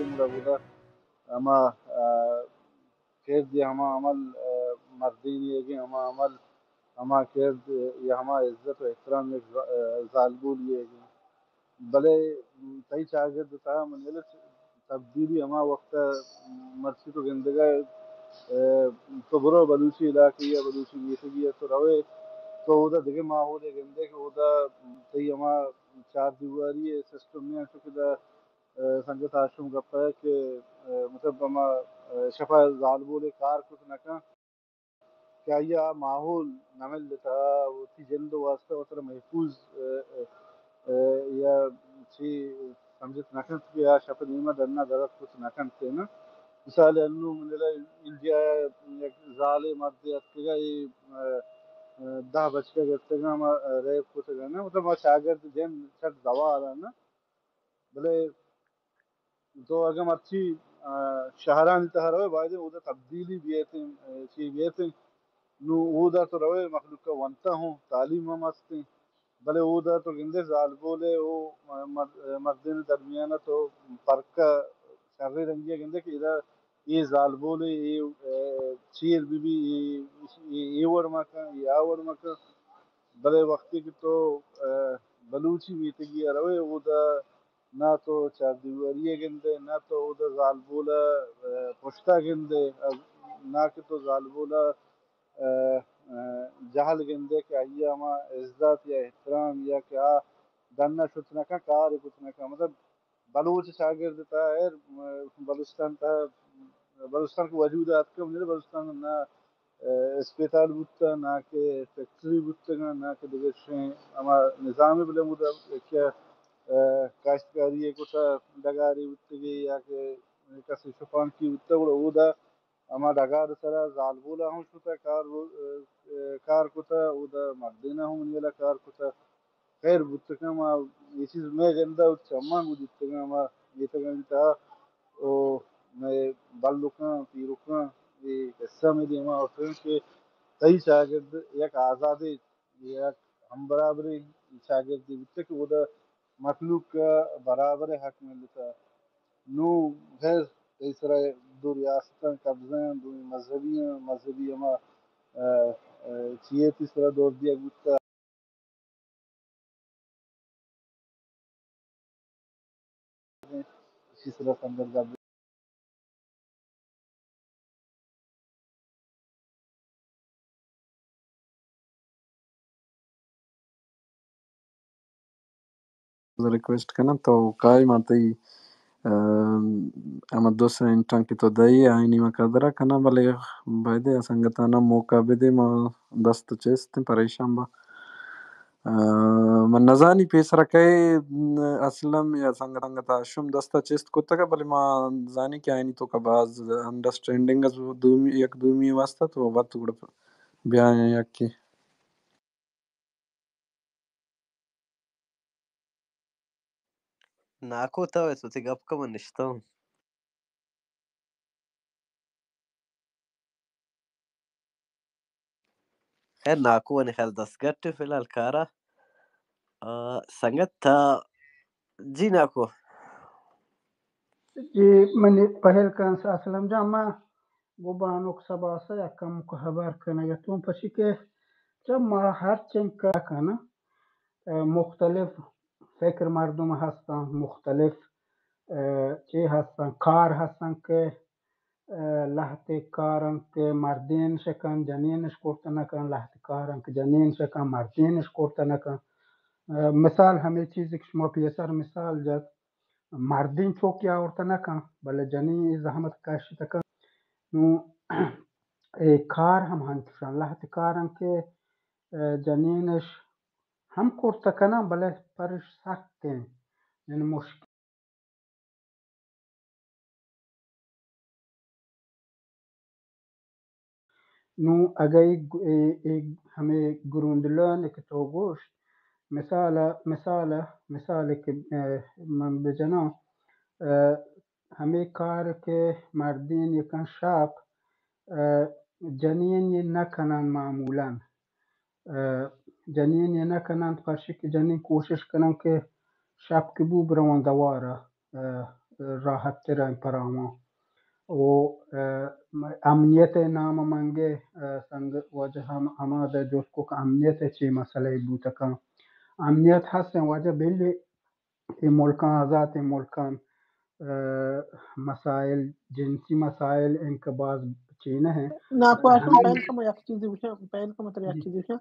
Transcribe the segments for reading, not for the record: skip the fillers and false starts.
کے ملا بودا اما خیر دی ہما عمل مردین یہ کہ ہما عمل ہما خیر یا ہما عزت و احترام ایک ظالبول یہ کہ بلے صحیح شاگرد تھا منزل تبدیلی ہما وقت مرسی تو گندگا تو برو بلوچی علاقے یا بلوچی بیسگی تو روے تو وہ دیکھے ماحول گندے کہ وہ صحیح ہما چار دیواری سسٹم میں چونکہ سنگت آشرم گپا ہے کہ مطلب ہما شفا ظالبول کار کچھ نہ کیا یہ ماحول نمل دیتا وہ تھی جلد واسطہ وطر محفوظ یا چی سمجھت نکنت کہ یا شفا نیمہ درنا درد کچھ نکنت نا مثال انو منلا انڈیا یک زال مرد اتگا دہ بچ کے گتگا ہما ریپ کو تگا نا مطلب شاگرد جن چھٹ دوا آ نا بلے تو اگر اچھی شہران تہا روے باید وہ تبدیلی بیتے چی بیتے نو او دا تو روے مخلوق کا ونتا ہوں تعلیم ہم ہستے بلے او دا تو گندے زال بولے او مردین درمیانہ تو فرق کا شرری رنگی گندے کہ ادھر یہ زال بولے یہ چیر بی یہ ورمکا یہ آورمکا بلے وقتی کی تو بلوچی بیتگی روے او دا نہ تو چار دیواریے گندے نہ تو او دا زال بولا پشتا گندے نہ کہ تو زال بولا جہل گندے کہ آئیے ہما عزت یا احترام یا کہ دننا شتنا کا کار کتنا کا مطلب بلوچ شاگرد تا ہے بلوچستان تا بلوچستان کو وجودات کا مجھے بلوچستان نہ اسپیتال بودتا نہ کہ فیکٹری بودتا نہ کہ دیگر ہما نظام بلے مدہ کیا کاشتکاری کو تا ڈگاری بودتگی یا کہ کسی شفان کی بودتا وہ دا اما ڈگار سرا زال بولا ہوں شتا کار کتا او دا مردینہ ہوں منیلا کار کتا خیر بودتگا ما یہ چیز میں گندہ چمان بودتگا ما یہ تگا انتا او میں بلکاں پیرکاں یہ قصہ میں دی ما ہوتے کہ صحیح شاگرد یک آزادی یک ہم برابری شاگردی بودتا کہ وہ دا مخلوق کا برابر حق میں لیتا نو خیر اس طرح دو ریاستاں قبضہ ہیں دو مذہبی ہما چیئے تیس طرح دور دیا گتا اسی طرح سندر کا ریکویسٹ کرنا تو کائی ماتی اما دوسرا انٹان کی تو دائی آئینی ما قدرہ کنا بلے بایدے سنگتانا موقع بدے ما دست چیستے پریشان با من نزانی پیس رکھے اسلم یا سنگتا شم دستا چیست کتا کا بلے ما زانی کہ آئینی تو کا باز انڈرسٹینڈنگ از یک دومی واسطہ تو بات گڑا بیان یک کی ناکو تا تو تی گپ کا من نشتا ہوں خیر ناکو ونی خیال دستگٹ فی الحال کارا سنگت تا جی ناکو جی منی پہل کان سا اسلام جامع وہ بانوک سبا سا یا کم کو خبر کنا یا تم پسی کے جب ما ہر چنگ کا کنا مختلف فکر مردم هستن مختلف چی هستن کار هستن که لحظه کارن که مردین شکن جنینش کرتا نکن لحظه کارن که جنین شکن مردینش کرتا نکن مثال همه چیزی که شما پیسر مثال جد مردین چوکی آورتا نکن بله جنین زحمت کشی تکن نو کار هم هنچوشن لحظه کارن که جنینش هم کرتا کنن بله پرش سختن یعنی مشکل نو اگر ہمیں گروندلان که تو گوشت مثال که من بجنا همه کار که مردین یکن شب جنین یه نکنن معمولا جنین یه نکنن پرشی که جنین کوشش کنن که شب که بو بروان دواره راحت ترین پراما و امنیت نام منگے سنگ وجہ ہما دا جوس کو امنیت چی مسئلہ بوتکا امنیت ہستن وجہ بلی ملکان آزاد ملکان مسائل جنسی مسائل ان کے بعض چیزیں ہیں నాకు అసలు పైన కమ యాక్ చీజ్ విషయం పైన కమ తర యాక్ చీజ్ విషయం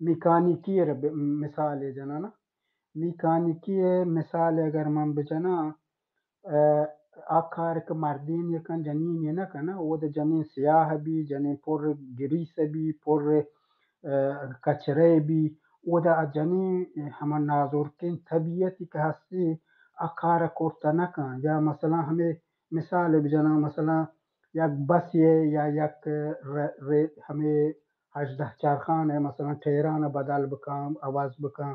میکانیکی مثال ہے جنا نا میکانیکی مثال اگر من بجنا آخر کے مردین یکن جنین یہ نہ کنا وہ دے جنین سیاہ بھی جنین پر گریس بھی پر کچرے بھی وہ دا جنین ہمیں نازورکن طبیعتی کہ ہستی آخر کرتا نہ کن یا مثلا ہمیں مثال بجنا مثلا یک بس یا یک ہمیں 18 چرخان ہے مثلا ٹھیران بدل بکام آواز بکام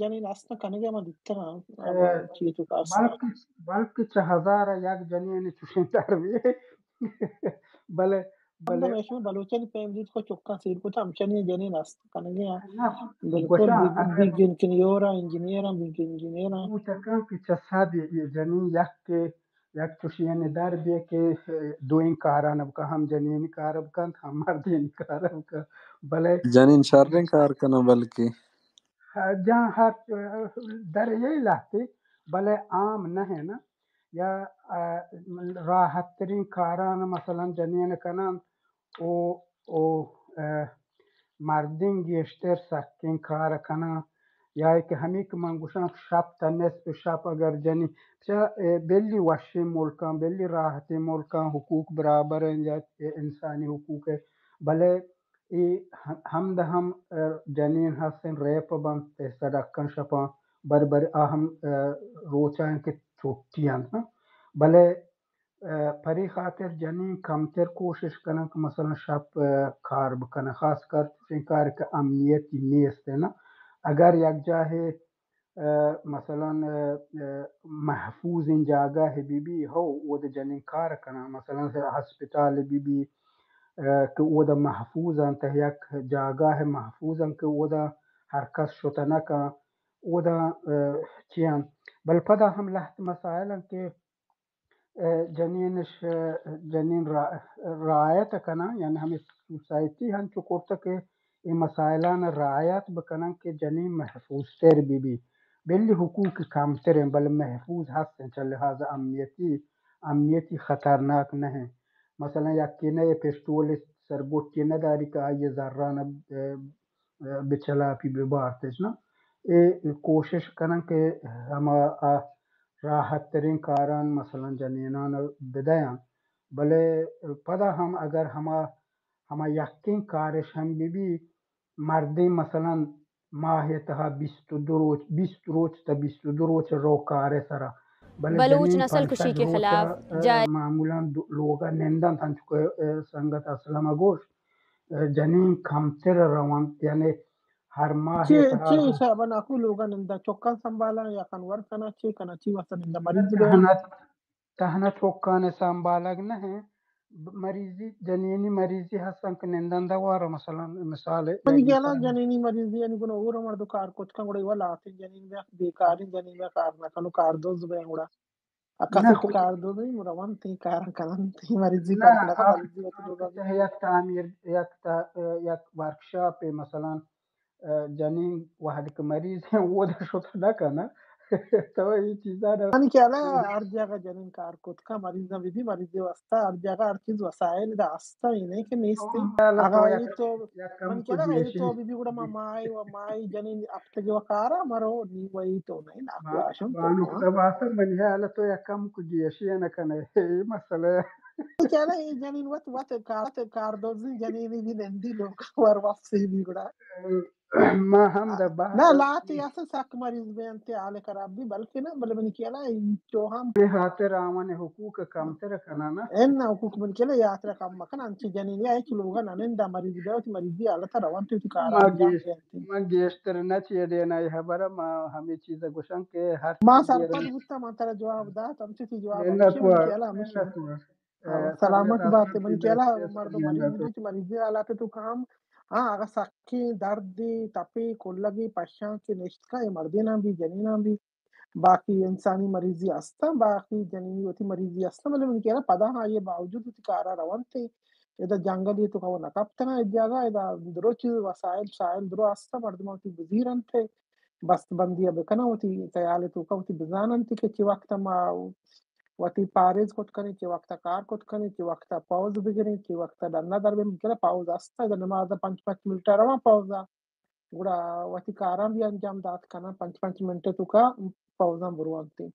జని అస్త కనగా మన ఇత్తన చీటు కాస్ بلکہ 6000 یک جنین چوشن تربی بلے بلے میں بلوچن پیمدید کو چوکا سیر کو تمچنی جنین است کنگیا بالکل بیگن کنیورا انجینیرا بیگن انجینیرا وہ تکان کہ چساد جنین یک چوشین دربی کہ دوین کاران اب کا ہم جنین کارب کن ہم مردین کارب کا بلے جنین شررین کار کنا بلکہ جہاں ہر در یہی لاتے بلے عام نہ ہے نا یا راحت ترین کاران مثلا جنین کنان او مردین گیشتر سکین کار کنا یا کہ ہمیں کہ منگوشان شب تا نصف شب اگر جنین بلی وشی ملکان بلی راحت ملکان حقوق برابر ہیں یا انسانی حقوق ہے بلے ہم دہم جنین حسن ریپ بند صدقن شپا بر آہم روچائیں کہ چھوٹیاں بلے پری خاطر جنین کمتر کوشش کرنا کہ مثلا شب کار بکنا خاص کر کار کہ امنیتی نیست ہے نا اگر یک جاہے مثلا محفوظ ان جاگہ ہے بی ہو وہ دے جنین کار کنا مثلا ہسپتال بی کہ وہ دا محفوظ انتا یک جاگہ ہے محفوظ ان کہ وہ دا حرکت شتنا کا وہ دا چیان بل پدا ہم لحت مسائل ان کہ جنین رعایت کنا یعنی ہمیں سوسائٹی ہم چکورتا کہ یہ مسائلان رعایت بکنن کہ جنین محفوظ تر بی بلی حقوق کم تر ہیں بل محفوظ ہستیں چل لہذا امنیتی خطرناک نہ ہیں مثلا یکی نئے پسٹول سربوٹی نہ داری کا یہ ذران بچلا پی ببارتش نا کوشش کرن کہ ہم راحت ترین کاران مثلا جنینان بدیاں بلے پدا ہم اگر ہما یقین کارش ہم بی مردی مثلا ماہ تہا 20 روچ تا 22 روچ رو کارے سرا بلوچ نسل کشی کے خلاف معمولاً لوگا نندن تھن چکے سنگت اسلام گوش جنین کمتر روان یعنی ہر ماہ چی حساب ناکو لوگا نندا چوکان سنبالا یا کنور کنا چی واسا نندا مریض دے تہنا چوکان سنبالگ نہ ہیں مریضی جنینی مریضی ہستن کہ نندن دوارا مثلا مثال من گیلا جنینی مریضی یعنی گنو اور مرد کار کچھ کن گڑی والا آتی جنین میں بیکاری جنین میں کار نہ کنو کار دوز بے گڑا اکاسیت کار دوز نہیں مروان تی کار کنن تی مریضی پر کنن مریضی ہوتی دوگا یک تعمیر یک ورکشاپ مثلا جنین واحد کے مریض ہیں وہ در شتا نہ کنا تو یہ چیزاں یعنی کیلا ہر جگہ جنین کار کچھ کا مریض نہ بھی مریضی واسطہ ہر جگہ ہر چیز وسائل دا استا ہی نہیں کہ نیستی اگر یہ تو من کیلا یہ تو بھی گڑا مائی جنین اپتے جو کارا مرو نی وہی تو نہیں نا کواشن تو نقطہ باسا من حالت تو یکم کو جیشی نہ کنے یہ مسئلہ کیلا یہ جنین وقت کار دوزی جنینی بھی نندی لوگ ور واپسی بھی گڑا ما هم ده بعد لا لا تياسا ساك مریض بینتے آلے خراب بھی بلکہ نا بلے من کیا لا جو ہم خاطر آمن حقوق کم تر کنانا ان حقوق من کیا لا یاترا کم مکن انچ جنین یا ایک لوگا ننن دا مریض بیوتی مریضی آلتا روانتی تی کارا انجام بینتی ما گیشتر نچی دینا یہ خبر ما ہمیں چیزا گوشن کہ ہر ما چیز سرپد بودتا من ترا جواب دا تم چی جواب منت ہمیشہ من ور کیا لا ہمیشہ منت ور سلامت طبیعت بات ہے اصلا من کی کیا لا دست مردم مریض منت بودی تی مریضی آلاتے تو کام ہاں اگر سکی دردی تپی کلگی پشان کی نشت کا یہ مردینا بھی جنینا بھی باقی انسانی مریضی هستن باقی جنینی وتی مریضی هستن ولی من کیا پدا ہاں یہ باوجود تی کارا روانتے اذا جنگلی تو کہو نکبتنا اجازا اذا درو چیز وسائل سائل درو هستن مردم تی بزیرن تے بست بندی بکنا وتی تیال تو کہو تی بزانن تی کہ چی وقت ما وتی پارز کت کنی چی وقت کار کت کنی چی وقت پاوز بگیری چی وقت دننا در بیم کلا پاوز هستا اذا نماز 5 منٹ روان پاوزا گوڑا وتی کاران بھی انجام دات کنا 5 منٹ تو کا پاوزان بروانتی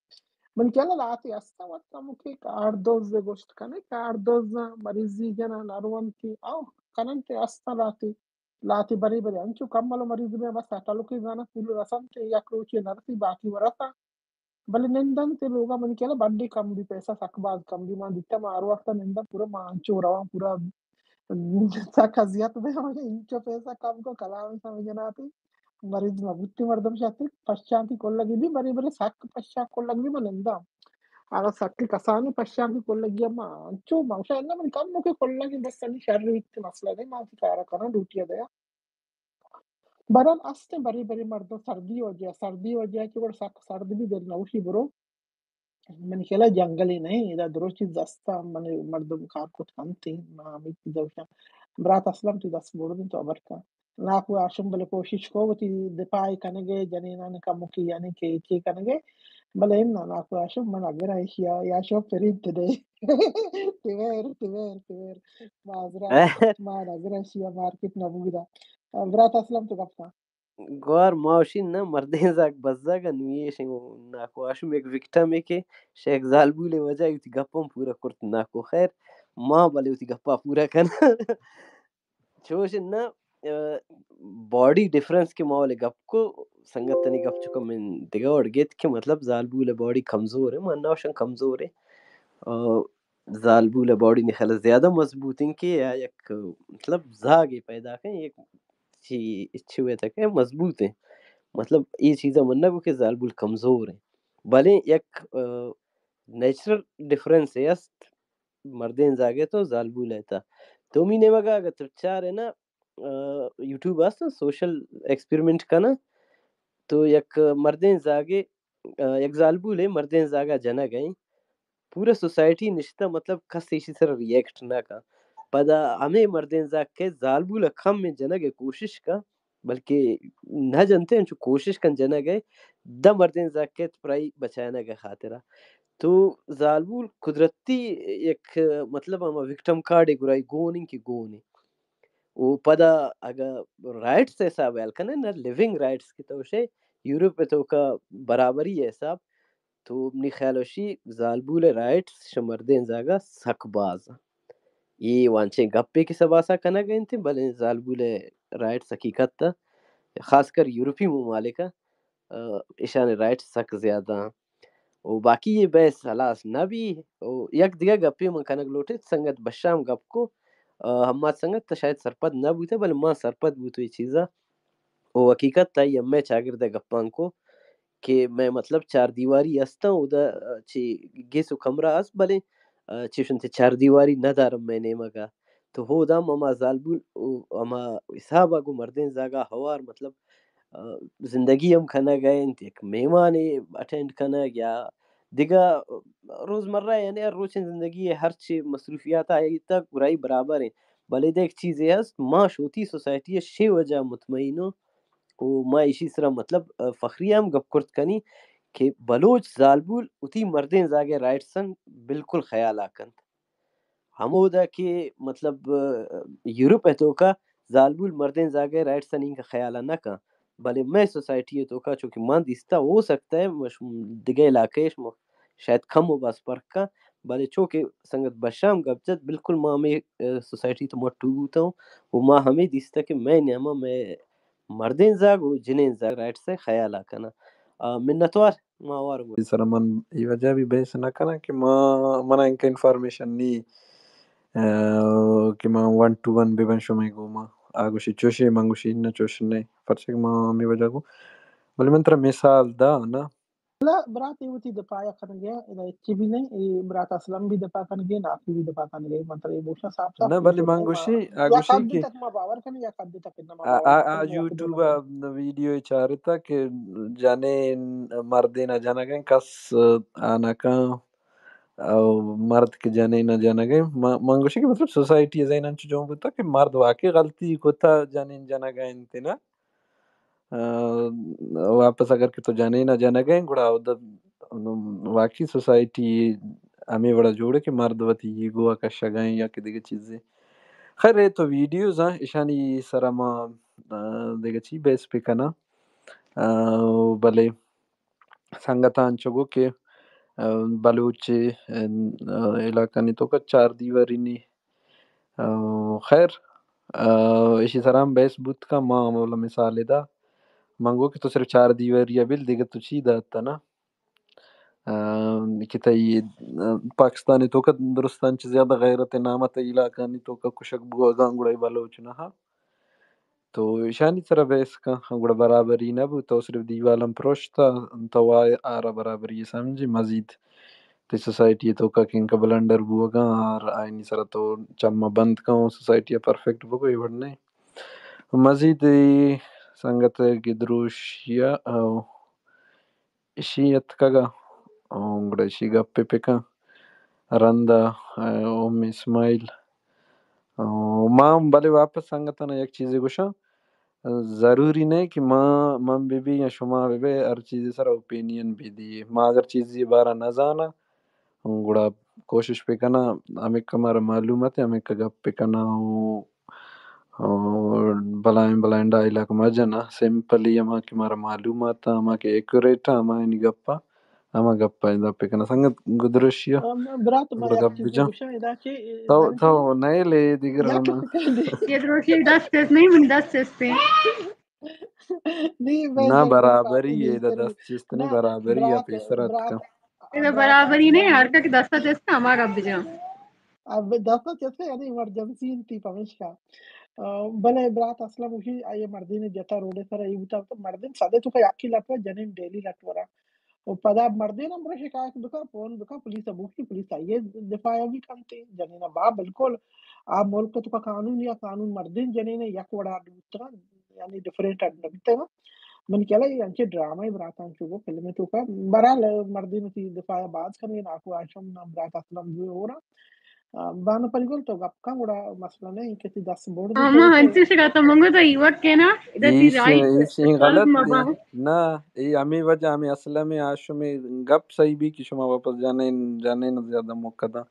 من کلا لاتی استا وقت مکی کار دوز گوشت کنه کار دوز مریضی جنا نروانتی او کننتی استا لاتی بری بری انچو کمالو مریض میں بس تلو کی زانا پول رسم تے یا کروچی نرسی باقی ورسا بل نندن تے لوگا من کلا بڑی کم بھی پیسہ سکباز کم بھی مان دیتا مارو وقت نندن پورا مانچو روان پورا سکزیت میں مجھے انچو پیسہ کم کو کلام سمجھنا آتی مریض مبوتی مردم شاتی پشانتی کلگی بھی بری بری سک پشان کلگی بھی منندا اگر سکی کسانی پشانتی کلگی اما انچو مانشا انہ من کم مکے کلگی بس سنی شر ریت مسئلہ دے مانتی کارا کرنا ڈوٹیا دیا بران استے بری بری مردم سردی ہو جائے کہ سک سرد بھی دل نوشی برو من کلا جنگلی نہیں اذا درو چیز دستا من مردم کار کت کنتی ما ہمیں دوشا برات اسلام تی دست بردن تو ابرکا ناکو آشم بلے کوشش کو تی دفاعی کنگے جنینان کمکی یعنی کہ چی کنگے بلے امنا ناکو آشم من اگر ایشیا یا شو پرید تدے تیویر معذرات ما اگر ایشیا مارکت نبودا برات اسلام تو گفتا گوار ماشین نا مردین زاک بزاگا نویشن ناکواشم ایک وکٹم کے شیخ زالبول وجہ یوتی گپم پورا کرت ناکو خیر ما بلے یوتی گپا پورا کنا چوشن نا باڈی ڈفرنس کے ماولے گپ کو سنگت تنی گپ چکا من دیگا اڑگیت کہ مطلب زالبول باڈی کمزور ہے من نوشن کمزور ہے زالبول باڈی نخلا زیادہ مضبوط ہیں کہ یا یک مطلب زاگے پیدا کریں ایک چی اچھے ہوئے تک مضبوط ہیں مطلب یہ چیزیں مننا کو کہ زالبول کمزور ہیں بلے یک نیچرل ڈفرنس ہے است مردین زاگے تو زالبول ہے تا تو می نے مگا اگر ترچار ہے نا یوٹیوب آستا سوشل ایکسپیریمنٹ کا نا تو یک مردین زاگے یک زالبول ہے مردین زاگا جنا گئیں پورا سوسائٹی نشتا مطلب کس اسی سر ریئیکٹ نہ کا پدا ہمیں مردین زاگ کے زالبول کم میں جنا گئے کوشش کا بلکہ نہ جنتے ہیں جو کوشش کن جنا گئے دا مردین زاگ کے پرائی بچانا گئے خاطرہ تو زالبول قدرتی ایک مطلب ہم وکٹم کارڈ گرائی گونی کی گونی وہ پدا اگر رائٹس حساب ہے کنے نا لیونگ رائٹس کی تو شے یورپ پہ تو کا برابری ہے حساب تو اپنی خیالوشی زالبول رائٹس شمردین زاگا سک باز یہ وانچے گپے کی سباسا کنا گئے تھے بلے زالبول رائٹس حقیقت تا خاص کر یورپی ممالکہ اشان رائٹس سک زیادہ او باقی یہ بحث خلاص نہ بھی یک دیگا گپی من کنک لوٹے سنگت بشام گپ کو ہم سنگت تا شاید سرپد نہ بوتے بل ما سرپد بوتو یہ چیزا او حقیقت تا یہ میں چاگردہ گپان کو کہ میں مطلب چار دیواری استا ادا چی گیسو کمرہ اس بلے چیشن تے چار دیواری نہ دارم میں نے مگا تو ہو دا مما زالبول اما حسابا کو مردین زاگا ہوار مطلب زندگی ہم کھنا گئے ایک مہمان اٹینڈ کھنا یا دیگا روزمرہ یعنی روچن زندگی ہے ہر چی مصروفیات آئی تک برائی برابر ہیں بلے دیکھ چیز ہے معاش ہوتی سوسائٹی ہے شے وجہ مطمئنو او ما اسی طرح مطلب فخری ہم گپ کرت کنی کہ بلوچ زالبول اتی مردین زاگے رائٹسن بالکل خیال آکند ہمو دا کہ مطلب یورپ ہے تو کا زالبول مردین زاگے رائٹسن ان کا خیالہ نہ کا بلے میں سوسائٹی ہے تو کا چونکہ مان دیستا ہو سکتا ہے دیگے علاقے شاید کم ہو بس فرق کا بلے چونکہ سنگت بشام گپ جد بالکل ماں میں سوسائٹی تو مٹو بوتا ہوں وہ ماں ہمیں دیستا کہ میں نیاما میں مردین زاگ و جنین زاگ رائٹ سے خیال آکنا منتوار ماوار گو سر من ای وجہ بھی بحث نہ کرنا کہ منا انکا انفارمیشن نی کہ ما 1 to 1 بے بنشو میں گو ما آگوشی چوشے منگوشی نہ چوشنے پرچک ما می وجہ گو بلی من ترہ مثال دا نا لا برات ایوتی دفاع کرنے گیا اچھی بھی نہیں برات اسلم بھی دفاع کرنے گیا نافی بھی دفاع کرنے گیا مطلب یہ بوشنا صاف صاف نہ بلی منگوشی یا آگوشی قد کہ تک ما باور کرنے یا قد تک انما باور نہ کرنے یا کدو یوٹیوب ویڈیو چارتا کہ جانے مردین جانا گئے کس آنا کا او مرد کے جانے نہ جانا گئے منگوشی کہ مطلب سوسائٹی زین انچو جو بتا کہ مرد واقعی غلطی کوتا جانے جانا گئے انتے نا واپس اگر کہ تو جانے نہ جانا گئے گڑا واقعی سوسائٹی ہمیں بڑا جوڑے کہ مرد وتی یہ گوا کشا گئیں یا کہ دیگه چیزیں خیر یہ تو ویڈیوز ہیں اشانی سرما دیگه چی بیس پہ کنا بلے سنگتان چگو کہ بلوچ علاقہ نی تو کا 4 دیواری نی خیر اسی سرام بیس بوت کا ماں مولا مثال دا منگو کہ تو صرف 4 دیواری ابل دیگه تو چی داتا نا کہ تئی پاکستانی تو کا درستان چیز زیادہ غیرت نامت علاقہ نی تو کا کشک بو گانگڑائی بلوچ نہ ہا تو ایشانی طرح بیس کا گڑا برابری نہ بو تو صرف دیوالم پروشتا تو آرا برابری سمجھی مزید تے سوسائٹی تو کا کن کا بلنڈر بو گا اور آئینی سر تو چما بند کا سوسائٹی پرفیکٹ بو گئی وڑنے مزید سنگت گدروشیا اشیت کگا گڑا اشی گپے پکا رندا ام اسماعیل ماں بلے واپس سنگتنا یک چیزیں گوشا ضروری نہیں کہ ماں من بھی یا شما بھی ہر چیز سر اوپینین بھی دی ماں اگر چیزی بارہ نہ جانا گڑا کوشش پہ کنا ہمیں ہمارا معلومات ہے ہمیں کا گپ پہ کنا بلائن ڈائلاگ مجنا سمپلی ہما کہ ہمارا معلومات ہما کہ ایکوریٹ ہما نی گپا ہما گپا اندا پہ کنا سنگت گدرشیا برات ما گڑا یک گپ چیز بجا گوشا ادا کہ تو نئے لے دیگر یا کہ ہونا سکندی یہ دروشی 10 ٹیسٹ نہیں من 10 ٹیسٹ ہیں نہیں میں نہ ضرور برابری پاتی ہے نہیں دا ضرور 10 چیز نہیں نہ برابری یا برات پیسرت کا یہ برات برابری نہیں اسلم ہر کا کہ 10 ٹیسٹ ہمارا اب جا اب دفعہ جیسے یعنی ایمرجنسی تھی پمش کا بلے برات اسلم اسی آئیے مردین جتا روڈے سر ای بتا تو مردین سادے تو کا یاکی لٹوا جنین ڈیلی لٹورا او پدا مردین ہم شکایت بکا فون بکا پولیس ابوکی پولیس آئیے دفاع بھی کمتے جنین با بالکل آپ ملک تو کا قانون یا قانون مردین جنین یک وڑا دوترا یعنی ڈیفرنٹ نبیتے گا من کہلا یہ انچے ڈرامہ براتان چوبو فلمیں تو کا برال مردین تی دفاع باز کرنے ناکو آشم نام برات اسلم جو ہو رہا بانو پریگل تو گپ کا گوڑا مسئلہ نہیں کسی 10 بورڈ دے اما تو ہنسی شکایت منگو تو یہ وقت کے نا ادھر تی رائٹ یہ غلط غلط مبا نہ یہ ہمیں وجہ ہمیں اصل میں آشو میں گپ صحیح بھی کہ شما واپس جانے نہ زیادہ موقع دا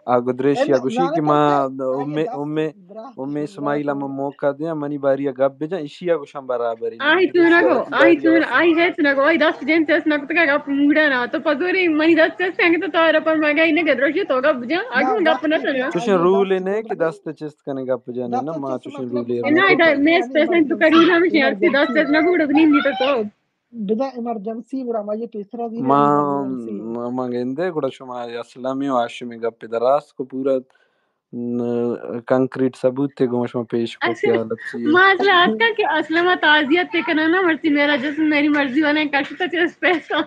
گدریش یا گوشی کہ زیادہ ماں کیسے آئیے 10 ام اسماعیل برات ہم موقع دیا منی باری گپ بجا اشیا گوشم برابری نہ آئی گدریش یا تونگو وتی آئی باری تون واسه آئی ہے تونگو آئی 10 جن ٹیسٹ نہ تو کا پونگڑا نا تو پگوری منی 10 ٹیسٹ ہیں تو تارا پر مگا انہیں گدروشی تو گپ جا نہ آگے گپ نہ وقتی کہ سنا چوشن آئیے رول 10 نے بورڈ کہ دے دست چست کنے گپ جانے نا 10 ماں چیز چوشن مطلب رول ہے نا نا ادھر میں یعنی اسپیشل تو ایمرجنسی کروں ہمیشہ اسی 10 ٹیسٹ نہ بوڑ نہیں دیتا تو بدا ایمرجنسی بڑا مجھے تیسرا دن ہے ایمرجنسی ماں گندے گڑا شما اسلامی و آشمی گپ دراست کو پورا کنکریٹ ثبوت تے گوش میں پیش کو اچھا کیا حالت چاہیے مسئلہ آج کل کہ اسلمہ تعزیت تے کنا نا مرتی میرا جسم میری مرضی ہونے کشتا چیز پیسا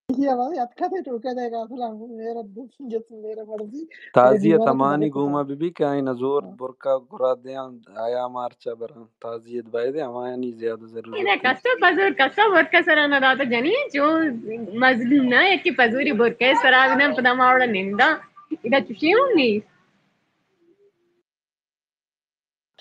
یہ آواز اتکا تے ٹوکا جائے گا اصلا میرا جسم میرا مرضی میرے تعزیت دیوارہ تو امانی بغیر گوما کتا بی کہ آئی نزور برکا گرا دیاں آیا مارچا برا تعزیت بائی دے ہمانی زیادہ انہیں ضرورت ہے کستا پزور کستا بہت کا سرانا داتا جنی جو مظلوم نا ایک کی پزوری برکے سراغنا پدا ماوڑا نندا ادھا چوشی ہوں گی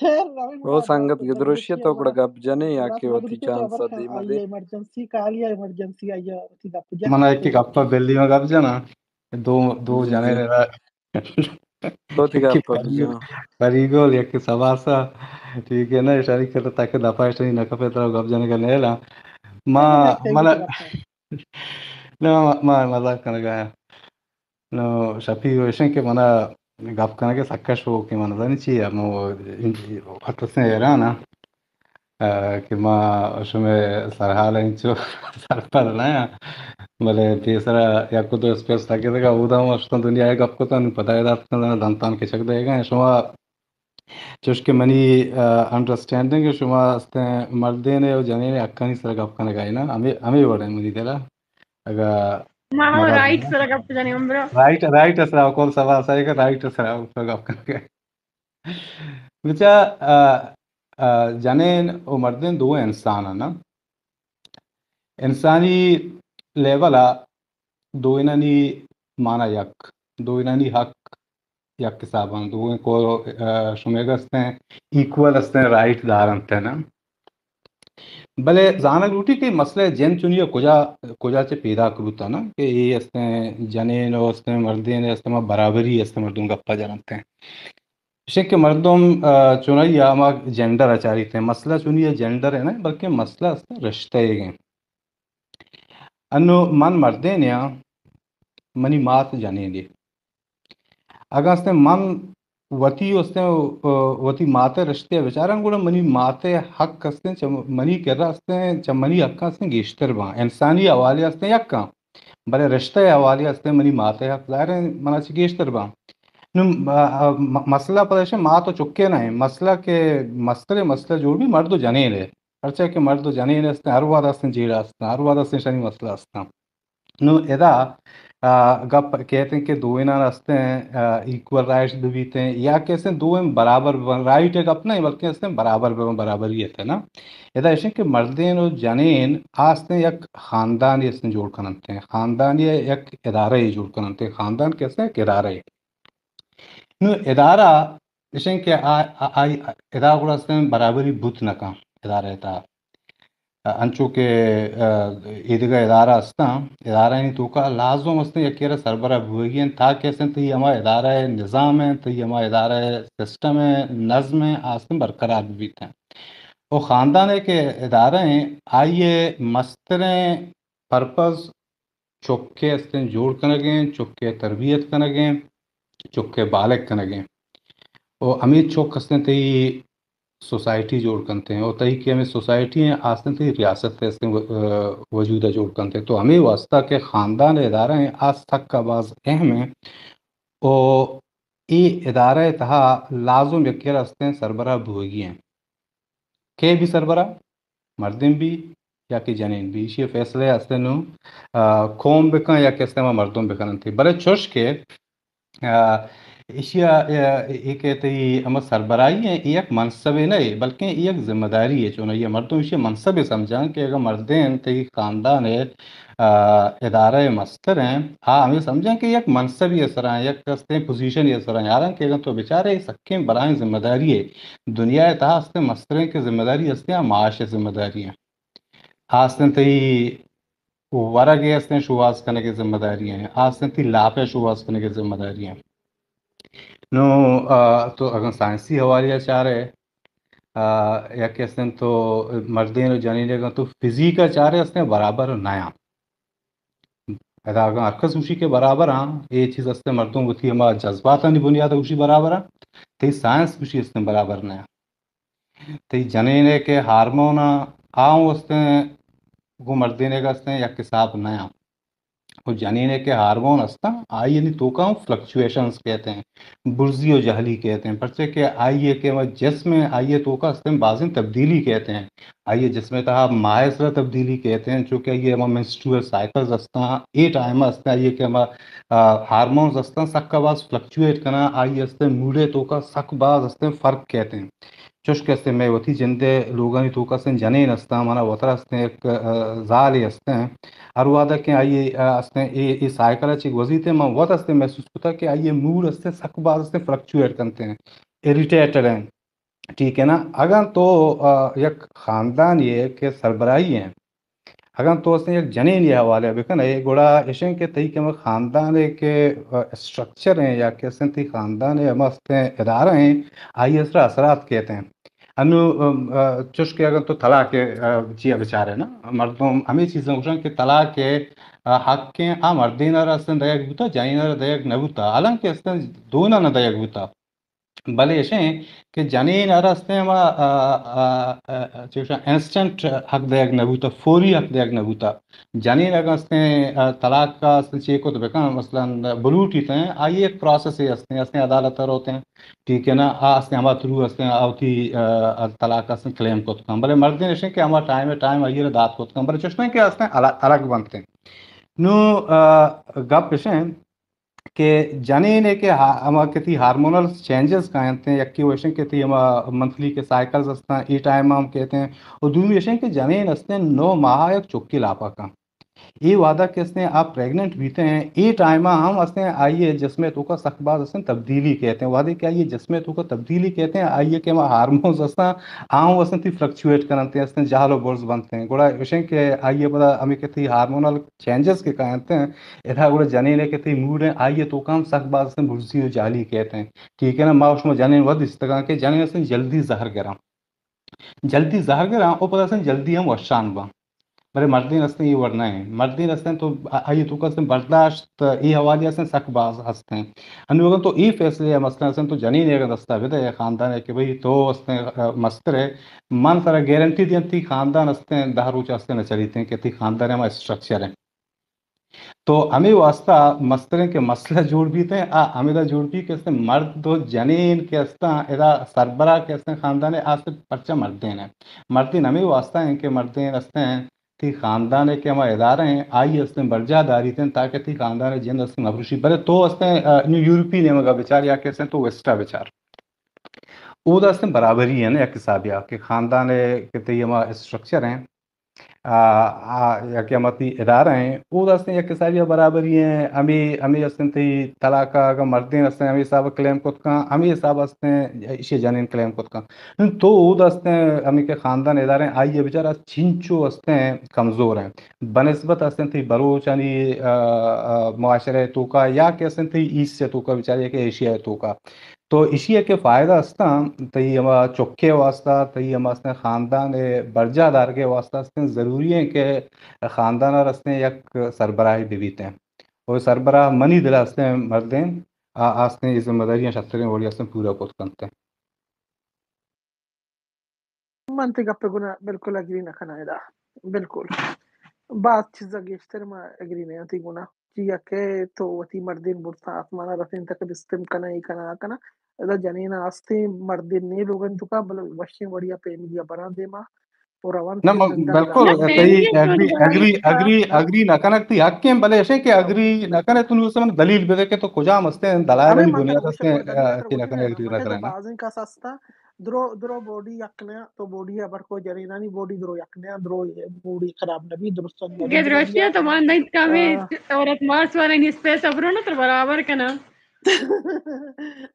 خیر روی وہ بڑا برات سنگت گدروشی گدرشی تو کڑا بڑا گپ جنے یا برات کہ ہوتی گدرشی تو چانس ابر دی مدے آئیے ایمرجنسی کالیا ایمرجنسی آئیے تی گپ جا من ایک گپ بلی میں گپ جانا دو جی جنے جی رہا تو تھی ایک گپ بجا پریگول ایک سباسا ٹھیک ہے نا اشاری کرتا تاکہ دفاع اشاری نہ کپے طرح گپ جانے کا نیلا ما ایک میں من تے گپ نو ما مزاق کرنے گیا نو شفیع ویشن کے منا gap kana ke sakka show ke manzani chi amo atlasne era na che ma shome sarhala incho sarpalna male tesara yakko to space take daga uda ma shton dunia gap ko tan pata da dantan ke chak dega shoma چوش که منی understanding شما است مردین و جنین اکانی سر گپ کنه گای نه امی وڑه منی دلا اگه ما هو مراد رايت سره گپ بزنی عمرو. رائٹ اسرا کول سوال سای که رائٹ اسرا گپ کنه گای بچا جنین و مردین دو انسان ہیں نا انسانی لیولا دو انانی مانا یک دو انانی حق یک حسابان دو کو شمیگا استیں ایکول استیں رائٹ دارنتے نا بلے زانگ روٹی کے مسئلہ جن چنیے کجا چے پیدا کروتا نا کہ یہ استے جنین و استے مردین استے ما برابری استے مردوں گپا جانتے ہیں شک کہ مردوں چنائی آما جنڈر اچاری تھے مسئلہ چنیے جنڈر ہے نا بلکہ مسئلہ استے رشتے گئے انو من مردین یا منی مات جنین دی اگر استے من وتی استے وتی ماتے رشتے بیچارہ گوڑا منی ماتے حق استے منی کر رہا استے چمنی حقا استے گیشتر با انسانی حوالی استے یکا بلے رشتے حوالی استے منی ماتے حق ظاہر ہے منا چی گیشتر با مسئلہ پتہ ہے ماں تو چکے نہ ہے مسئلہ کہ مسئلہ جوڑ بھی مرد و جنین ہے پرچہ کہ مرد و جنین استے ہر وعدہ استے جیڑا استے ہر وعدہ استے شنی مسئلہ استا نو ادا گپ کہتے ہیں کہ دو انان ہستے ہیں ایکول رائٹس دیتے ہیں یا کہتے ہیں دو برابر رائٹ ایک اپنا ہی بلکہ ہستے ہیں برابر ہی ہے نا ادا ایسے کہ مردین و جنین آستے ہیں یک خاندان ہی استے جوڑ کرنتے ہیں خاندان یا یک ادارہ ہی جوڑ کرنتے ہیں خاندان کہتے ہیں ایک ادارہ ہی نو ادارہ ایسے کہ ادارہ گوڑا ہستے ہیں برابری بھوت نکا ادارہ تا انچو کہ ایدگا ادارہ استا ادارہ نہیں تو کا لازم استے یکیرہ سربراہ بھوگی ہیں تاکہ استے تی ہما ادارہ نظام ہے تی ہما ادارہ سسٹم ہے نظم ہے آستے برقرار بھی ہیں وہ خاندان ہے کہ ادارہ ہیں آئیے مستریں پرپز چکے استے جوڑ کنگیں چکے تربیت کنگیں چکے بالک کنگیں وہ امید چوک استے تی سوسائٹی جوڑ کرتے ہیں اور تئی کہ ہمیں سوسائٹی ہیں آسن تھی ریاست سے وجودہ جوڑ کرتے ہیں تو ہمیں واسطہ کہ خاندان ادارہ ہیں آج تک کا بعض اہم ہیں اور یہ ادارہ تہا لازم یکی راستے ہیں سربراہ بھوگی ہیں کہ بھی سربراہ مردم بھی یا کہ جنین بھی یہ فیصلے ہستے نو قوم بکن یا کہ مردم بکن تھی بڑے چوش کے اشیا یہ کہتے ہیں اما سربراہی ہیں ایک منصب نہیں بلکہ ایک ذمہ داری ہے چونہ یہ مردوں اسے منصب سمجھاں کہ اگر مردین تی خاندان ہے ادارہ مستر ہیں ہمیں سمجھیں کہ ایک منصب ہی اثر ہیں ایک کستے پوزیشن ہی اثر ہیں یاران کہ اگر تو بیچارے سکیں برائیں ذمہ داری ہے دنیا اتہا ہستے مستریں کے ذمہ داری ہستے ہیں معاش ذمہ داری ہیں ہستے تی ورگے ہستے شواز کرنے کی ذمہ داری ہیں ہستے تی لاپے شواز کرنے کی ذمہ داری ہیں نو تو اگر سائنسی حوالیہ چاہ رہے یا کہتے ہیں تو مردین و جنین اگر تو فزیکا چاہ رہے ہیں برابر نیا اگر ارکس اوشی کے برابر ہاں یہ چیز استے مردوں کو تھی ہمارا جذبات نہیں بنیاد اوشی برابر ہاں تی سائنس اوشی استے برابر نیا تی جنین کے ہارمون آؤں استے وہ مردین کا استے یا کساب نیا وہ جنین کے ہارمون استا آئی نہیں تو کا فلکچویشنز کہتے ہیں برزی و جہلی کہتے ہیں پرچہ کہ آئیے کہ جسم میں آئیے تو کا استے بازن تبدیلی کہتے ہیں آئیے جسم تہا ماہسرہ تبدیلی کہتے ہیں چونکہ یہ ہمارا منسٹرول سائیکلز استا اے ٹائم استا آئیے کہ ہمارا ہارمونز استا سک کا باز فلکچویٹ کرنا آئیے استے موڑے تو کا سک باز استے فرق کہتے ہیں چوشک استے میں وتی جندے لوگانی تو کا سن جنین استا مانا وطرہ استے ایک زالی استے ہیں ہر وعدہ کہ آئیے استے یہ سائیکل چیک وزیتے میں وقت استے محسوس ہوتا کہ آئیے موڈ استے سک باز استے فلکچویٹ کرتے ہیں اریٹیٹڈ ہیں ٹھیک ہے نا اگر تو یک خاندان یہ کہ سربراہی ہیں اگر تو اس نے ایک جنین یہ حوالے بکن ہے گوڑا ایشن کے تئی کہ خاندان کے اسٹرکچر ہیں یا کیسے تھی خاندان ہے ہم استے ادارہ ہیں آئیے اسرا اثرات کہتے ہیں انه چش کے اگر تو طلاق چیا بیچارے نا مردم ہمیں چیزیں گوشن کہ طلاق حق کے مردین اصلا دیگ بوتا جانین دیگ نبوتا حالانکہ اصلا دونا نہ دیگ بوتا بلے اشیں کہ جنین ارستے ما چوشا انسٹنٹ حق دیگ نبوتا فوری حق دیگ نبوتا جنین اگر استے طلاق کا چیک کو تو بکن مثلا بلوٹی ہیں آئی ایک پروسیس ہے استے عدالت ہوتے ہیں ٹھیک ہے نا استے ہما تھرو استے آوتی طلاق استے کلیم کو کم بلے مردین اشیں کہ ہما ٹائم آئیے دات کو کم بلے چوشنے کہ استے الگ بنتے ہیں نو گپ اشیں کہ جنین ہے کہ ہما کتی ہارمونل چینجز کہتے ہیں یکی ویشن کتی ہما منتھلی کے سائیکلز ہستا ای ٹائم ہم کہتے ہیں اور دومی ویشن کہ جنین ہستے 9 ماہ ایک چکی لاپا کا یہ وعدہ کہ استے آپ پریگننٹ بیتے ہیں ای ٹائمہ ہم استے آئیے جسمے تو کا سخت بعض استے تبدیلی کہتے ہیں وعدے کہ آئیے جسمے تو کا تبدیلی کہتے ہیں آئیے کہ ہما ہارمونز استے آؤں استے تی فلکچویٹ کرتے ہیں استے جہل و برز بنتے ہیں گوڑا وشن کہ آئیے پتا ہمیں کہتی ہارمونل چینجز کے کہتے ہیں ادھا گوڑا جنین ہے کہتی موڈ ہے آئیے تو کام سخت بعض استے برزی و جالی کہتے ہیں ٹھیک ہے نا ما اس میں جنین ود اس طرح کہ جنین استے جلدی زہر گرام او پتا استے جلدی ہم وشان با بڑے مردین ہستے یہ ورنہ ہیں مردین ہستے ہیں تو آئیے تو کا برداشت یہ حوالی ہستے سخت باز ہستے ہیں انہوں تو یہ فیصلے ہے مثلا ہستے تو جنین ایک دستاویز ہے خاندان ہے کہ بھئی تو ہستے مستر ہے من سارا گارنٹی دیں تی خاندان ہستے ہیں دہ روچ ہستے نہ چلیتے ہیں کہ تی خاندان ہے ہمارا اسٹرکچر ہے تو ہمیں واسطہ مستریں کے مسئلہ جوڑ بھی تھے ہمیں دا جوڑ بھی کہ اس نے مرد دو جنین کے استا ادا سربراہ کے اس نے خاندان ہے آج سے پرچہ مردین ہیں مردین ہمیں واسطہ ہیں کہ مردین استے ہیں تی خاندان ہے کہ ہمارے ادارے ہیں آئی اس نے برجہ داری تھے تاکہ تی خاندان ہے جن اس نے مبروشی بلے تو اس نے یورپی نے مگا بچار یا کہتے ہیں تو ویسٹا بچار او دا اس نے برابری ہے نا ایک حسابیہ کہ خاندان ہے کہ تی ہمارا اسٹرکچر ہیں یا کہ ہمارتی ادارہ ہیں وہ دستے ہیں کہ ساری برابری ہیں ہمیں اسن تی طلاق اگر مردین استے ہمیں حساب کلیم کت کا ہمیں حساب استے اسی جنین کلیم کت کا تو وہ دستے ہیں ہمیں کہ خاندان ادارے ہیں آئیے بیچارہ چنچو استے ہیں کمزور ہیں بنسبت اسن تی بلوچ یعنی معاشرے تو کا یا کہ اسن تی ایسٹ سے تو کا بیچارے کہ ایشیا تو کا تو اسی ہے کہ فائدہ استا تی ہما چکے واسطہ تی ہما اسنے خاندان برجہ دار کے واسطہ استے ضروری ہے کہ خاندان رستے یک سربراہی بیویتے ہیں اور سربراہ منی دل استے مردین آستے ذمہ داریاں شخصیں وڑی استے پورا کت کنتے ہیں منطقه په ګونه بالکل اگری نه کنه دا بالکل بعض چیزا گشتر ما اگری نه تی ګونه چیا که تو وتی مردین برتا آسمانا رسین تک بستم کنه ای کنه کنه دا جنینا استے مردین نے لوگن تو کا بل وشین وڑیا پہ میڈیا بنا دے ما اور اوان نہ تے زندہ بالکل لا گزارا تی فعليا اگری كنت اگری اگری اگری نہ کنک تی حق ہیں بلے ایسے کہ او اگری نہ کنے تو اس میں دلیل بے کہ تو کجا مستے ہیں دلائل ہمیں علی منطقه بنیاد گوشه استے کو دلیل تر تی نہ گوشه کنے نه اگری نہ مٹه دا کرے نا بازن کا سستا درو بودی یکنه تو بودی ابر کو جنینانی بودی درو یکنه درو بودی خراب نبی درستن نبی قد درو بیا روشيا طبعا دايت كامي اورت مارس ولا نسبة صبرونا تر برابر كنا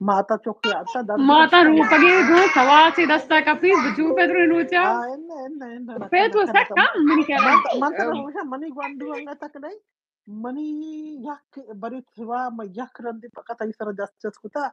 Mata chokyata Mata dargashta rupage mata. go sawasi dasta kapi buju Pedro Nucha. Enna Pet was that nakana come mani kala. mantara hosha mani gwandu anga taknai mani yak barit hiwa ma yak randi pakata isara jastas kuta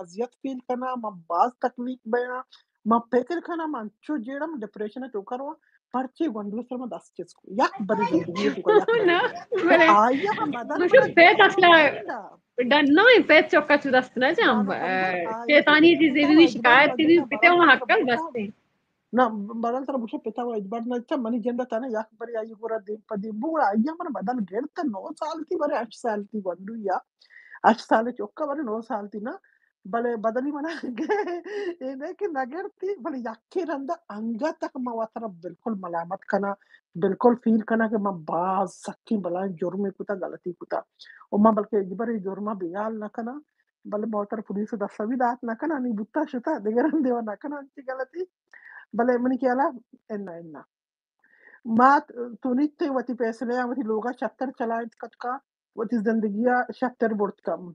aziyat feel kana ma baz taklik baya ma peker kana ma ancho jedam depression to karwa parche gwandu sar ma das chesku yak bari zindagi tu ka yak bari No, te but aya madar no mana should pet jama asla. wajibda Dan no pet chokka chudastna jam. bano parigul aya Chetani ti pita zevi wa ijbar shikayat na ti jeta pite baral wa tara hakkal busha baste. na baral tara busha pita wa ijbar na jeta mani jenda tana yak bari ayi gura de padi bura aya mana badal gerta 9 saal ti bare 8 saal ti gwandu ya 8 saal chokka bare 9 saal ti na bale badali mana ene ke nagerti bale yakke randa anga tak ma watara bilkul malamat kana bilkul feel kana ke ma baaz sakki bala jurme kuta galati kuta o ma balke ijbari jurma biyal na kana bale motor police da sabidat na kana ni butta shuta degaran dewa na kana anti galati bale mani kiala enna ما تونيت وتي بيسليا وتي لغة شتر چلايت كتكا وتي زندگيا شتر بورتكم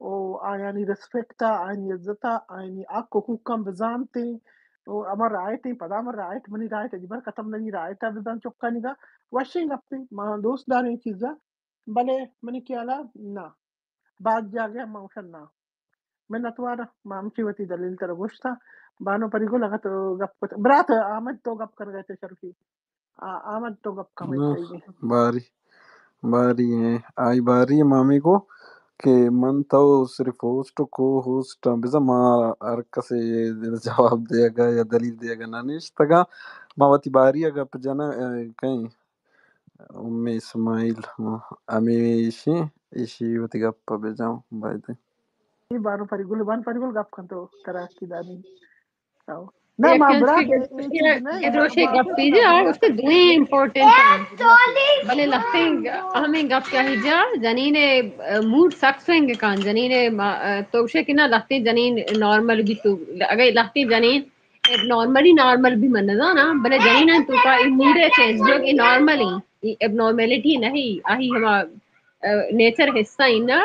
يعني ريسبكتا يعني يزتا يعني اكو كوكم بزانتي وأما رايتي بدام رايت مني رايت اجبر كتم نني رايتا بزان چوكانيغا واشينغ اپي ما دوست داري چيزا بله مني كيالا نا بعد جاگه ما وصلنا من اتوار ما امشي وتي دليل ترغوشتا بانو بريغو لغت غب برات احمد تو غب کر گئے تھے شرفی احمد تو غب کم No, تھے باری ہے آئی باری ہے مامی کو کہ من تو صرف ہوسٹ کو ہوسٹ بزا ما ارکسے جواب دے گا یا دلیل دے گا نانیش تگا ما وتی باری اگا پجانا کہیں ام اسماعیل امیشی ایشی وتی گپا بجاؤں بائی دے بانو بريغول غب كنتو تراكي داني نا Ya ما kya برات chiga اي چیز نہیں ya roche ما gappi Faisal ja Barat uske due important hai. Barat Bale lafting hame gap kya hija janine mood sucks hoenge kan janine to ushe kina lafting janin normal bhi tu agar lafting janin normally normal bhi manna na bale janine tu ka mood change jo ki normally abnormality nahi ahi hama nature hissa ina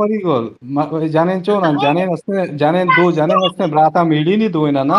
parigol. Janen çoğunan, janen do janen asne brata midi ni do ina na.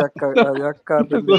yak yak ka delli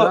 ja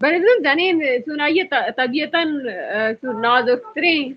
بنظن زنين ثنائية طبيعة نازك ترين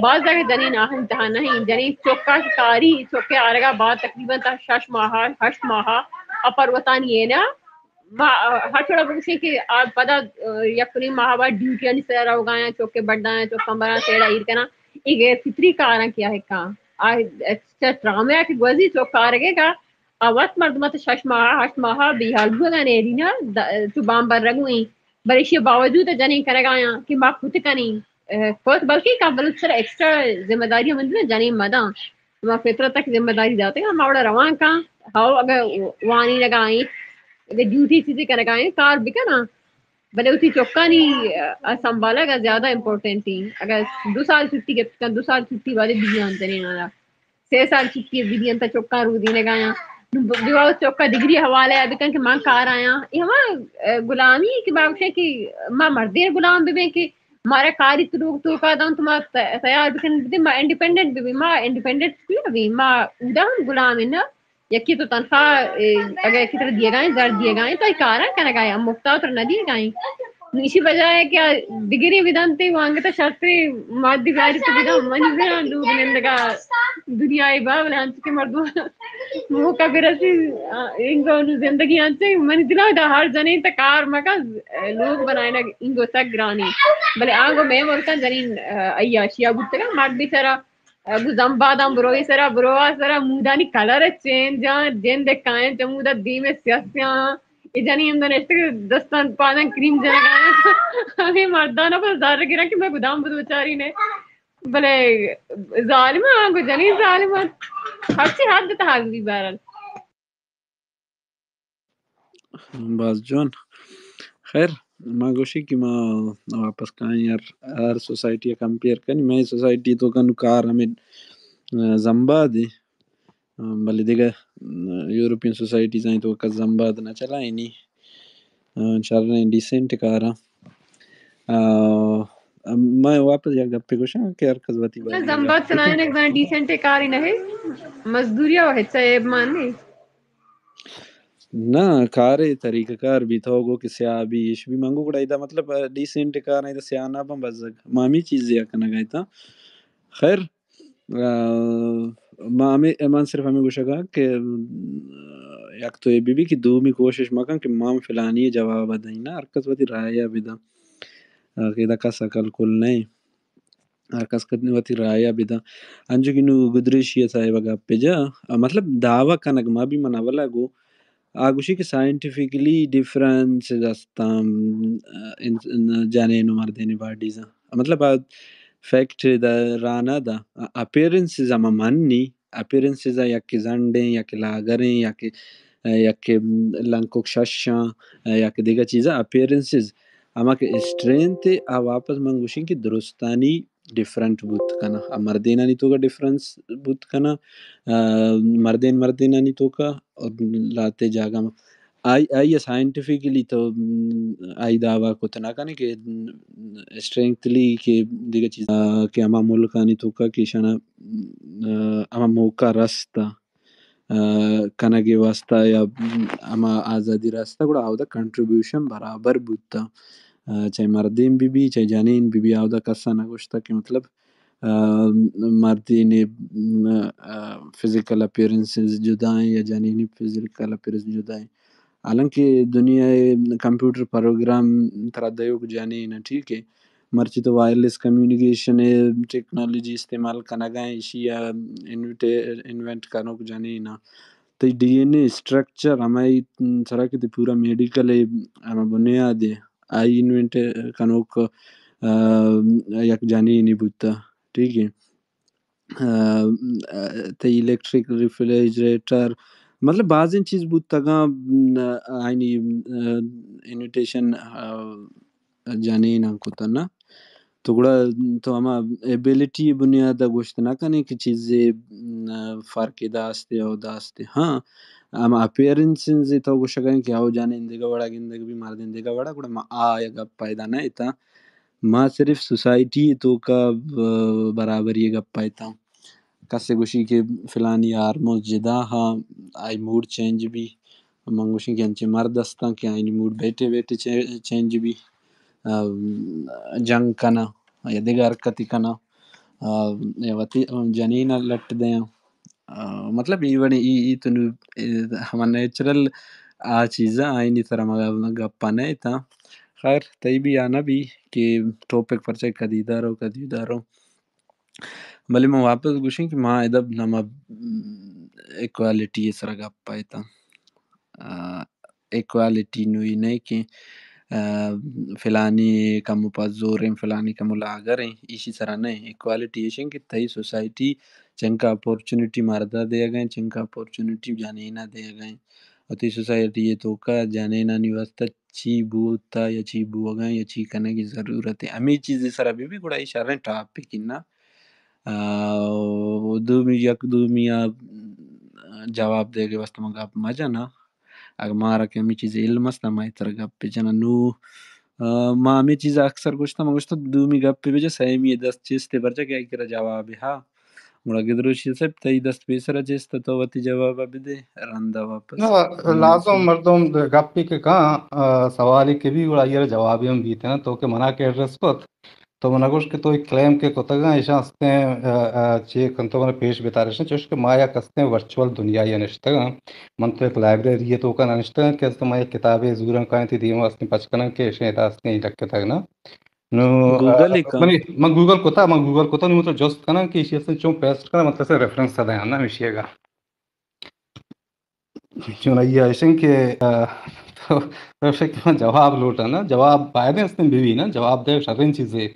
بعض جگہ جنین آہن جہاں نہیں جنین چوکا کاری چوکے آرگا بعد تقریباً تا 6 ماہ 8 ماہ اپر وطانی ہے نا ہر تھوڑا بکشی کہ آپ پدا یکنی ماہ بعد ڈیوٹیاں نہیں سر ہوگا ہیں چوکے بڑھنا ہے چوکا مرا سیڑا ایر کنا یہ غیر فطری کارا کیا ہے کام ڈرامے ہے کہ گوزی چوکا آرگے گا آوات مرد مت 6 ماہ 8 ماہ بیحال بھگا نیری نا تو بام بر رگویں بریشی باوجود جنین کرگا ہیں کہ ماں خود کنی کوت بلکہ کا بلکہ ایکسٹرا ذمہ داری من نے جانی مدان ما فطرت تک ذمہ داری جاتے ہیں ہمارا روان کا ہاؤ اگر وانی لگائیں اگر ڈیوٹی چیزیں کر گئے کار بھی نا بلے اسی چوکا نہیں سنبھالا گا زیادہ امپورٹنٹ تھی. اگر 2 سال چھٹی کے 2 سال چھٹی والے بھی آنتے ہیں 6 سال چھٹی بھی انتا چوکا رو دینے گایا دیوا چوکا ڈگری حوالے ابھی کہ ماں کار آیا یہ ہمارا غلامی کی بات ہے کہ ماں مردے غلام بھی کہ ہمارا کاری تو کا دم تمہارا تیار بھی ماں انڈیپینڈنٹ بھی ماں انڈیپینڈنٹ بھی ماں ادا غلام ہے نا یکی تو تنخواہ اگر کی طرح دیے گئے در دیے گئے تو کارا کہنا گایا مفتا تو نہ دیے گئے اسی وجہ ہے کہ ڈگری ودانتے وہاں تو شرطری مادی گاری تو بدم منی بھی لوگ نندگا دنیا باب ہنچ کے مردوں منہ کا بھی رسی انگو زندگی ہنچے منی دلا دا ہر جنین تا کار مکا لوگ بنائے نا انگو تک گرانی بلے آنگو میں ملکن جنین ایاشیا بودتے گا مرد بھی سرا ابو زمبادم بروی سرا بروا سرا مودانی کلر چینج جان جن دکھائیں چمودا دیمے سیاسیاں یہ جانی اندر ایسے دستان پادن کریم جنگانا ہمیں مردانا پر دار گرا کہ میں گدام بدو چاری نے بلے ظالمہ آنگو جنین ظالمہ ہر سی حد تحال بھی بہرحال باز جون خیر ما گوشی کہ ما واپس کہیں یار ہر سوسائٹی کمپیئر کرنی میں سوسائٹی تو کنو کار ہمیں زمبا دی بلے دیگا یورپین سوسائٹیز ہیں تو کا زمبا نہ چلائیں نہیں چل رہے ہیں ڈیسنٹ کارا میں واپس یا گپے گوشا کہ ہر قصبتی نا بازی گا زمبات ٹھیک ہے چلائیں ایک بار ڈیسنٹ کاری نہ ہے مزدوریہ وہ ہچا ہے ماننے نہ کارے طریقہ کار بھی تھو گو کہ سیاہ بھی ایش بھی منگو کڑا ایدہ مطلب ڈیسنٹ کار نہیں دا سیاہ نا بم بزگ مامی چیز یا کنا گئی تھا خیر مان صرف ہمیں گوشا گا کہ یک تو یہ بھی کہ دومی کوشش مکن کہ مام فلانی جواب دیں نا ارکس وتی رایا بھی دا کہ دا کسا کل کل نہیں ارکس کتنی وتی رایا بھی دا انجو کنو گدریشی صاحبہ گا پہ جا مطلب دعوی کنگ ما بھی مناولا گو آگوشی کہ سائنٹیفکلی ڈیفرنس دستام جانینو مردینی باڈیزا مطلب fact the Rana the appearances اما مننی اپیرنسز یکی زنڈیں یکی لاگریں یکی لنکوک ششاں یکی دیگا چیزا اپیرنسز اما کہ اسٹرینتھ آ واپس منگوشی کہ درستانی ڈیفرنٹ بوت کنا مردینانی تو کا ڈیفرنس بوت کنا مردینانی تو کا اور لاتے جاگا آئی سائنٹیفکلی تو آئی دعویٰ کو تناکانی کہ اسٹرینگتھلی کہ دیگا چیز کہ اما ملکانی تو کا کہ شنا اما موقع رستا کنگی واسطہ یا اما آزادی راستا گوڑا آودا کنٹریبیوشن برابر بوتا چاہے مردین بھی چاہے جانین بھی آودا کسا نگوشتا کہ مطلب مردین فزیکل اپیرنسز جدائیں یا جانینی فزیکل اپیرنسز جدائیں حالانکہ دنیا کمپیوٹر پروگرام ترا دیوگ جانین ٹھیک ہے مرچی تو وائرلیس کمیونیکیشن ٹیکنالوجی استعمال کنگائیں اشیا انوینٹ کنوک جانینا تو ڈی این اے اسٹرکچر ہمائی سرا کہ پورا میڈیکل ہما بنیاد آئی انوینٹ کنوک یک جانینی بوتا ٹھیک ہے تی الیکٹرک ریفریجریٹر مطلب بعض چیز بود تگا آئینی انویٹیشن جانین کو تنا تو گڑا تو ہما ایبیلٹی بنیاد گوشت نہ کنے کہ چیزیں فرق داستے او داستے ہاں ہما اپیرنسز تو گوشت گئیں کہ آو جانین دیگا وڑا گندگ بھی مردین دیگا وڑا گڑا ما آیا گا پیدا نہ ایتا ما صرف سوسائٹی تو کا برابر یہ گپ پائتا کسے گوشی کہ فلانی یار مسجدہ ہاں آئی موڈ چینج بھی منگوشی کہ انچے مرد ہستا کہ آئی موڈ بیٹے بیٹے چینج بھی جنگ کنا یا دیگر حرکتی کنا یا وتی جنین لٹ دیں مطلب ایوڑی ای تنو ہما نیچرل آ چیزا آئینی طرح مگا گپا نہیں تا خیر تی بھی آنا بھی کہ ٹاپک پرچے کدیدہ رو بلے میں واپس گوشیں کہ ماں ادب نما ایکوالیٹی سرا گپا ایتا ایکوالیٹی نوئی نہیں کہ فلانی کم پاس زور ہیں فلانی کم لاغر ہیں اسی طرح نہیں ایکوالیٹی ایشن کہ تئی سوسائٹی چنکا اپورچونٹی مردہ دیا گئے چنکا اپورچونٹی جانینہ دیا گئے اور تی سوسائٹی یہ تو کا جانینہ نہیں واسطہ چی بوتا یا چی بوگا یا چی کنے کی ضرورت ہے ہمیں چیز سر ابھی بھی گڑا اشارہ ٹاپک نا دومی یک دومی جواب دے گے واسطہ مگا مجا نا اگر مارا کہ ہمیں چیز علم است ما تر گپ پہ جنا نو ما ہمیں چیز اکثر گوشتا ما گوشتا دومی گپ پہ بجا سہمی دست چیستے برجا کہ کرا جواب ہا مڑا گدروشی سب تئی دست پیسرا چیستا تو وتی جواب بدے رندا واپس لازم مردم گپی کے کہاں سوالی کے بھی بڑا یہ جوابی ہم بیتے نا تو کہ منع کے ایڈریس کو تو منگوش کہ تو ایک کلیم کے کوتگا ایشا ہستے ہیں چیک کنتو من پیش بتا رہے ہیں چوش کہ مایا کستے ہیں ورچول دنیا یا نشتگا من تو ایک لائبریری ہے تو کا نشتگا کہ اس مایا کتابیں زورن کائیں تھی دیما اس نے پچکنن کے شیطا اس نے لگ کے تگنا نو گوگل ہی کا من گوگل کوتا نہیں مطلب جوست کنا کہ اسی اس چون پیسٹ کنا مطلب سے ریفرنس دا ہے نا وشیے گا چون یہ ایشن کے تو جواب لوٹا نا جواب پائے اس نے بھی نا جواب دے شرین چیزیں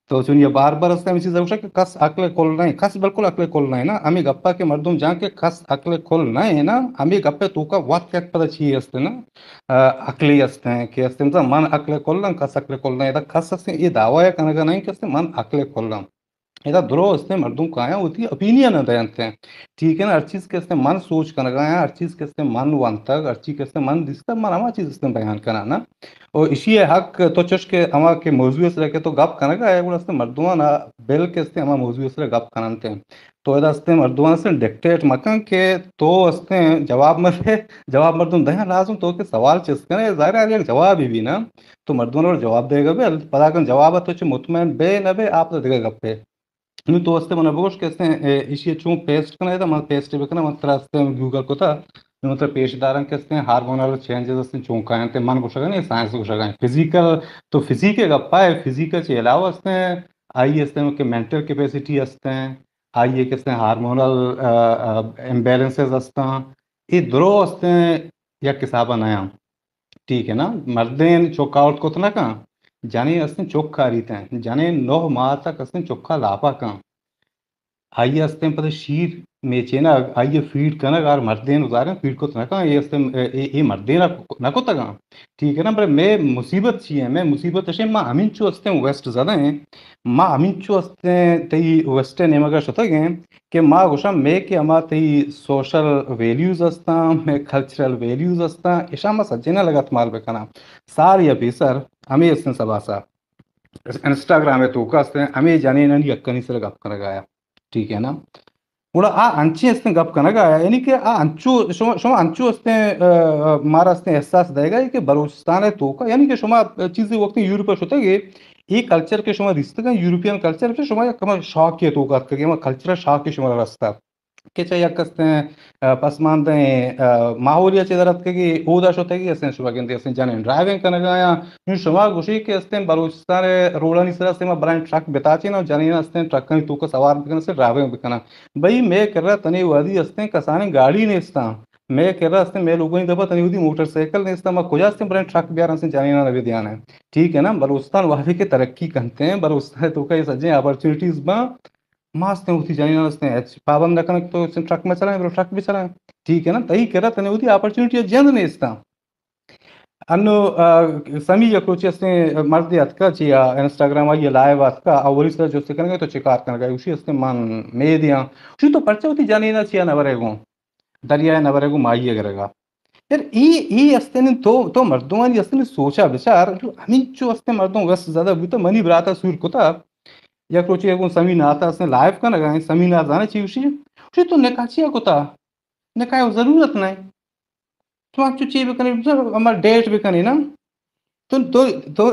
تو چون یہ بار بار اس نے چیز ہے کہ کس عقل کھول نہیں کس بالکل عقل کھول نہیں نا ہمیں گپا کے مردم جان کے کس عقل کھول نہیں ہے نا ہمیں گپے تو کا وقت کیا پتہ چاہیے اس نا عقلی اس نے کہ اس نے من عقل کھول نہ کس عقل کھول نہیں کس اس نے یہ دعوی ہے کہ نہیں کہ اس نے من عقل کھول نہ یہ درست ہے مردم کا ہے ہوتی اپینین بیانتے ہیں ٹھیک ہے نا ہر چیز کے اس نے من سوچ کر گیا ہر چیز کے اس نے من وانتا ہر چیز کے اس نے من دستا من ہما چیز اس نے بیان کرنا نا اور اسی حق تو چش کے ہما کے موضوع سے رکھے تو گپ کرنا گا ہے وہ اس نے مردمان بل کے اس نے ہما موضوع سے گپ کرنتے ہیں تو یہ اس نے مردمان سے ڈکٹیٹ مکان کہ تو اس نے جواب مرے جواب مردم دیں لازم تو کہ سوال چیز کرنا ظاہر ہے ایک جواب ہی بھی نا تو مردمان اور جواب دے گا بل پتا کر جواب ہے تو مطمئن بے نہ بے آپ دے گا گپے نہیں تو اس سے بوش کہ اس نے اسی چون پیسٹ کرنا تھا پیسٹ بھی کرنا مطلب گوگل کو تھا مطلب پیش دارن کے اس نے ہارمونل چینجز اس نے چونکائیں تے من کو شگا نہیں سائنس کو شگا فزیکل تو فزیکل گپا ہے فزیکل سے علاوہ اس نے آئی اس نے کہ مینٹل کیپیسٹی اس نے آئیے کہ اس نے ہارمونل امبیلنسز اس نے یہ درو اس نے یا کسابہ نیا ٹھیک ہے نا مردین چوکا آؤٹ کو تو نہ کہاں جانے اس نے چوکھا ریتے ہیں جانے 9 ماہ تک اس نے چوکھا لاپا کہاں آئیے اس نے پتہ شیر میچے نا آئیے فیڈ کرنا اگر مردین ازاریں فیڈ کو تو نہ کہاں یہ مردین نہ کو تگا ٹھیک ہے نا پر میں مصیبت چاہیے میں مصیبت اشے ماں امین چو اس نے ویسٹ زیادہ ہیں ماں امین چو اس نے تی ویسٹرن ایمگا شتا گئے کہ ماں گوشا میں کہ اما تی سوشل ویلیوز استا میں کلچرل ویلیوز استا اشا ما سجینا لگت مال بکنا ساری اپیسر ہمیں اس نے سبا سا انسٹاگرام ہے تو کا ہمیں جانے نہ یکنی سے گپ کر گایا ٹھیک ہے نا بڑا انچی اس نے گپ کر گایا یعنی کہ انچو شما انچو اس نے مارا اس نے احساس دے گا کہ بلوچستان ہے تو کا یعنی کہ شما چیزیں وقت یورپ ہوتے گے یہ کلچر کے شما رشتہ کا یورپین کلچر کے شما کما شاک کے تو کا کہ کلچرل شاک کے شما راستہ کہ چاہیے کستے ہیں پسماندہ ماحولیہ چیز رات کے اودا شوتے گی اس نے شما گندے اس نے جانے ڈرائیونگ کرنے گایا یوں شما گوشی کہ اس نے بلوچستان روڈانی سرا سے ما برائن ٹرک بتاچے نا جانے اس نے ٹرک تو کا سوار بکنا سے ڈرائیونگ بکنا بھئی میں کر رہا تنی وادی اس نے کسانے گاڑی نہیں استا میں کہہ رہا اس نے میں لوگوں نے دبا تنی ودی موٹر سائیکل نہیں استا میں کجا اس نے برائن ٹرک بیارن سے جانے نا نبی دیان ہے ٹھیک ہے نا بلوچستان واحد کے ترقی کرتے ہیں بلوچستان تو کا یہ سجیں اپرچونٹیز با ماس نے ہوتی جانی اس نے پابند رکھنا تو اس نے ٹرک میں چلائیں ٹرک بھی چلائیں ٹھیک ہے نا تہی کہہ رہا تنے ہوتی اپرچونٹی جند نہیں استا انو سمی یکروچی اس نے مرد اتکا چیا انسٹاگرام آئی لائیو اتکا اولی سر جو سے کرنگے تو چکار کرنگا اسی اس نے من میدیاں اسی تو پرچہ ہوتی جانی نا چیا نورے گو دریائے نورے گو مائی کرے گا یار ای اس نے تو مردوں اس نے سوچا بچار ہمیں جو اس نے مردوں ویسٹ زیادہ بھی تو منی براتا سور کو تھا یا کچھ ایک سمین آتا اس نے لائیو کا نگا سمین آتا چاہیے اسی تو نکاح چیا کو تھا نکاح ضرورت نہیں تو آپ چیز بھی کریں ہمارا ڈیٹ بھی کریں نا تو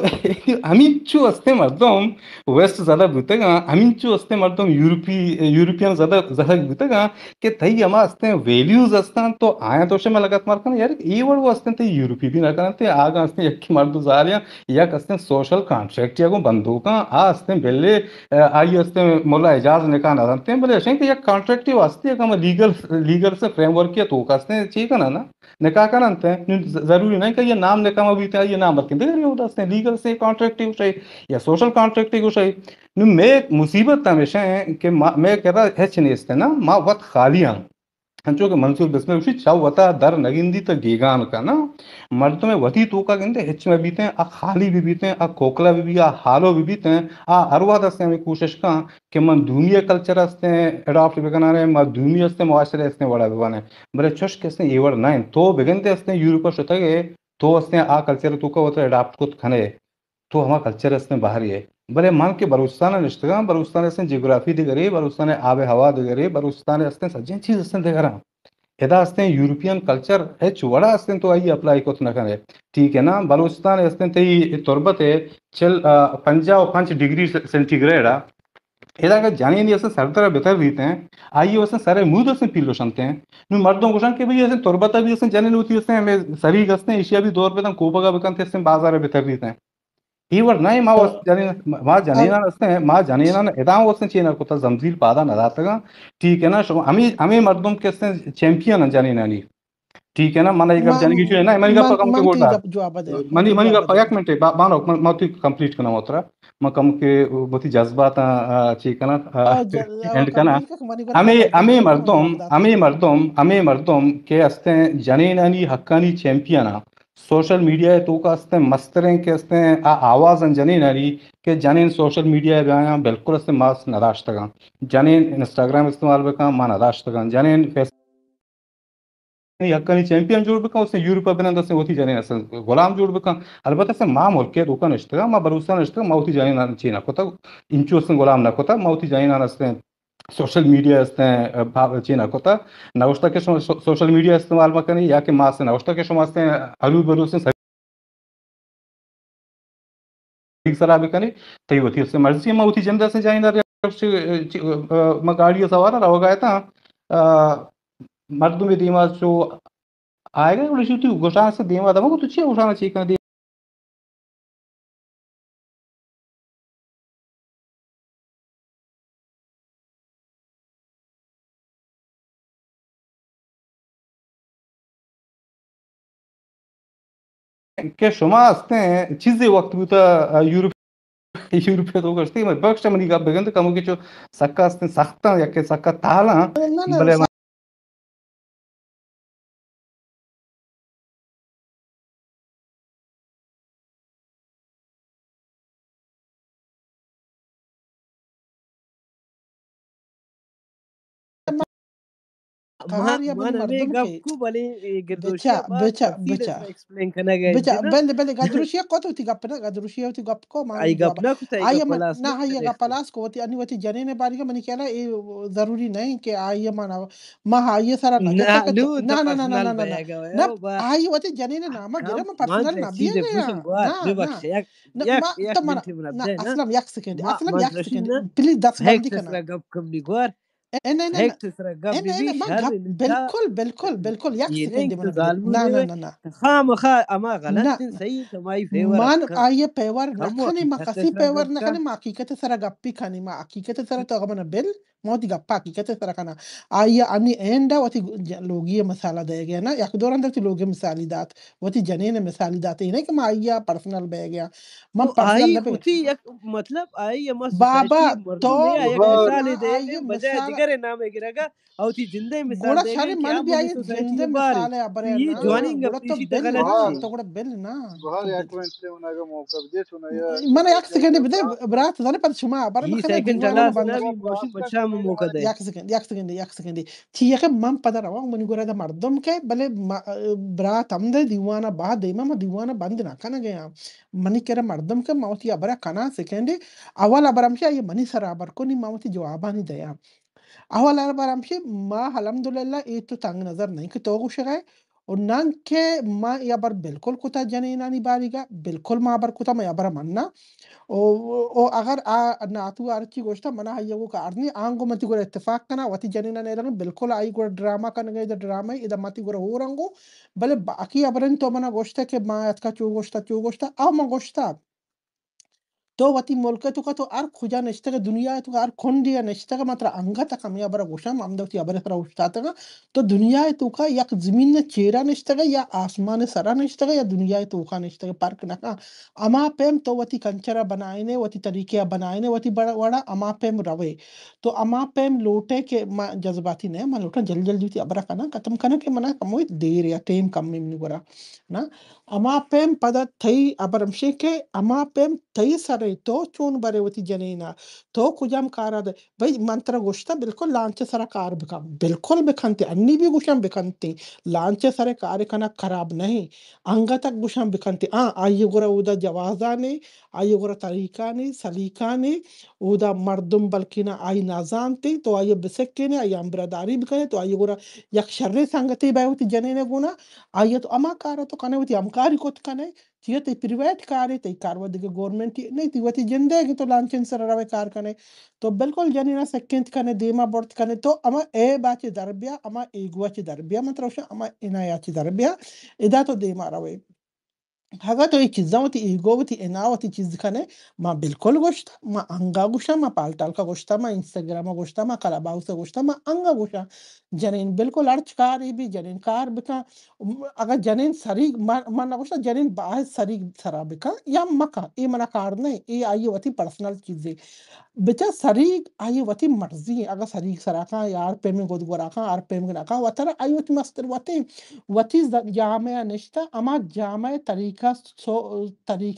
ہمیں چو استے مردم ویسٹ زیادہ بوتے گا ہمیں چو استے مردم یورپین زیادہ بوتے گا کہ تھی ہما استے ویلیوز استان تو آیا تو میں لگت مار کرنا یار یہ ورڈ وہ استے تی یورپی بھی نہ کرتے آگا استے یکی مردو زاریا یک استے سوشل کانٹریکٹ یا کو بندوقاں استے بلے آئی استے مولا اجاز نکاح نہ دانتے ہیں بلے اشیں کہ یک کانٹریکٹی واسطے کہ ہم لیگل سے فریم ورک کیا تو کاستے چاہیے کا نا نکاح کرانتے ہیں ضروری نہیں کہ یہ نام نکاح میں بھی تھا یہ نام رکھیں دیکھ رہی ہوتا ہے لیگل سے کانٹریکٹی ہو چاہیے یا سوشل کانٹریکٹی ہو چاہیے میں مصیبت ہمیشہ ہے کہ میں کہہ رہا ہیچ نہیں استے نا ماں وقت خالی ہاں hancho ke mansul besme ushi chaw wata dar nagindi ta gegan kana مرد میں وتی تو کا گندے ہچ میں بیتے ہیں خالی بھی بیتے ہیں کوکلا بھی حالو بھی بیتے ہیں اروا دستے ہیں کوشش کا کہ من دنیا کلچر ہستے ہیں اڈاپٹ بگنا رہے ما دنیا ہستے معاشرے ہستے بڑا بگانے برے چش کستے ایور نائن تو بگنتے ہستے یورپ شتا گے تو ہستے کلچر تو کا ہوتا اڈاپٹ کو کھنے تو ہما کلچر ہستے باہر ہے بلے مان کے بلوچستان نشتگاں بلوچستان ہستے جغرافی دگرے بلوچستان آب ہوا دگرے بلوچستان ہستے سجن چیز ہستے دگرا ادا ہستے یورپین کلچر ہچ وڑا ہستے تو آئی اپلائی کو نہ کرے ٹھیک ہے نا بلوچستان ہستے تی تربت ہے چل 55 ڈگری سینٹی گریڈ ادا کہ جانی نہیں سر بہتر دیتے ہیں آئیے اس سارے مود سے پیلو شنتے ہیں مردوں کو کہ بھائی ایسے تربتا بھی جنین ہوتی ہے سری گستے ایشیا بھی دور پہ کوپا کا بکنتے بازار بہتر دیتے ہیں ایور نہیں ماں جنینا ہیں ماں جنینا اداؤں وسن چینا کو زمزیل پادا نہ رہتا ٹھیک ہے نا ہمیں مردوں کے چیمپئن جنینا نہیں ٹھیک ہے نا من ایک جنگی چیز نا منی گپ کم کے گوڑا منی گپ ایک منٹ بانو میں کمپلیٹ کرنا ہوتا میں کم کے بہت جذبات ٹھیک ہے نا اینڈ کرنا ہمیں مردم کے ہستے جنینانی حقانی چیمپئن سوشل میڈیا تو کا ہستے مستریں کے ہستے آواز جنینانی کہ جنین سوشل میڈیا گایا بالکل ہستے ماس نداشتگاں جنین انسٹاگرام استعمال بکاں ماں نداشتگاں جنین فیس حقانی چیمپئن جوڑ بکا اس نے یورپ بنند سے ہوتی جانے غلام جوڑ بکا البتہ سے ماں ملک کے روکا نشتگا ماں بروسا نشتگا موتی جانے چینا کوتا انچو سے غلام نہ کوتا موتی جانے نستے سوشل میڈیا ہستے چینا کوتا نوشتا کے سوشل میڈیا استعمال مکنی یا کہ ماں سے نوشتا کے شما ہستے الو بروس سرا بکنی تی ہوتی اس سے مرضی موتی جندہ سے جائیں گاڑی سوارا رہو گیا تھا مرد میں دیما جو آئے گا شوتی گوشان سے دیما دما کو تو چی گوشان چی کنا کہ شما ہستے ہیں چیزیں وقت بھی تا یورپ تو کرتے ہیں بخش منی کا بگند کمو کے جو سکا ہستے سختا یا کہ سکا تالا بلے مانا میں گپ کو بلے گردوشیا بات تفصیل اس میں ایکسپلین کرنا گیا ہے بل gadrushia koto ti gapna gadrushia ti gapko ma آئی گپ نہ کتا آیا نہ ہے گا پلاس کو انی وتی جنے نے باری کا منی کہنا یہ ضروری نہیں کہ آئیے مانا ما آئیے سارا نہ نہ نہ نہ نہ نہ آئی وتی جنے نے نام گرا ما پرسنل نہ بیا گیا نہ اسلم یک سیکنڈ اسلم یک سیکنڈ پلیز 10 بندی کرنا گپ کم نہیں گوار بالکل بالکل بالکل یک سیکنڈ نہ نہ نہ نہ خام خا اما غلط صحیح تمہاری فیور مان آئیے پیور نکھنے ما کسی پیور نکھنے ما حقیقت سرا گپی کھانی ما حقیقت سرا تو اگمنا بل موتی گپا حقیقت سرا کھانا آئیے انی اینڈا وتی لوگی مسالہ دے گیا نا یک دور اندر تی لوگی مثالی دات وتی جنین مثالی دات نہیں کہ ما آئیے پرسنل بے گیا من پرسنل نہ ہوتی مطلب آئی اما بابا تو مثال دے بجائے دیگر نام گرا گا او تی زندہ مثال دے گا کہ من بھی آئی زندہ مثال ہے ابرے یہ جوائننگ اپریشی تو غلط تو گڑا بل نا بہار یک منٹ لے اوناگا موقع دے چونا یا من یک سیکنڈ بده برات زنه پد شما برای یہ مخنه سیکنڈ دیوانه چلا بنده سنا بھی موشن بچام موقع دے یک سیکنڈ چیه من پدر روان منی گوره دا مردم که بله برات هم ده دیوانه بعد دیما ما دیوانه بند نکنه گیا منی که مردم که موتی ابرا کنا سیکنڈ اول ابرامشه یه منی سر ابر کنی موتی جوابانی دیا اول ابرامشه ما الحمدلله ای تو تنگ نظر نہیں که تو گوشه گئے اور نان که ما یا بر بالکل کتا جنینانی باریگا بالکل ما بر کتا ما یا بر مننا او اگر ناتو ارچی گوشتا منا ہے وہ کارنی آنگو متی گور اتفاق کنا وتی جنینا نے رنگ بالکل آئی گور ڈراما کن گئے ڈرامہ ادا متی گور ہو رنگو بلے باقی ابرن تو منا گوشتا کہ ما ات کا چو گوشتا او ما گوشتا تو وتی ملک تو کا تو ار کھجا نشتہ دنیا تو ار کھنڈیا نشتہ ماتر انگا تک ہمیں ابر گوشم امدوتی ابر پر اشتاتا تو دنیا تو کا یک زمین چیرا نشتہ یا آسمان سرا نشتہ یا دنیا تو کا نشتہ پرک نہ اما پیم تو وتی کنچرا بنائنے وتی طریقے بنائنے وتی بڑا وڑا اما پیم روے تو اما پیم لوٹے کے جذباتی نے ما لوٹا جل جلدی تی ابرا کنا ختم کنا کہ منا کموی دیر یا ٹیم کم میں گورا نا اما پیم پدا تھئی ابرمشے کے اما پیم تھئی سرے تو چون برے وتی جنینا تو کجام کارا دے بھئی منتر گوشتا بالکل لانچ سرا کار بکا بالکل بکھنتے انی بھی گوشم بکھنتے لانچ سرے کار کنا خراب نہیں انگا تک گوشم بکھنتے آئیے گورا اودا جوازا نے آئیے گورا طریقہ نے سلیقہ نے اودا مردم بلکہ آئی نازانتے تو آئیے بسکے نے آئی امبرداری بکنے تو آئیے گورا یک شر سنگتی بیوتی جنینے گونا آئیے تو اما کارا تو کنے ہوتی امکاری کت کنے چیئے تی پریویٹ کاری تی کارو دیگه گورنمنٹ نہیں تی وتی جندے گی تو لانچن سر روے کار کنے تو بالکل جنینا سکنت کنے دیما بورت کنے تو اما اے باچی دربیا اما ایگوا چی دربیا مطلب اما انایا چی دربیا ادا تو دیما روے ہگا تو یہ چیزاں ہوتی ایگو ہوتی انا ہوتی چیز کھنے ما بالکل گوشتا ما انگا گوشتا ما پالتال کا گوشتا ما انسٹاگرام گوشتا ما کلاباو سے گوشتا ما انگا گوشتا جنین بالکل ارچ کاری بھی جنین کار بکا اگر جنین سری من گوشتا جنین باہر سری سرا بکا یا مکا ای منا کار نہیں ای آئی ہوتی پرسنل چیزیں بچا سریگ آئی وتی مرضی ہے اگر سریگ سراکا یار پیمن گود گوراکا آر پیمن گراکا وطر آئی وتی مستر وتی جامعہ نشتا اما جامعہ طریقہ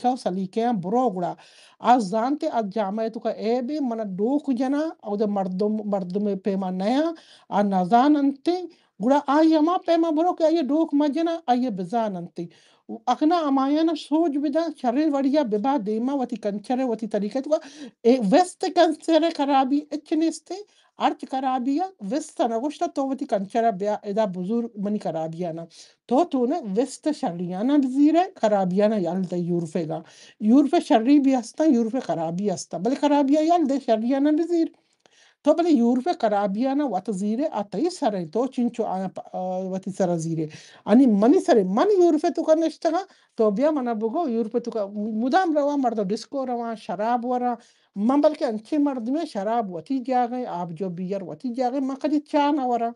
و سلیقہ برو گڑا آج زانتے آج جامعہ تو کا اے بی منا دوک جنا او دے مردم پیما نیا آ نازان انتے گڑا آئی اما پیما برو کہ آئی دوک مجنا آئی بزان انتے اخنا امایانا سوچ بدا شریر وڑیا ببا دیما وتی کنچرے وتی طریقہ تو ویست کنچرے خرابی اچنیستے ارچ خرابیا ویست نگوشتا تو وتی کنچرہ بیا ادا بزرگ منی خرابیانا تو نے ویست شریانا بزیرے خرابیانا یالتا یورفے گا یورفے شری بھی ہستا یورفے خرابی ہستا بلے خرابیا یالدے شریانا بزیر تو بلے یورفے خرابیانا وات زیرے آتای سرے تو چنچو آیا وتی سر زیرے انی منی سرے من یورفے تو کا نشتگا تو بیا منا بگو یورفے تو کا مدام روا مرد ڈسکو روا شراب ورا من بلکہ انچے مرد میں شراب وتی جاگئے آپ جو بیار وتی جاگئے من کدی چانا ورا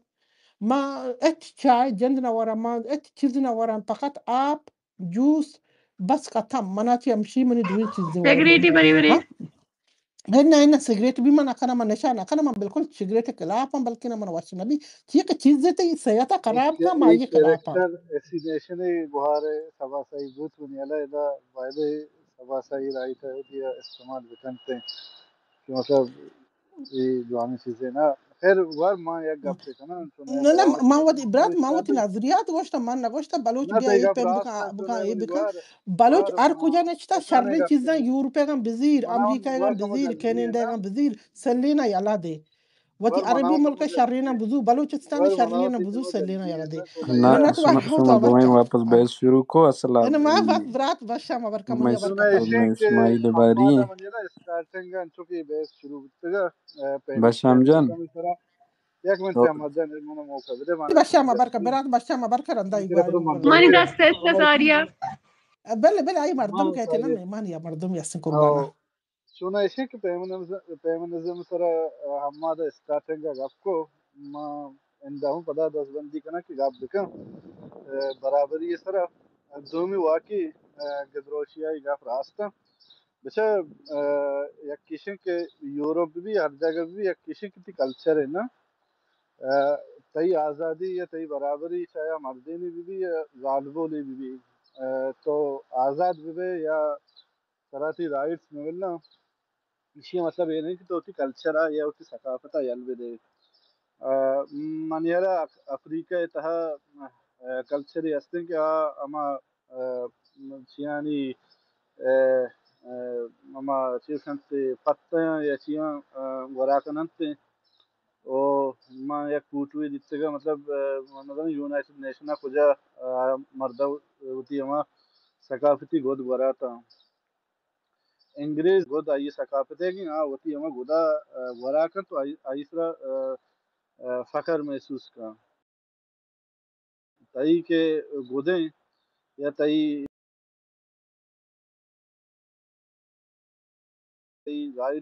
ما ایت چائے جند نورا ما ایت چیز نورا فقط آپ جوس بس ختم منا چی امشی منی دوی چیزیں ورا سیگریٹی بری بری ہاں نہیں سگریٹ بھی من اکھنا من نشا نکھنا من بالکل سگریٹ خلاف ہوں بلکہ من وش نبی چیک چیزیں تے صحت خراب کا ما ایک یہ خلاف ہاں کریکٹر ایسینیشن بہار سبا سائی بوت ونیلا ادا وائدے سبا سائی رائٹ ہے دیا استعمال بکنتے ہیں کہ مطلب یہ جوانی چیزیں نا خیر وار ماں یک گپ سے کنا تو نیا نہ کراؤں ما چیز ودی برات ما ودی اسٹارٹنگ نظریات گوشتا من نگوشتا بلوچ نہ بیا تے ای گپ پیم راست ہے تو بکا نیا ای ودی بکا وار بلوچ وار ار منا کجا نچتا پتانے شرری گپ چیزاں سے یورپے گا بزیر مناون امریکہ گا وار کما بزیر نظریہ کینیڈا نا گا بزیر سلینا یلا دے وتی وار عربی مناون ملک کما شرینا نظریہ بزو بلوچستان وار مناون شرینا تی بزو کما سلینا یلا نظریہ دے نا تو نہ نیا نہ تو شما تو دوائیں برکا واپس بحث شروع کو اصلا انا ما وقت برات بشا ما برکا من یا تو برکا نیا تا شین کے اسماعیل باری حمادہ ہیں من جنا اسٹارٹنگ ان چوکی بیس شروع تگا بشام پیم جان کمی سرا یک منٹ تو حمادہ نے منو موقع بده مانا بشا ما برکا جلدی برات بشا ما برکا رندا من کده ایگواری بدو مگولا مانی منطقه دست ساریا بله ای مردم تمام کہتے نا ساری مهمان یا مردم یستن قربانا او شونه ایشی که پیمنظم سرا حمادہ اسٹارٹنگ گپ کو ما اندہوں پدا دس بندی کنا کہ گپ بکن برابری سرا دومی واقعی گدروشیائی گپ راستا بچہ یک کشن کے یورپ بھی ہر جگہ بھی یک کشن کی کلچر ہے نا تئی آزادی یا تئی برابری چاہے مردینی بھی یا غالبولی بھی تو آزاد بھی یا سراتی رائٹس میں ملنا اسی مطلب یہ نہیں کہ تو کلچر ہے یا اس کی ثقافت ہے یل بھی دے منیرا افریقہ تہا کلچر ہستے کہ اما چیانی اما چیز سنتے پتہ یا چیاں وراکننتے او ما یک کوٹوی دیتے گا مطلب مثلا یونائٹڈ نیشنہ کجا مردہ ہوتی اما ثقافتی گود وراتا انگریز گود آئی ثقافت ہے کہ ہاں ہوتی اما گودا وراکن تو آئی سرا فخر محسوس کا تئی کے گودیں یا تئی ظاهر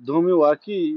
دومی واقعی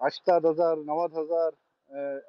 80,000 90,000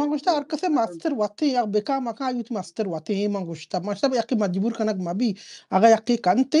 Mangusta arkase master wate ya beka maka ayut master wate he mangusta masab yaki majbur kanak mabi aga yaki kante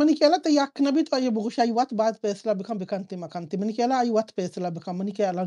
mani kela ta yak nabi to aye bugusha ay wat baad pesla bekam bekante makante mani kela ay wat pesla bekam mani kela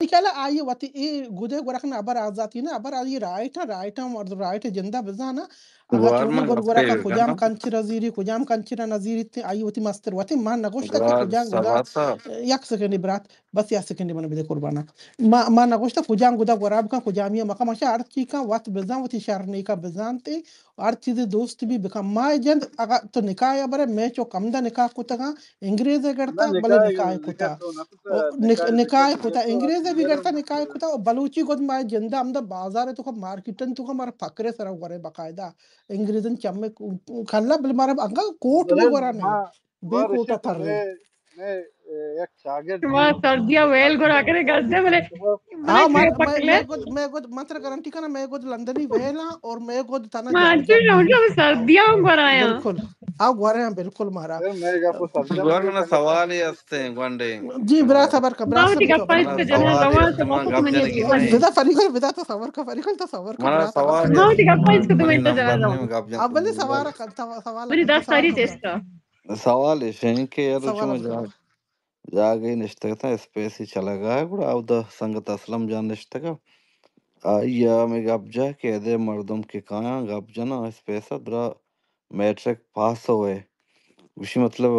Nikela aye wati e gude gorakna abar azati na abar aye right or right agenda bezana aga Gwar chuna man gor gappe goraka kujam gana. kanchira ziri kujam kanchira naziri te aye wati master wati man nagoshta ke Gwar kujam goda sabata. yak sekeni brat بس يا سكندي من بدي قربانا ما نغشت فجان قدا قراب كان فجامية ما كان ماشي أرتشي كان وات بزان وتشارني كا بزانتي أرتشي دوست بي بكم ما جند أغا تو نكايا بره ميچو كم دا نكاح كوتا انگریز na کرتا بلے nikai نکاح nikai کوتا to na kuta nikai nikai نکاح to کوتا geto انگریز بھی asmere کرتا نکاح کوتا بلوچی کو ما جندا ہم دا بازار تو مارکیٹن تو مار فقرے سرا غرے باقاعدہ انگریزن چم کھلا بل مار انگا کوٹ بھی bahel غرا نہیں بے ma کوٹا rishito تھر رہی me yak shagird شما thi سردیا ویل گرا کرے گزدے بولے بنا ہاں کے پکلے میں گود متر گارنٹی کنا میں گود لندنی ویلا اور میں گود تانا ما جارجا اچھا بیوی نہ سردیا گرایا بالکل آپ غرے ہیں بالکل مارا er me ga po sarjam ge Gwarmana tangata sawali aste gwande جی برا shima صبر کا برا ما سب وتی تو گپا اس mana کو برا جنا sawali روان سے shima وقت gab من jane یہ ki پڑی nahi بدا فریقل بدا تو صبر کا mana برا صبر کا sawali ما برا وتی گپا اس کو تو mani منٹ number جنا ne gab jane اولی to سوارا کا سوالا بری کن داس سوال تاری کن برا چیستا sawali shenke yaro سوالا shima بکرا jaga nishtagta space hi chala gaya kuda avda sangat aslam jan nishtaka ya me gab ja ke ade mardum ke kaya gab jana space dra metric pass hoye ushi matlab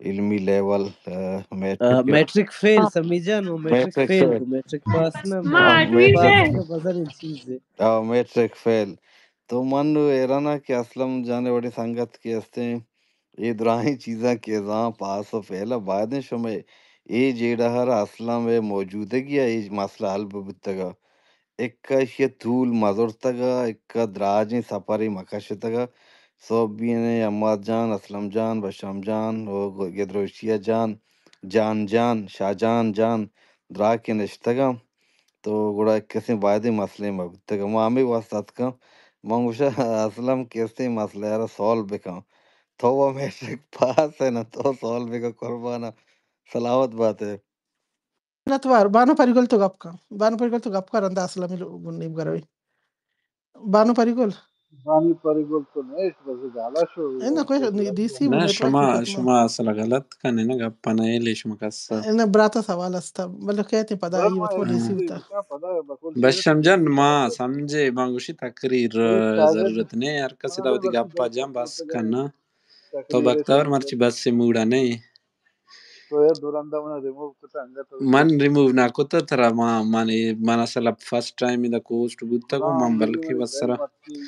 علمی level matric matric فیل سمجھان وہ matric matric فیل فیل کو matric pass نہ ما matric اٹوی سے پاس matric اس کا بدل چیز ہے میٹرک فیل تو من ایرانا کہ اسلم جانے بڑی سنگت کی ہستے یہ دراہی چیزاں کے ازاں پاس و فیلا بعد شمع یہ جیڑا ہر اسلم موجودگی ہے یہ مسئلہ حل ببتگا ایک یہ طول مزرتگا ایک دراجی سفری مکشتگا صوبینے اماد جان اسلم جان بشام جان گدروشیا جان شاہ جان دراکی نشتگا تو گوڑا کسی بایدی مسئلے مبتگا مامی واسطات کا منگوشا اسلم کسی مسئلے یارا سول بکا تو وہ میٹرک پاس ہے نا تو سول بکا قربانا سلامت بات ہے نتوار بانو پریگل تو گپ کا رندا اصلا میں نیم گروی Bano پریگل bani parigol to ne bas gala sho اینا کوئی ڈی سی و نه نیٹورک بکت ما شما اصلا غلط کنه نه گپانه ایلی شما کسا اینا براتا سوال استا بلو کہتے پدا bar ای ma وط و ڈی سی actually وتا bika pada bakol sene to بشم sene جان to ما parate سمجھے مانگوشی تقریر ek shagird ضرورت نہیں ہر کسی bana Dawoodi bas gappa dar jam to بس tagay کنه تو takrir بختور shonu مرچی بس سے موڑا نہیں to ya duranda mana remove kuta anga to من ریموو نکوتا ترا من اصلا فرست ٹائم دا کوسٹ بودتا کو من meri بلکی meri fail بسرا matki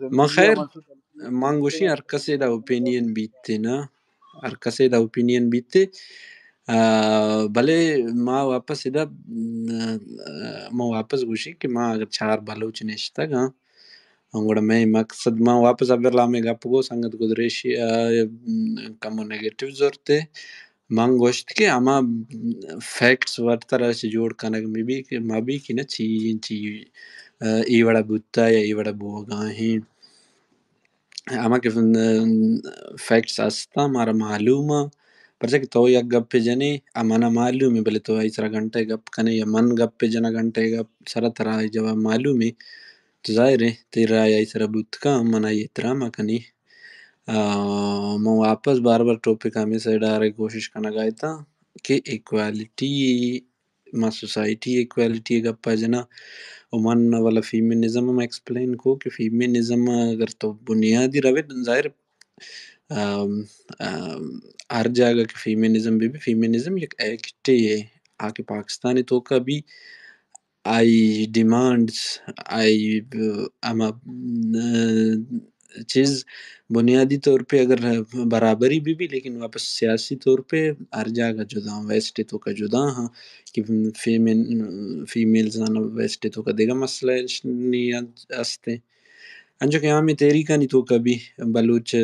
من zindagi خیر aman to talki مانگوشی هر کسی دا اوپینین بیتی نه هر کسی دا اوپینین بیتی بلے ما واپس ادا ما واپس گوشی کہ ما اگر چار بلوچ نشتا گا انگوڑا میں مقصد ما واپس ابر لامی گا پگو سنگت گدریشی کمو نیگیٹیو زورتے من گوشت کہ اما فیکٹس ور طرح سے جوڑ کنگ مبی کی نا چی ای وڑا بوتا یا ای وڑا بوگا ہی اما کہ فیکٹس استا مارا معلوما پرچہ کہ تو یک گپ پہ جنے امانا معلوم ہے بلے تو ای سرا گھنٹے گپ کنے یا من گپ پہ جنا گھنٹے گپ سرا طرح جواب معلوم ہے تو ظاہر ہے تیرا ای سرا بوت کا منا یہ احترام کنی میں واپس بار بار ٹاپک ہمیں سے ڈارے کوشش کرنا گیا تھا کہ ایکوالٹی ما سوسائٹی ایکوالٹی گپا جنا ومن والا فیمینزم میں ایکسپلین کو کہ فیمینزم اگر تو بنیادی روے ظاہر ہر جگہ کہ فیمینزم بھی فیمینزم ایک ایکٹ ہے آکے پاکستانی تو کا بھی آئی ڈیمانڈس آئی اما چیز بنیادی طور پہ اگر برابری بھی لیکن واپس سیاسی طور پہ ہر جگہ جدا ہوں ویسٹ تو کا جدا ہاں کہ فیمیلز آنا ویسٹ تو کا دیگا مسئلہ نہیں استے انجو کہ ہمیں تیری کا نہیں تو کبھی بلوچ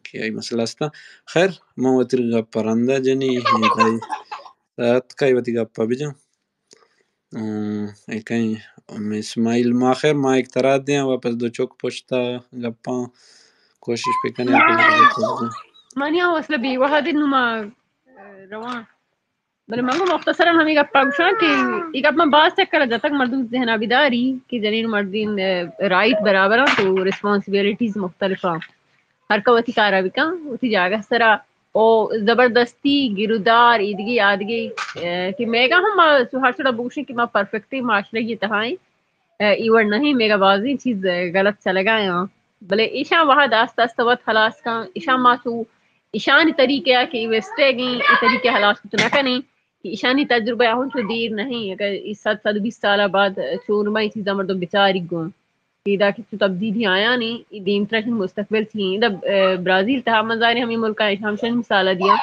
کیا مسئلہ استا خیر موتر گا پرندہ جنی دائی سات کئی وطی گا پا بجا ایکیں اسماعیل ما خیر ما ایک طرح دیں واپس دو چوک پوچھتا گپا کوشش پہ کرنے آپ لوگ گپا مانیا وصل بی واحد انما روان بل مانگو مختصرا ہمیں گپا گوشاں کہ ایک اپنا باز تک کر جب تک مردوں ذہن بیداری کہ جنین مردین رائٹ برابر ہیں تو ریسپانسبلٹیز مختلف ہیں ہر کوتی کارا بکا اتی جاگہ سرا او زبردستی گرودار ایدگی آدگی کہ میگا ہم ہر سڑا بوشی کہ ما پرفیکٹی معاشرے کی تہائیں ایور نہیں میگا بازی چیز غلط چلے گا یہاں بله ایشان واحد آستا آستا وقت خلاص کن ایشان ماسو ایشانی طریقے کہ ویسٹے گئیں یہ طریقے خلاص تو نہ کریں کہ ایشانی تجربہ ہوں تو دیر نہیں اگر اس 720 سالہ بعد چورما یہ چیزاں مردم بچاری گوں کہ کچھ تبدیلی آیا نہیں یہ دین طرح مستقبل تھی برازیل تھا مزاری ہمیں ملکہ ہمشن مثالہ دیا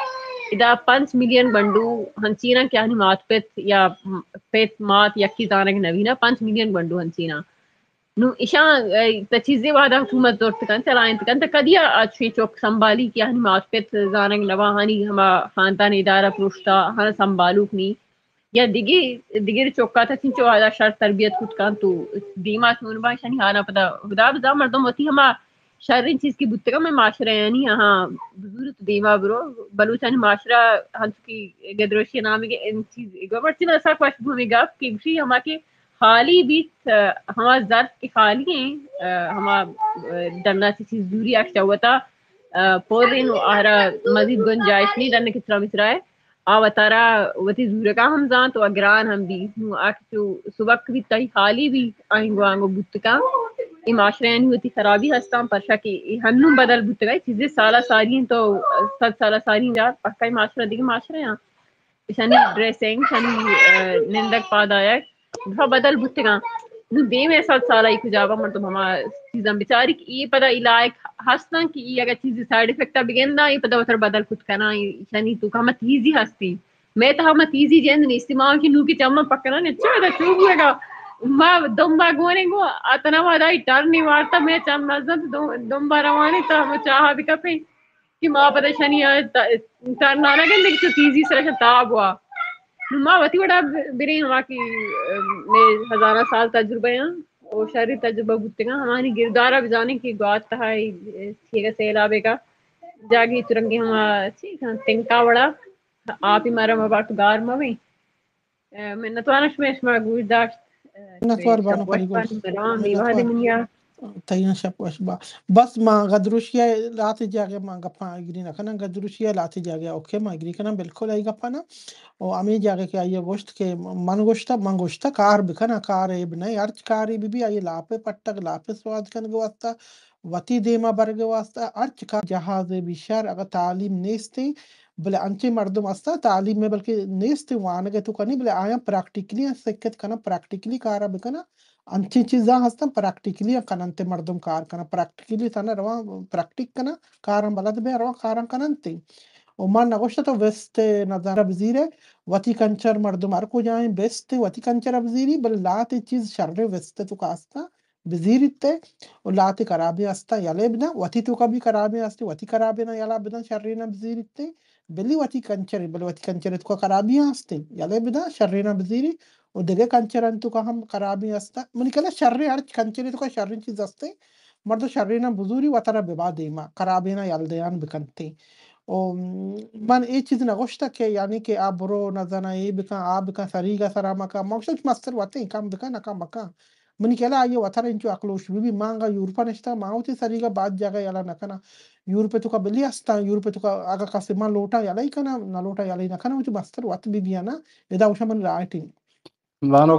ادا 5 ملین بنڈو ہنچینا کیا نہیں مات پیت یا پیت مات یکی تانک نوینا 5 ملین بنڈو ہنچینا نو ایشان تا چیزیں وعدہ حکومت دور تکن چلائیں تکن تا کدیا اچھی چوک سنبھالی کیا ہنی ماسپت زاننگ نوا ہنی ہما خاندان ادارہ پروشتا ہن سنبھالوک نی یا دیگر چوکا تا چنچو آدھا شر تربیت کت کان تو دیما سون با شنی حالا پدا خدا بدا مردم ہوتی ہما شرین چیز کی بتگا میں معاشرہ یعنی ہاں بزرگ دیما برو بلوچانی معاشرہ ہن کی گدروشی نامی کے ان چیز گورنمنٹ چیز ایسا کوشش بھومی گا کہ گوشی ہما کے خالی بھی ہما ظرف کی خالی ہیں ہما ڈرنا سی چیز دوری آشتا ہوا تھا پورین آرا مزید گنجائش نہیں ڈرنے کس طرح مصرا ہے آواتارا وتی زورکا ہم زان تو اگران ہم بھی آکچو صبح بھی تاہی خالی بھی آئنگو آنگو بوتکا یہ معاشرہ یعنی ہوتی خرابی ہستا پرشا کی ہنوں بدل بوتکا چیزیں سالہ ساری ہیں تو 7 سالہ ساری ہیں جا پکا معاشرہ دیگه معاشرہ ہیں شانی ڈریسنگ شانی نندک پاد آیا دفعہ بدل بوتگا نو دے میں 7 سالہ ایک جابا مرتب ہما چیزاں بیچاری کہ یہ پتہ لائق ہستاں کہ یہ اگر چیز سائیڈ افیکٹ بگندا یہ پتہ وتر بدل کت کنا شانی تو ہمت ایزی ہستی میں تو ہمت ایزی جند نہیں استعمال کی نو کی چمما پکنا نے اچھا دا چوب ہوئے گا ما دمبا گونے گو اتنا ودا ٹر نہیں وارتا میں چم نزد دمبا روانی تا ہم چاہا بھی کپے کہ ماں پتہ شانی ٹر نہ لگن دیکھ تو ایزی سرش تاب ہوا ماں وتی وڑا برے ہوا کہ میں ہزارہ سال تجربہ ہیں اور شہری تجربہ بوتے گا ہماری گردارہ بھی جانے کی بات ہے ٹھیک ہے سیلابے کا جاگی ترنگی ہم تنکا وڑا آپ ہی مارا مباٹ گار موی میں نتوانش میں اسمع گوش داشت نتوار بانو شبوش پریگول پانی برام بیوہ نتوار دے منیا تاینا شپ وشبا بس ما گدروشیا لاتی جاگے ما گپا اگری نکنا گدروشیا لاتی جاگے اوکے ما اگری کنا بالکل ای گپا نا او امی جاگے کہ آئیے گوشت کے من گوشتا کار بکنا کار ایب نہیں ارچ کاری بھی آئیے لاپے پٹک لاپے سواد کن گواستا وتی دیما برگ واسطہ ارچ کا جہاز بیشار اگر تعلیم نیستی بلے انچے مردم استا تعلیم میں بلکہ نیستی وانگے تو کنی بلے آیا پریکٹیکلی سکت کنا پریکٹیکلی کارا بکنا انچی چیزاں ہستن پریکٹیکلی کننتے مردم کار کنا پریکٹیکلی تھا رواں پریکٹک کنا کارم بلد بے رواں کارم کننتے و من نگوشتا تو وست نظر بزیرے وتی کنچر مردم ارکو جائیں بیست وتی کنچر بزیری بل لاتی چیز شر وست تو کاستا بزیری تے و لاتی کرابی استا یلے بنا وتی تو کبھی کرابی استی وتی کرابی نا یلا بنا شرینا بزیری تے بلی وتی کنچر بل وتی کنچر تو کرابی استی یلے بنا شرینا بزیری و دیگه کنچران تو که هم خرابی است منی کلا شرری هر کنچری تو که شرری چیز است مرد شررینا بزوری و ترا ببا دیما خرابینا یلدیان بکنتی و من ای چیز نگوشتا که یعنی که آبرو نزنا ای بکن آب بکن سریگا سرما کا مقصد مستر واته کم بکن نکم بکن منی کلا آیه و ترا اینجا اکلوش بی مانگا یورپا نشتا ماوتی سریگا بعد جگه یلا نکنا یورپ تو کا بلی استا یورپ تو کا اگه کسی من لوٹا یلا کنا نه لوٹا یلا نکنا و مستر وات بی بیانا ادا وش من رایتین وانو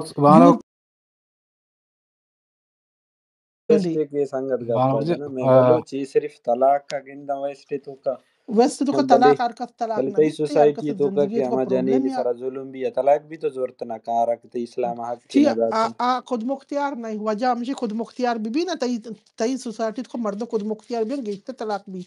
جی کے سنگت وانو گپا جنا میں بلوچی صرف طلاق کا گندا ویسٹے تو کا ویسے تو کا بلے طلاق ارکس طلاق نہ بلکہ بیتے سوسائٹی ارکس تو کا زندگی کہ تو کا ہما جانے پرابلم بھی یا سارا ظلم بھی ہے طلاق بھی تو زورت نہ کہا رکھتے اسلام حق کی چی نہ خود مختار نہیں وجہ ہمشی خود مختار بھی نا تئی سوسائٹی تو مرد خود مختار بھی گیتے طلاق بھی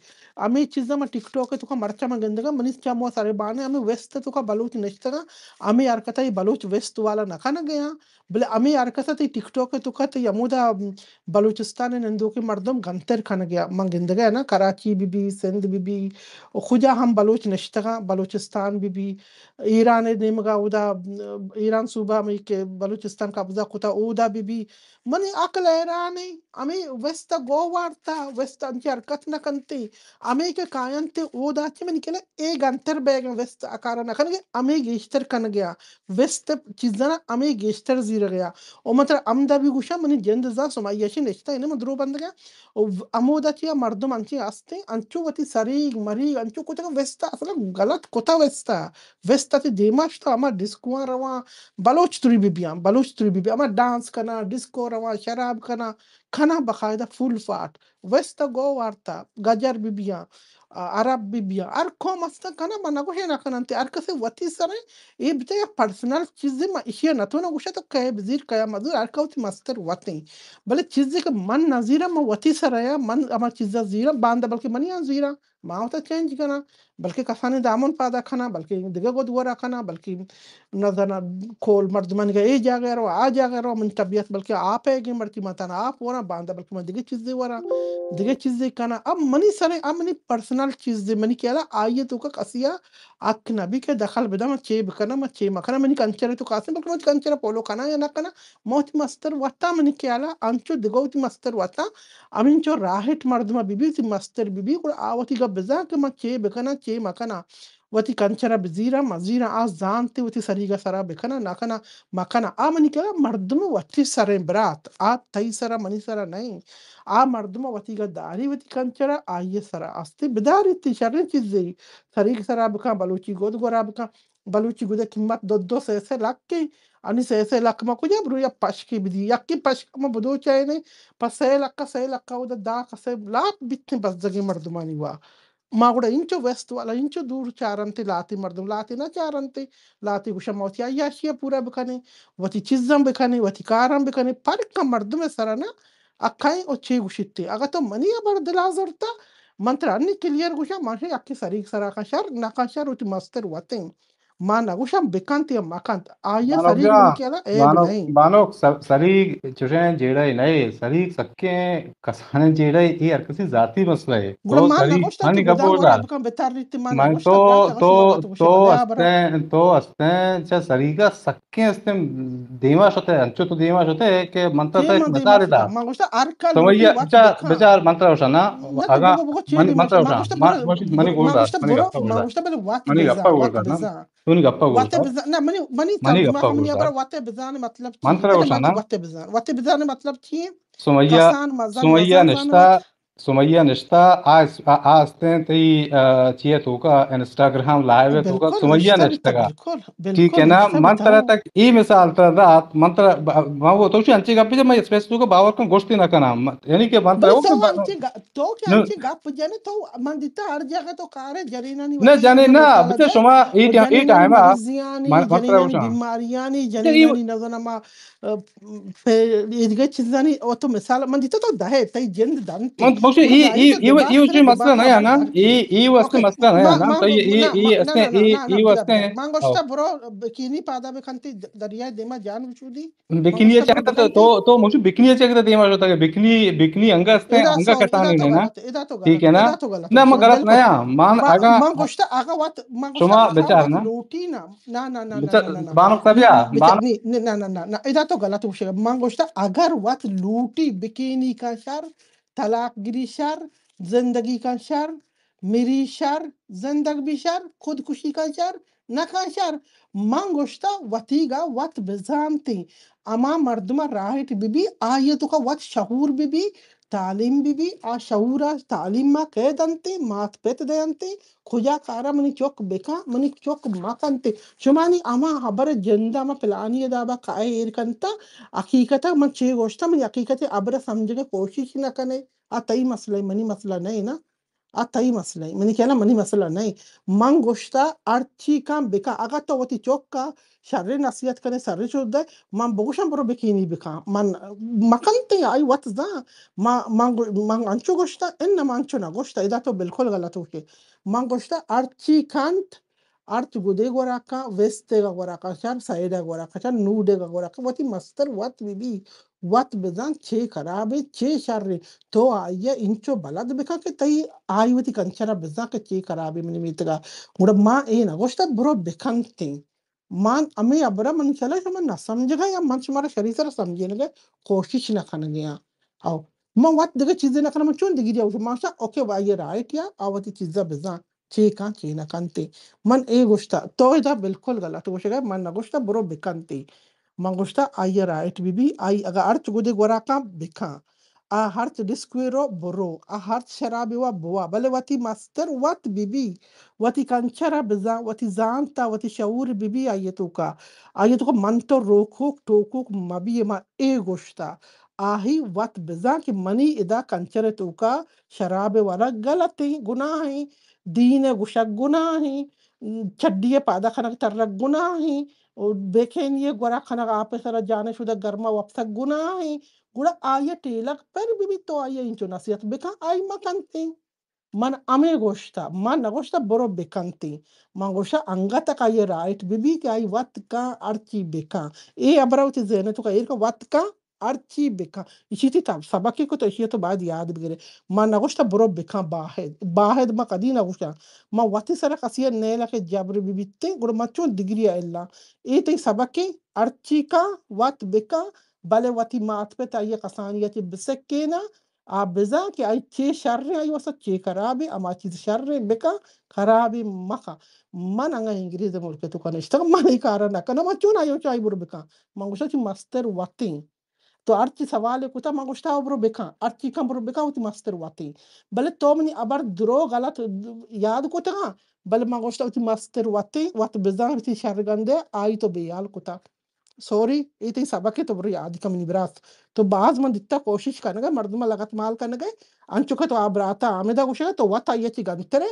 امی چیزا میں ٹک ٹاک تو کا مرچا میں گندگا منیس چا مو سارے بانے ہمیں ویسٹ تو کا بلوچ نشتگا امی ارکتا بلوچ ویسٹ والا نہ کھانا گیا بلے امی ارکتا ٹک ٹاک تو کا یمودا بلوچستان نندو کے مردم گنتر کھانا گیا من گندگا ہے نا کراچی بھی سندھ بھی خجا ہم بلوچ نشتگا بلوچستان بھی ایران نیمگا اودا ایران صوبہ میں کہ بلوچستان قبضہ کتا اودا بھی منی عقل ایرانی امی ویستا گو وارتا ویستا انچی حرکت نہ کنتی امی کے کائنتے اودا چی منی کہنا اے گنتر بیگن ویستا اکارا نہ کنگے امی گیشتر کن گیا ویستا چیزانا امی گیشتر زیر گیا او مطلب امدا بھی گوشا منی جند زا سمائیشی نشتا انہیں مدرو بند گیا امودا چیا مردم انچی آستے انچو وتی سریگ مری سری انچو کتا ویستا اصلا غلط کتا ویستا تی دیماشتا اما ڈسکوان رواں بلوچ تری بی اما ڈانس کنا ڈسکو رواں شراب کنا باقاعدہ فل فاٹ ویستا گو وارتا گجر بیاں عرب بیاں ار قوم استا کنا ما نگوشے نا کنانتے ار کسے وطی سرے ای بتا یا پرسنل چیزی ما اشیا نتو نگوشے تو کہے بزیر کیا مدور ار کوتی مستر وطیں بلے چیزی کہ من نظیرہ ما وطی سرے من اما چیزا زیرہ باندہ بلکہ منی آن زیرہ ما ہوتا چینج کنا بلکہ کسانی دامن پادا کنا بلکہ دگہ گود ورا کنا بلکہ نظرنا کول مردمان گا ای جاگہ رو آ جاگہ رو من طبیعت بلکہ آپ ہے گی مرتی ماتانا آپ ورا باندہ بلکہ من دگہ چیزی ورا دگہ چیزی کنا اب منی سرے اب منی پرسنل چیزی منی کیا آئیے تو کا کسیا اک نبی کے دخل بدا ما چے بکنا ما چے مکنا منی کنچرے تو کاسم بلکہ من کنچرے پولو کنا یا نہ کنا موتی مستر وطا منی کیا انچو دگوتی مستر وطا امین چو راہٹ مردمہ بی تی مستر بی کو آواتی گا بزا کہ ما چے بکنا چے مکنا وتی کنچرہ بزیرہ مزیرہ آ زانتے وتی سریگا سرا بکنا ناکنا مکنا آ منی کیا مردم وتی سرے برات آ تئی سرا منی سرا نہیں آ مردم وتی گا داری وتی کنچرہ آئیے سرا استے بداری تی شرن چیزی سریگ سرا بکا بلوچی گود گورا بکا بلوچی گودے قیمت دو سے لگ کے انی سے لک ما کجا برو یا پشکی بدی یکی پشک ما بدو چاہے نہیں پس سے لکا او دا کسے لاپ بیتنے بس زگی مردمانی وا ما گوڑا انچو ویست والا انچو دور چارنتے لاتی مردم لاتی نہ چارنتے لاتی گوشا موتی عیاشیہ پورا بکنے وتی چیزم بکنے وتی کارم بکنے پر کا مردم سرنا اکھائیں او چے گوشتے اگر تو منی ابر دلازرتا منتر انی کلیر گوشا ماشے اکی سریک سرا کا شر ناکا شر وتی مستر وطیں ما نگوشا بکانتی مکانت آئیے سریک منی کیا عیب نہیں بانو سری چوشیں جیڑے نئے سری سکے کسانے جیڑے یہ ہر کسی ذاتی مسئلہ ہے گوڑا تو ما سری نگوشتا تو مانی گدا گپو گورا دار بکان بتار ریتی ما میں نگوشتا گاتا غشو وقت گوشے بلیا برا تو استیں چا سری کا سکے استیں دیماش ہوتے ہیں انچو تو دیماش ہوتے ہیں کہ منتر چے تا ایک من دے مثال ماشتا دا ما گوشتا ارکا تو لوٹی یہ وقت بچا بکان بچار منتر ہوشانا نتا آگا بگو چے دی منتر ما ہوشان گوشتا برو منی ما گول گوشتا برو ما دار گوشتا برو منی گپا گول وات کرنا بزا تو نہیں گپا گول وات کر بزا نا منی تا منی گپا دماغ گول منی کر ابرا وات بزان مطلب چی منتر انا ہوشانا ماتی وات بزان مطلب چی سمیہ کسان مزن سمیہ وزن زن نشتا وات سمیہ نشتا آستیں تی چیئے تو کا انسٹاگرام لائیو ہے تو کا بالکل سمیہ نشتا بیتا نشتا کا بالکل ٹھیک ہے بالکل نا نشتا بیتا منتر تک ای مثال تر رات منتر ما وہ تو انچی گپی جب میں اسپیس تو کا باور کو گوشتی نہ کنا یعنی کہ منتر بل ہو تو کہ انچی تو کیا انچی گپ جنے تو من دیتا ہر جگہ تو کارے جرینانی نہ وتی جانے نظر نہ وسالہ بچے دے شما و ای جنینانی ٹائم مریضیانی منتر جنینانی ہوشان بیماریانی جنینانی نظرنما ایدگے چیزانی او تو مثال من دیتا تو دہے تی جند دانتی موشی گوڑا دائی تو دباغ ای کرے مسئلہ دباغا نہیں ہے نا بند ہر کے ای واسطے اوکے مسئلہ نہیں ہے نا تو نا ای بدر واسطے بدر مانگوشتا برو بکینی پادا بکھنتی دریائے دیما جان وچودی بکنی مانگوشتا برو چاہتا بکھنتی تو موشی بکنی چاہتا دیما ہوتا ہے بکنی انگا ہستے ادا انگا سوری ادا کسانی تو نہیں نا غلط ادا تو ٹھیک غلط ہے نا ادا تو غلط نہ گوشے میں غلط بالکل نہیں مان آگا man gosta aga wat man gosta شما aga بچار wat نا loti na Bano ni سبیا Bano ni na ida to galat wish man gosta agar wat loti bikini ka shar talaq giri shar zindagi ka shar miri shar zindag bi shar khudkushi ka shar na ka shar man gosta watiga wat bezanti ama marduma rahit bibi ayatu ka wat shahur bibi تعلیم بھی آ شعورا تعلیم ما قیدنتی مات پیت دیانتی کھجا کارا منی چوک بکا منی چوک مکانتی شمانی اما حبر جندا ما پلانی دابا کائے ایرکنتا حقیقتا من چے گوشتا منی حقیقت ابر سمجھنے کوشش نہ کنے آ تئی مسئلہ منی مسئلہ نہیں نا آ تئی مسئلہ منی کہنا منی مسئلہ نہیں من گوشتا ارچی کام بکا اگا تو وتی چوک کا شر نصیحت کنے سر چود دے من بگوشم برو بکینی بکا من مکنتی آئی وات دا man ancho gosta enna mancho na gosta ida to بالکل غلط Hushe man gosta archi kant arch gude goraka veste ga goraka char saida goraka char nude ga goraka wati master wat bibi wat bezan che kharabe che sharre to aya incho balad beka ke tai ai wati kanchara bezan ke che kharabe mini mitga gura ma e na gosta bro bekanti man ame abra man chala man na samjhega ya man shmara sharir sar samjhene کوشش نہ کرنے گیا او ما وات دغه چیز نه کنم چون دیگه دیو ماشا اوکی وای رائٹ یا اوتی چیز بزن چی کان چی نه کانتی من ای گوشتا تو دا بالکل غلط گوشگا من نگوشتا برو بکانتی من گوشتا ای رائٹ بی بی ای اگر ارچ گودی گورا کام بکا هرت ديسكويرو برو هرت شرابي وبوا بل واتي ماستر وات بيبي واتي كانشرا بزا واتي زانتا واتي شعور بيبي ايتوكا منتو روكوك توكوك مبي ما ايغوشتا آهی وات بزا کہ منی ادا کنچر توکا شراب ورا غلطی گناہی دین گشک گناہی چڈیے پادا خنق ترک گناہی بیکھین یہ گورا خنق آپ سر جانے شدہ گرما وپسک گناہی گوڑا آیا ٹیلک پر بھی تو آیا انچو نصیحت بکا آئی مکنتی من امے گوشتا من نگوشتا برو بکنتی من گوشتا انگتا کا یہ رائٹ بی کہ آئی وقت کا ارچی بکا اے ابراوتی زینے تو کا ایر کا وقت کا ارچی بکا اسی تی تاب سبکی کو تو اسی تو بعد یاد بگرے من نگوشتا برو بکا باہد ما قدی نگوشتا من وقتی سر قصیر نیلہ کے جبر بی تے گوڑا من چون دگری اللہ اے تی سبکی ارچی کا وقت بکا بلے واتی مات پہ تائیے قسانیتی بسکینا آپ بزا کہ آئی چے شر آئی وسط چے خرابی اما چیز شر بکا خرابی مخا من انگا انگریز ملک تو کنشتا من ای کارا نکنا من چون آئیو چاہی برو بکا من گوشتا چی مستر واتیں تو ارچی سوال کتا من گوشتا برو بکا ارچی کم برو بکا ہوتی مستر واتیں بلے تو منی ابر درو غلط یاد کتا گا بلے من گوشتا ہوتی مستر واتیں وات بزا ہوتی شر گندے آئی تو بیال کتا سوری ایتی سبکی تو بری یاد کم نبراس تو بعض من دیتا کوشش کرنے گا مردمہ لگت مال کرنے گئے انچوکا تو آبراتا آمدہ گوشا تو وطا یچی گنترے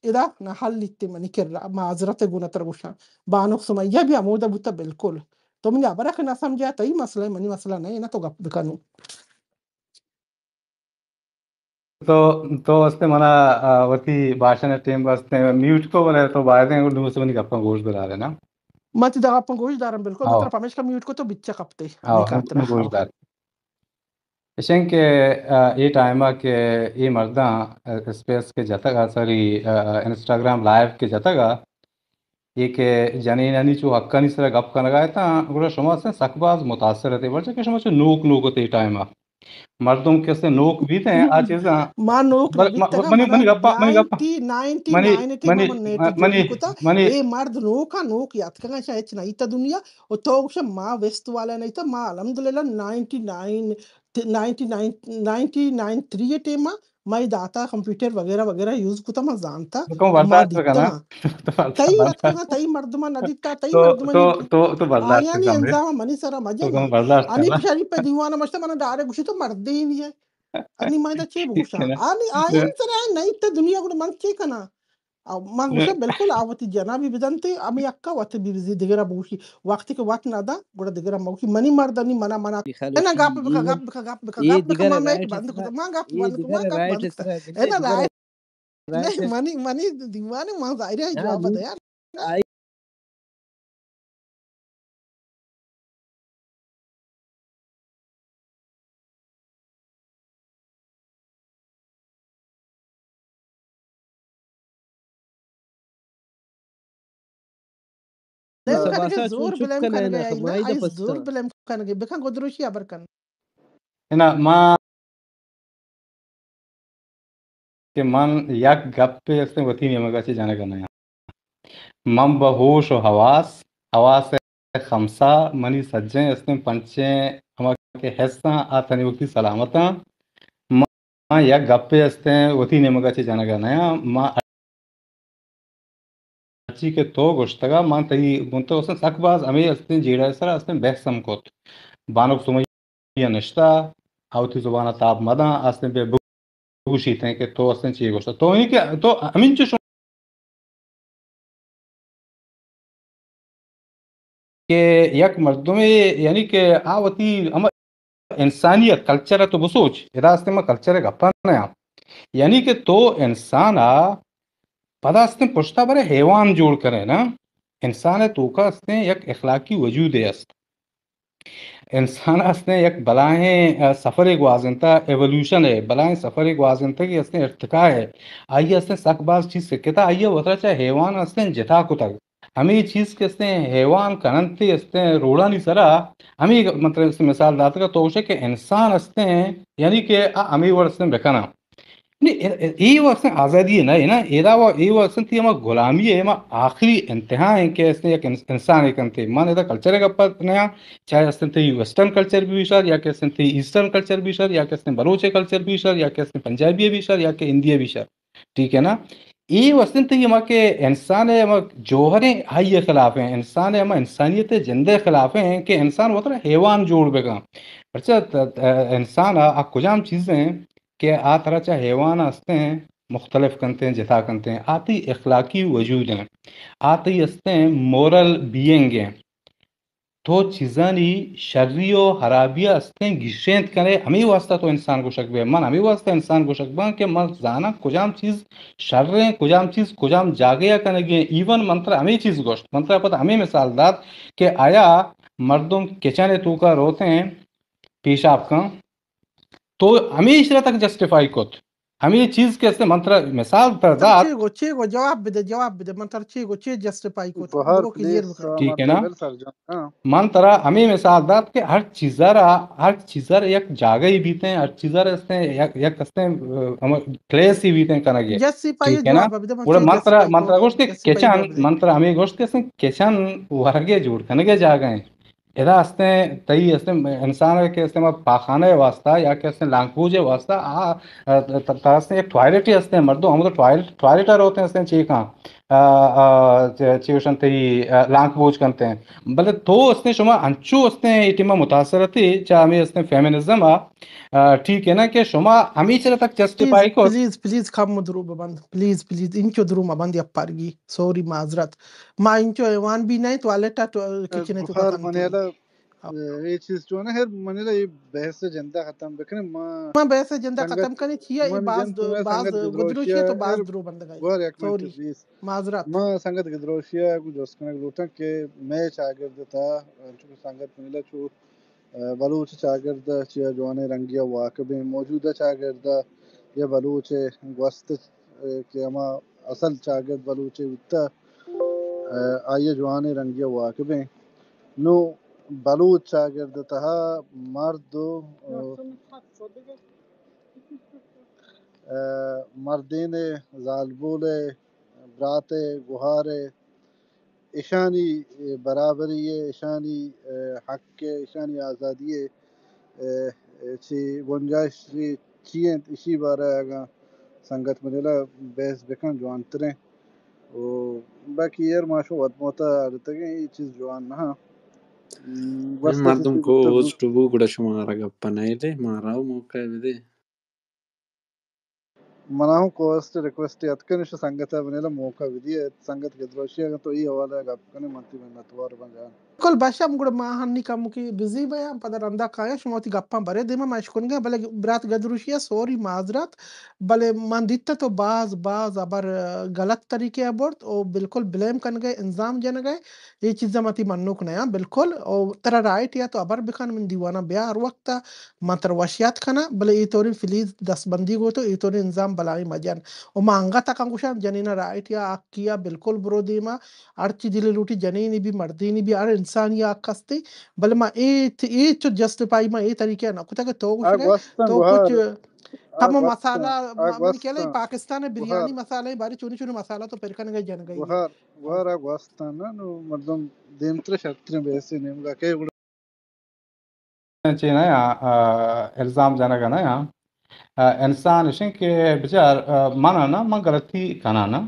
ادا نحل لیتی منی کر معذرت گونتر گوشا بانو سمیہ بھی عمودہ بوتا بالکل تو منی ابرک نہ سمجھا تئی مسئلہ منی مسئلہ نہیں نا تو گپ بکنو تو استے منا وتی باشن ٹیم واسطے میوٹ کو بولے تو بعد میں دو سے منی گپا گوش بلا رہے نا مت دا اپن گوش دارم بالکل آو مطلب ہمیشہ میوٹ کو تو بچا کپتے آو نہیں کاترا ہم گوش دار اشن کے یہ ٹائم کہ یہ مرداں اسپیس کے جتا گا ساری انسٹاگرام لائیو کے جتا گا یہ کہ جنین انی چو حقا نہیں سر گپ کا لگائے تا گوڑا شما سے سکباز متاثر رہتے بڑھا کہ شما چو نوک نوک ہوتے ٹائم مردوں کے سے نوک بھی تھے آ چیزاں ما نوک نبیت تگا منی منا گپا منی گپا 99 تی منی ماما نیٹ منی جوڑی کتا منی اے مرد نوکا نوک یاد کنگا شاید نہیں تا دنیا و توگش ما ویست والا نہیں تا ما الحمدللہ 99 3 ٹیما ما داتا کمپیوٹر وغیرہ وغیرہ یوز کتا ما جانتا کم تو ما برداشت دیتا کرنا گا تئی یاد کنگا تئی مردما ندیتا تئی مردما تو برداشت آیا نہیں کرنا انزام منی سارا مجھے تو نا کم برداشت انی کرنا پشاری پہ دیوانا مجھتا منا ڈارے گوشی تو مرد ہی نہیں ہے انی مائدہ چے بگوشا آنی آیا نہیں سر آیا نہیں تا دنیا کو من چے کنا ما گوشا بالکل آواتی جنابی بدنتے امی اکا واتی بیزی دیگرہ بگوشی وقتی که وقت ندا گوڑا دیگرہ موکی منی مردنی منا اینا گاپ بکا ما میک بند کتا ما گاپ بند کتا اینا رائٹ نہیں منی دیوانے ما ظاہرہ ہے جواب دا یار دیم کنگے زور بلیم کنگے اینا ایس زور بلیم کنگے بکن گدروشی ابرکن اینا ما کہ من یک گپ پہ اس نے وطی نیمگا سے جانے کرنا ہے من بہوش و حواس خمسہ منی سجیں اس نے پنچیں ہما کے حصہ آتنی وقتی سلامتاں ما یک گپ پہ اس نے وطی نیمگا سے جانے کرنا ہے ما اچھی کے تو گوشتگا من تی گنتا اس نے سک باز امی اس نے جیڑا سر اس نے بحثم کت بانک سمیہ نشتا آوتی زبانہ تاب مداں اس نے بے بگوشی تھے کہ تو اس نے چیئے گوشتا تو ہی کہ تو امین چو کہ یک مردم یعنی کہ آوتی انسانیت کلچر تو بسوچ ادا اس نے کلچر گپا نیا یعنی کہ تو انسان پدا اس نے پشتا برے حیوان جوڑ کرے نا انسان تو کا اس نے یک اخلاقی وجود ہے انسان اس نے یک بلائیں سفر گوازنتا ایولوشن ہے بلائیں سفر گوازنتا کی اس نے ارتقاء ہے آئیے اس نے سک باز چیز سکتا آئیے وطرہ چاہے حیوان اس نے جتا کو تک ہمیں یہ چیز کے اس نے حیوان کننتی اس نے روڑا نہیں سرا ہمیں مطلب اس نے مثال داتا کا تو کہ انسان اس نے یعنی کہ ہمیں ور اس نے بکنا نہیں یہ وہ اصلا آزادی ہے نا ایدا وہ یہ وہ اصلا تھی ہما غلامی ہے ہما آخری انتہا ہے کہ اس نے ایک انسان ایک انتے مان ایدا کلچر کا پت نیا چاہے اس نے ویسٹرن کلچر بھی شر یا کہ اس نے ایسٹرن کلچر بھی شر یا کہ اس نے بلوچ کلچر بھی شر یا کہ اس نے پنجابی بھی شر یا کہ انڈیا بھی شر ٹھیک ہے نا یہ وسن تھی ہما کہ انسان ہما جوہریں ہائی خلاف ہیں انسان ہما انسانیت زندے خلاف ہیں کہ انسان وہ طرح حیوان جوڑ بگا اچھا انسان آ کجام چیزیں ہیں کہ آ طرح چاہ حیوان ہستے ہیں مختلف کنتے ہیں جتا کنتے ہیں آتی اخلاقی وجود ہیں آتی ہستے ہیں مورل بینگ ہیں تو چیزانی شری و حرابیہ ہستے ہیں گشینت کرے ہمیں واسطہ تو انسان کو شکبے من ہمیں واسطہ انسان کو شکبہ کہ من زانا کجام چیز شر ہیں کجام چیز کجام جاگیا کرنے گئے ایون منتر ہمیں چیز گوشت منتر پتہ ہمیں مثال داد کہ آیا مردم کچنے تو کا روتے ہیں پیشاب کا تو ہمیں اشرا تک جسٹیفائی کت ہمیں یہ چیز کے اسے منتر مثال پر ذات چیگو جواب بده منتر چیگو چی جسٹیفائی کو ظهر بگو کلیئر پلیس بکن ٹھیک ہے نا مرتبل ترجمه منترا ہمیں مثال داد کہ ہر چیزر یک جاگہ ہی بیتے ہیں ہر چیزر اس نے یک اس نے پلیس ہی بیتے ہیں کنگے جسٹیفائی ٹھیک ہے نا جواب بده من وہ چی منترا جسٹیفائی کو منترا گوشت کے جسٹیفائی کچن جواب بده منترا ہمیں گوشت کے کچن ورگے جوڑ کنگے جاگہ ہیں ادا اس نے تئی اس نے انسان کے اس نے پاخانے واسطہ یا کہ اس نے لانگوجے واسطہ اس نے ایک ٹوائلٹ ہی اس نے مردوں ہم تو ٹوائلٹر ہوتے ہیں اس نے چیکاں چیوشن تی لانک بوجھ کنتے ہیں بلے تو اس نے شما انچو اس نے ایٹیما متاثر تھی چاہ ہمیں اس نے فیمنزم ٹھیک ہے نا کہ شما ہمیں چلے تک پلیز جسٹیفائی کو پلیز پلیز خم درو ببند پلیز پلیز انچو درو مبند یا پرگی سوری معذرت ما انچو ایوان بھی نہیں توالٹا کچنے تو کا ظهر کنتے منیلا یہ چیز جو ہے نا منیلا یہ بحث سے جنتا ختم بکنے ما بیسے جندہ ختم سنگت کرنی چیا ای من جن تمہیں باز سنگت گدروشی ہے گدروشیا تو باز درو بند گئی ور ایک منٹ سوری پلیز معذرت ما سنگت گدروشیا کو جوس کنک لوٹا کہ میں شاگرد تھا چونکہ سنگت منیلا چو بلوچ شاگرد چیا جوانے رنگیا واقع موجودہ شاگرد یا بلوچ گوست کہ ہما اصل شاگرد بلوچ اتہ آئیے جوانے رنگیا واقع نو بلوچ شاگرد تہا مرد مردین زالبول برات گہار ایشانی برابری ایشانی حق ایشانی آزادی چی گنجائش چیئیں اسی بارے آگا سنگت منیلا بحث بکن جوان تریں و باقی یار ماشو ود موتا آلتگیں یہ چیز جوان نہا وسط مردم کسی کو گفتگو ಹೋಸ್ಟ್ ಕೂಡ ಶುಮಾರ ಗಪ್ಪನೈಲೆ ಮಾರಾವ್ ಮೋಕವಿದೆ مناہوں کوسٹ ریکویسٹ اتکنش سنگت منیلا موقع ودی سنگت گدروشی اگر تو یہ حوالہ گپ کنے منتی میں نتوار بن جان کل باشم گڑ ماہن نکم کی بزی بیام پدر اندا کایا شموتی گپاں برے دیما مشکون گے بلے برات گدروشیا سوری معذرت بلے من دیتا تو باز ابر غلط طریقے ابورت او بالکل بلیم کن گئے انظام جن گئے یہ چیزا متی منوک نیا بالکل او ترا رائٹ یا تو ابر بکن من دیوانا بیا ہر وقت من تر وشیات کنا بلے ای طوری فلیز دست بندی گو تو ای طوری انظام بلائی مجان او مانگا تک انگوشم جنینا رائٹ یا کیا بالکل برو دیما ارچی دل لوٹی جنینی بھی مردینی بھی ہر انسان یا کستے بل ما اے چو جسٹیفائی ما اے طریقے نہ کتا کہ تو گوش آگ گئے وستن تو کچھ گوھار کم آگ مسالہ وستن آگ من کہہ لے وستن پاکستان گوھار بریانی مسالہ باری چونی چونی مسالہ تو پرکن گئے جن گئی ہے گوھار آگ وستن نو مردم دیمتر شتر بیسی نیمگا کہ چینا یا الزام جانا نا یا انسان اشن کہ بچار مانا نا من غلطی کنا نا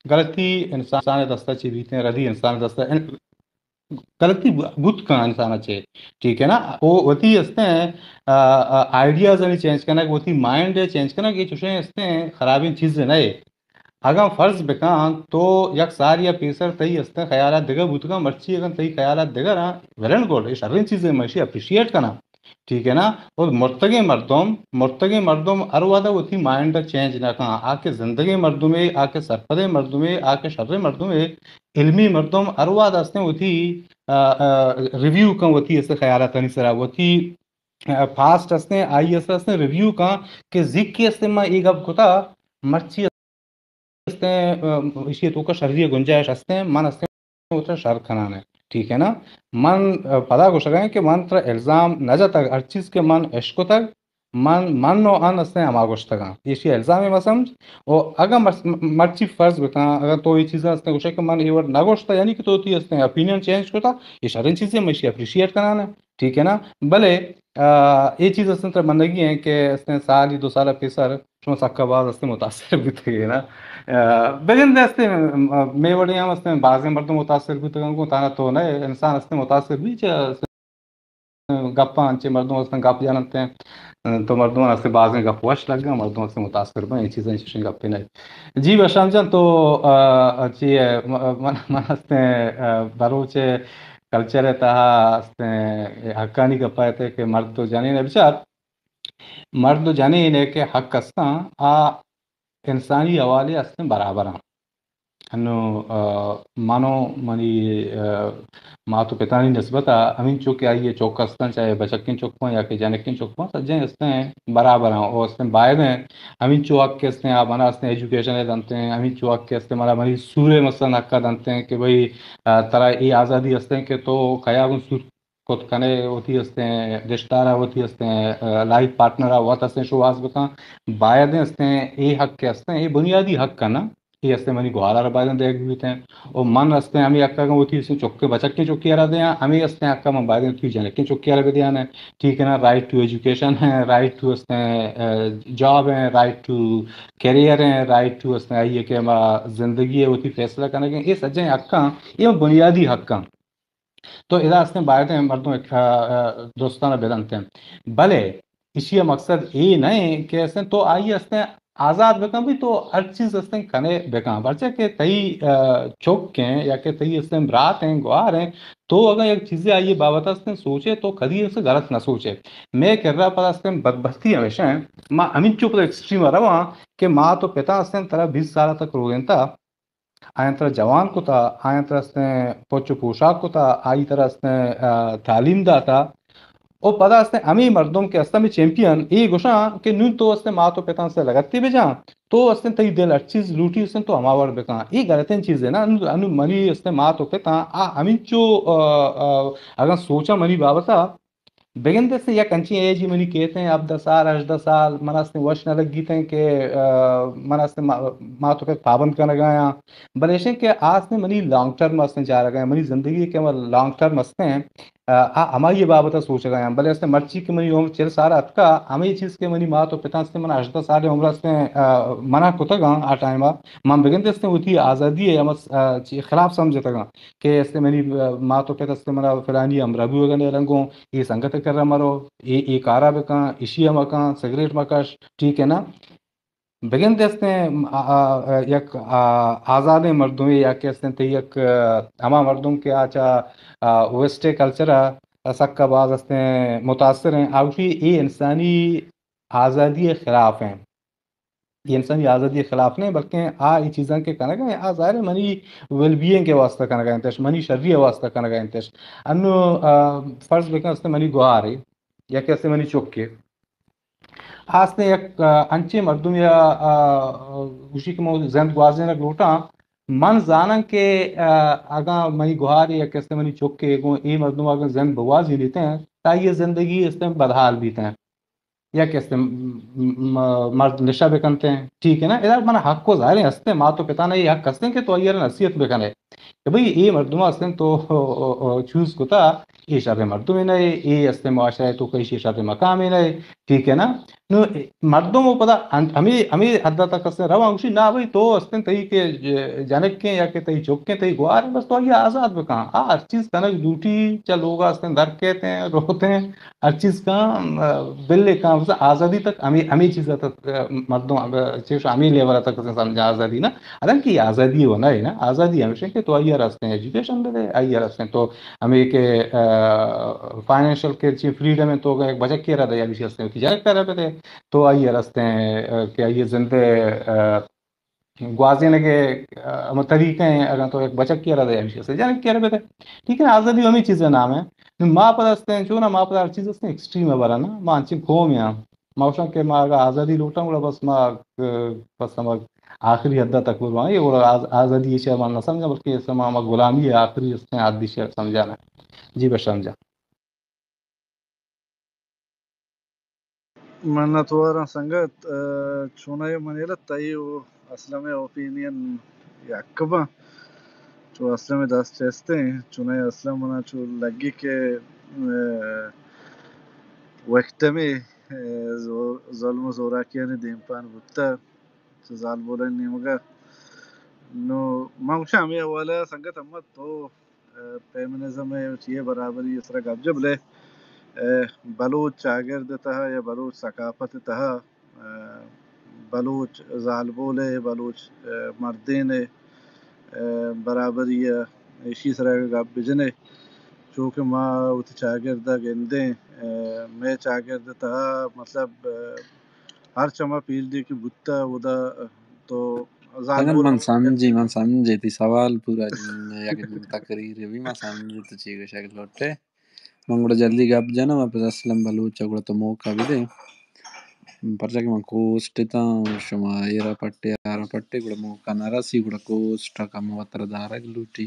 غلطی انسان دستا چی بیتے ہیں ردی انسان دستا غلطی بت کا انسان اچھے ٹھیک ہے نا وہ وتی ہستے ہیں آئیڈیاز نہیں چینج کرنا کہ وتی مائنڈ چینج کرنا کہ چوشیں ہستے ہیں خرابی چیزیں نئے اگر فرض بکان تو یک سار یا پیسر تئی ہستے خیالات دگا بوتگا مرچی اگر تئی خیالات دگا نا ورن گوڑ یہ شرین چیزیں مرشی اپریشیٹ کرنا ٹھیک ہے نا اور مرتگی مردم اروادا وتی مائنڈ چینج نہ کہاں آ کے زندگی مردم آ کے سرپدے مردم آ کے شر مردم علمی مردم اروادا ہستے وتی ریویو کا وتی اس خیالات نہیں سرا وتی فاسٹ ہستے آئی اس ہستے ریویو کا کہ ذک کے اس میں ایک اب کتا مرچی اسی تو کا شرعی گنجائش ہستے من ہستے شر کھنانے ٹھیک ہے نا من پتا کو سکیں کہ من تر الزام نہ جاتا ہر چیز کے من عشق تک من نو ان اس نے ہما گوشتگاں یہ الزامی مسمج او اگر مرچی فرض بکاں اگر تو یہ چیزیں اس نے گوشت کہ من ایور نہ گوشتا یعنی کہ تو تی اس نے اپینین چینج کرتا یہ شرن چیزیں میں اپریشیٹ کرانا ٹھیک ہے نا بھلے یہ چیز اس نے بندگی ہیں کہ اس نے سال ہی 2 سال پیسر شما سکا بعض اس نے متاثر بھی تھے نا بگن دے اس نے میں وڑی ہم اس نے بعض مردوں متاثر بھی تھے کو تانا تو نہ انسان اس نے متاثر بھی گپاں انچے مردوں اس نے گپ جانتے ہیں تو مردوں سے بعض میں گپ وش لگ گیا مردوں سے متاثر بیں یہ چیزیں ششن گپے نہیں جی بشام جان تو چی من اس نے بروچ کلچر ہے تہا اس نے حقانی گپائے تھے کہ مرد تو جانے نے بچار مرد تو جانے نے کہ حق کستاں آ انسانی حوالے اس نے برابر ہیں انو مانو منی ماتو پتانی نسبت امین چوک آئیے چوکستان چاہے بچکن چوکوں یا کہ جانکن چوکوں سجیں اس نے برابر ہیں اور اس نے باہر ہیں امین چوک کے اس نے آپ منا اس نے ایجوکیشن دنتے ہیں امین چوک کے اس نے مانا منی سورے مثلا حقا دنتے ہیں کہ بھئی طرح یہ آزادی اس نے کہ تو خیابن سور کت کنے ہوتی اس نے رشتارہ ہوتی اس نے لائف پارٹنرہ ہوتا اس نے شواز بکاں باہر اس نے یہ حق کے اس نے یہ بنیادی حق کا نا یہ اس نے منی گوارا ربائدن دیکھ بھی ہیں اور من اس نے ہمیں اکا ہوتی اس نے چوکے بچک کے چوکی رہا دیا ہمیں اس نے اکا من بائدن کی جانے کے چوکی رہا دیا ہے ٹھیک ہے نا رائٹ ٹو ایجوکیشن ہے رائٹ ٹو اس نے جاب ہے رائٹ ٹو کیریئر ہے رائٹ ٹو اس نے آئیے کہ زندگی ہے ہوتی فیصلہ کرنے کے یہ سجیں اکا یہ بنیادی حق ہیں تو ادا اس نے باہر ہیں مردوں دوستانہ بیدنتے ہیں بھلے اسی مقصد یہ نہیں کہ اس نے تو آئیے اس نے آزاد بکاں بھی تو ہر چیز اس نے کھنے بکاں برچہ کہ تئی چوک کے ہیں یا کہ تئی اس نے رات ہیں گوار ہیں تو اگر ایک چیزیں آئیے بابت اس نے سوچے تو کدی اسے غلط نہ سوچے میں کہہ رہا پر اس نے بدبختی ہمیشہ ہیں ماں امین چوپ ایکسٹریم رہا کہ ماں تو پتا اس نے طرح 20 سال تک روگن تھا آئیں طرح جوان کو تھا آئیں طرح اس نے پوچو پوشاک کو تھا آئی طرح اس نے تعلیم دا تھا او پتا اس نے امی مردوں کے اس میں چیمپئن ای گوشاں کہ نون تو اس نے ماں تو پتا سے لگتی بھی جاں تو اس نے تی دل چیز لوٹی اس نے تو ہماور بکاں ای غلطین چیز ہے نا انو منی اس نے ماں تو پتا امین چو اگر سوچا منی بابتا بگن سے یا کنچی ایج ہی منی کہتے ہیں اب 10 سال 18 سال منا اس نے وش نہ لگ گیتے ہیں کہ منا اس نے ماں تو پہ پابند کرنے گیا بلیشن کہ آج نے منی لانگ ٹرم اس نے جا رہا گیا منی زندگی کے لانگ ٹرم استے ہیں ہماری یہ بابت سوچ گئے ہیں بلے اس نے مرچی کی منی عمر 4 سال اتکا ہمیں یہ چیز کے منی ماں تو پتا سے منا 18 سال عمر اس نے منع کو تگا آ ٹائم من بگن اس نے ہوتی آزادی ہے ہم خلاف سمجھتا گا کہ اس نے منی ماں تو پتا سے منا فلانی ہم ربی وغیرہ رنگوں یہ سنگت کر رہا مرو یہ کارا بکاں اشیا مکاں سگریٹ مکش ٹھیک ہے نا بگن دس نے یک آزاد مردوں یا کہ اس نے یک ہما مردوں کے آچا ویسٹ کلچر سک کا بعض اس نے متاثر ہیں آوشی یہ انسانی آزادی کے خلاف ہیں یہ انسانی آزادی کے خلاف نہیں بلکہ یہ چیزاں کے کہنا گئے ظاہر منی ویل بینگ کے واسطہ کہنا گئے انتش منی شرعی واسطہ کہنا گئے انتش انو فرض بکن اس نے منی گوارے یا کہ اس نے منی چوکے آس نے یک انچے مردم یا اسی کے موضوع زند گوازے نہ لوٹا من زانن کہ اگاں منی گوہار یا کس نے منی چوکے گو ای مردم اگر زند بوازی لیتے ہیں تا یہ زندگی اس میں بدحال بیتے ہیں یا کس نے مرد نشہ بکنتے ہیں ٹھیک ہے نا ادھر من حق کو ظاہر ہستے ماں تو پتا نہیں حق ہستے کہ تو یہ نصیحت بکنے کہ بھئی یہ مردم ہستے تو چوز کو تھا یہ شر مردم ہی نہیں یہ اس نے معاشرہ تو کئی شر مقام ہی نہیں ٹھیک ہے نا مردوں کو پتا ہمیں حد تک اس نے روا اسی نہ بھائی تو اس نے تئی کے جانک کے یا کہ تئی چوک کے تئی گوار بس تو یہ آزاد بکاں ہر چیز کنک ڈیوٹی چل ہوگا اس نے در کہتے ہیں روتے ہیں ہر چیز کا بل کا آزادی تک ہمیں چیز تک مردوں ہمیں لیول تک سمجھا آزادی نا ادن کی آزادی ہونا ہے نا آزادی ہمیشہ کہ تو آئیے راستے ایجوکیشن دے آئیے راستے تو ہمیں کہ فائنینشیل کے چیف فریڈم ہے تو بچت کے رہا ہے یا تجارت کر رہے تھے تو آئیے راستے ہیں کہ آئیے زندے گوازے لگے طریقے ہیں اگر تو ایک بچت کیا رہا ہے سے جانے کیا رہے تھے ٹھیک ہے آزادی ہمیں چیزیں نام ہے ماں پر ہستے ہیں جو نا ماں پر ہر چیز اس نے ایکسٹریم ہے برا نا ماں انچی کھوم یا موشن کے ماں اگر آزادی لوٹا گا بس ماں بس ہم آخری حد تک بلواں یہ آزادی یہ شہر ماننا سمجھا بلکہ اس میں غلامی ہے آخری اس نے آدھی شہر سمجھانا جی بس سمجھا من توارا سنگت چونای منیلت تایو اسلام اوپینین یکبا چو اسلام دست چسته چونای اسلام منا چو لگی که وقتمی ظلم و زوراکیان دیمپان بودتا چو زال بولن نیمگا نو مانگوشم یه والا سنگت امت تو فیمنزم چیه برابری اس طرح گپ جب لے بلوچ شاگرد تہا یا بلوچ ثقافت تہا بلوچ زالبول بلوچ مردین برابری اسی طرح کا بجنے چونکہ ماں ات شاگردہ گندے میں شاگرد تہا مطلب ہر چما پیل دی کی بتا ودا تو Tangan زالبول man samjhe ti sawal pura yakin takrir vi ma samjhe to chigo shakil lotte mangoda jaldi gap jana wapas aslam balucha goda to moka vide parja ke man coast ta shoma era patte goda moka narasi goda coast ka mawatra dara gluti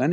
kan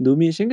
دومیشنگ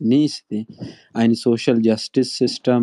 نیستی aynı social justice system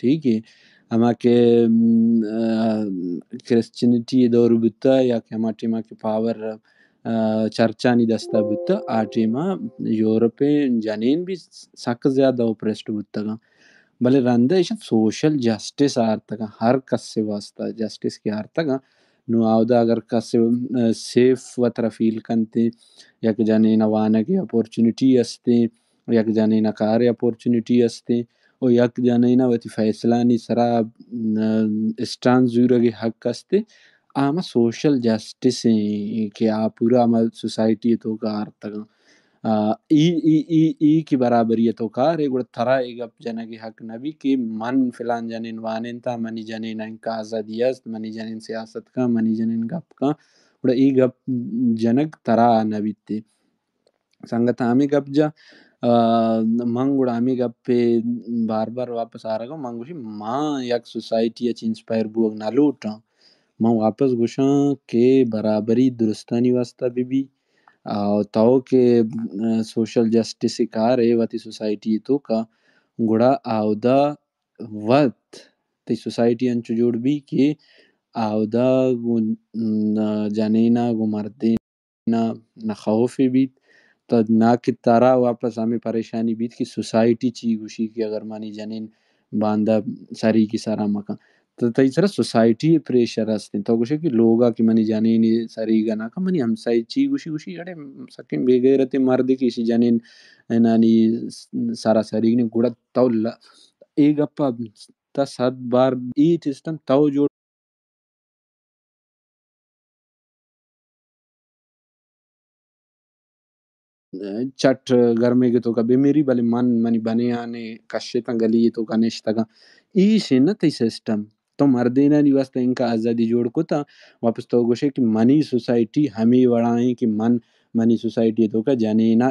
ٹھیک ہے اما کے Christianity دور بتا یا کہ ہما ٹیما کے پاور چرچانی دستا بتا آ ٹیما یورپ جنین بھی سک زیادہ اوپریسڈ بتا گا بلے رندہ ایشن سوشل جسٹس آرتا گا ہر کس سے واسطہ جسٹس کی آرتا گا نو آودا اگر کس سیف وطر فیل کنتے یک جنین وانگی اپورچونٹی استے یک جنین کار اپورچونٹی استے او یک جنین وتی فیصلانی سرا اسٹان زورگی حق استے آما سوشل جسٹس ہیں کہ آ پورا آما سوسائٹی تو کا آرتگا ای کی برابری تو کار ہے گوڑا ترا ایگا جنگی حق نبی کہ من فلان جنین وانین تا منی جنین انکا آزادی است منی جنین سیاست کا منی جنین گپ کا گوڑا ای گپ جنگ ترا نبی تے سنگت ہمیں گپ جا من گوڑا ہمیں گپ پہ بار بار واپس آ رہا من گوشی ماں یک سوسائٹی اچ انسپائر بوگ نہ لوٹا من واپس گوشاں کہ برابری درستانی واسطہ بھی تو کہ سوشل جسٹس کار ہے واتی سوسائٹی تو کا گڑا آودا وقت تی سوسائٹی انچو جوڑ بھی کہ آودا جنینا گو مردینا نہ خوف بیت تو نہ کہ تارا واپس ہمیں پریشانی بیت کہ سوسائٹی چی گوشی کہ اگر مانی جنین باندھا سری کی سارا مکان تو تئی سرا سوسائٹی پریشر ہستے تو گوشے کہ لوگا کہ منی جنین سری گنا کا منی ہمسائی چی گوشی گوشی اڑے سکیں بے غیرت مرد کسی جنین نانی سارا سری گنی گوڑا تو اے گپا تا 100 بار ای سسٹم تو جو چٹ گرمے کے تو کا بیمیری بلے منی بنے آنے کشتا گلی تو کا نشتا گا ای شن تی سسٹم تو مردینا نی واسطہ ان کا آزادی جوڑ کو تا واپس تو گوشے کہ منی سوسائٹی ہمیں وڑائیں کہ منی سوسائٹی تو کا جانینا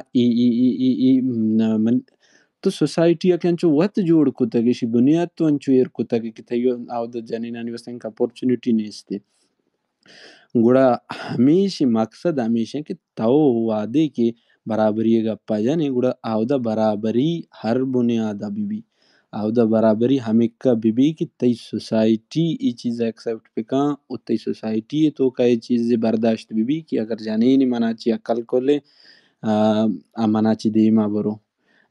من تو سوسائٹی اکن چو وقت جوڑ کو تا کسی بنیاد تو انچو ایر کو تا کہ تیو آودہ جانینا نی واسطہ ان کا اپورچونٹی نیستے گوڑا ہمیشہ مقصد ہمیشہ کہ تو وعدے کہ برابری گپا جانے گوڑا آودہ برابری ہر بنیادہ بھی آودہ برابری ہمکہ بھی کہ تی سوسائٹی ای چیز ایکسیپٹ پکا او تی سوسائٹی تو کا ای چیز برداشت بھی کہ اگر جانینی مناچی عقل کو لے مناچی دیما برو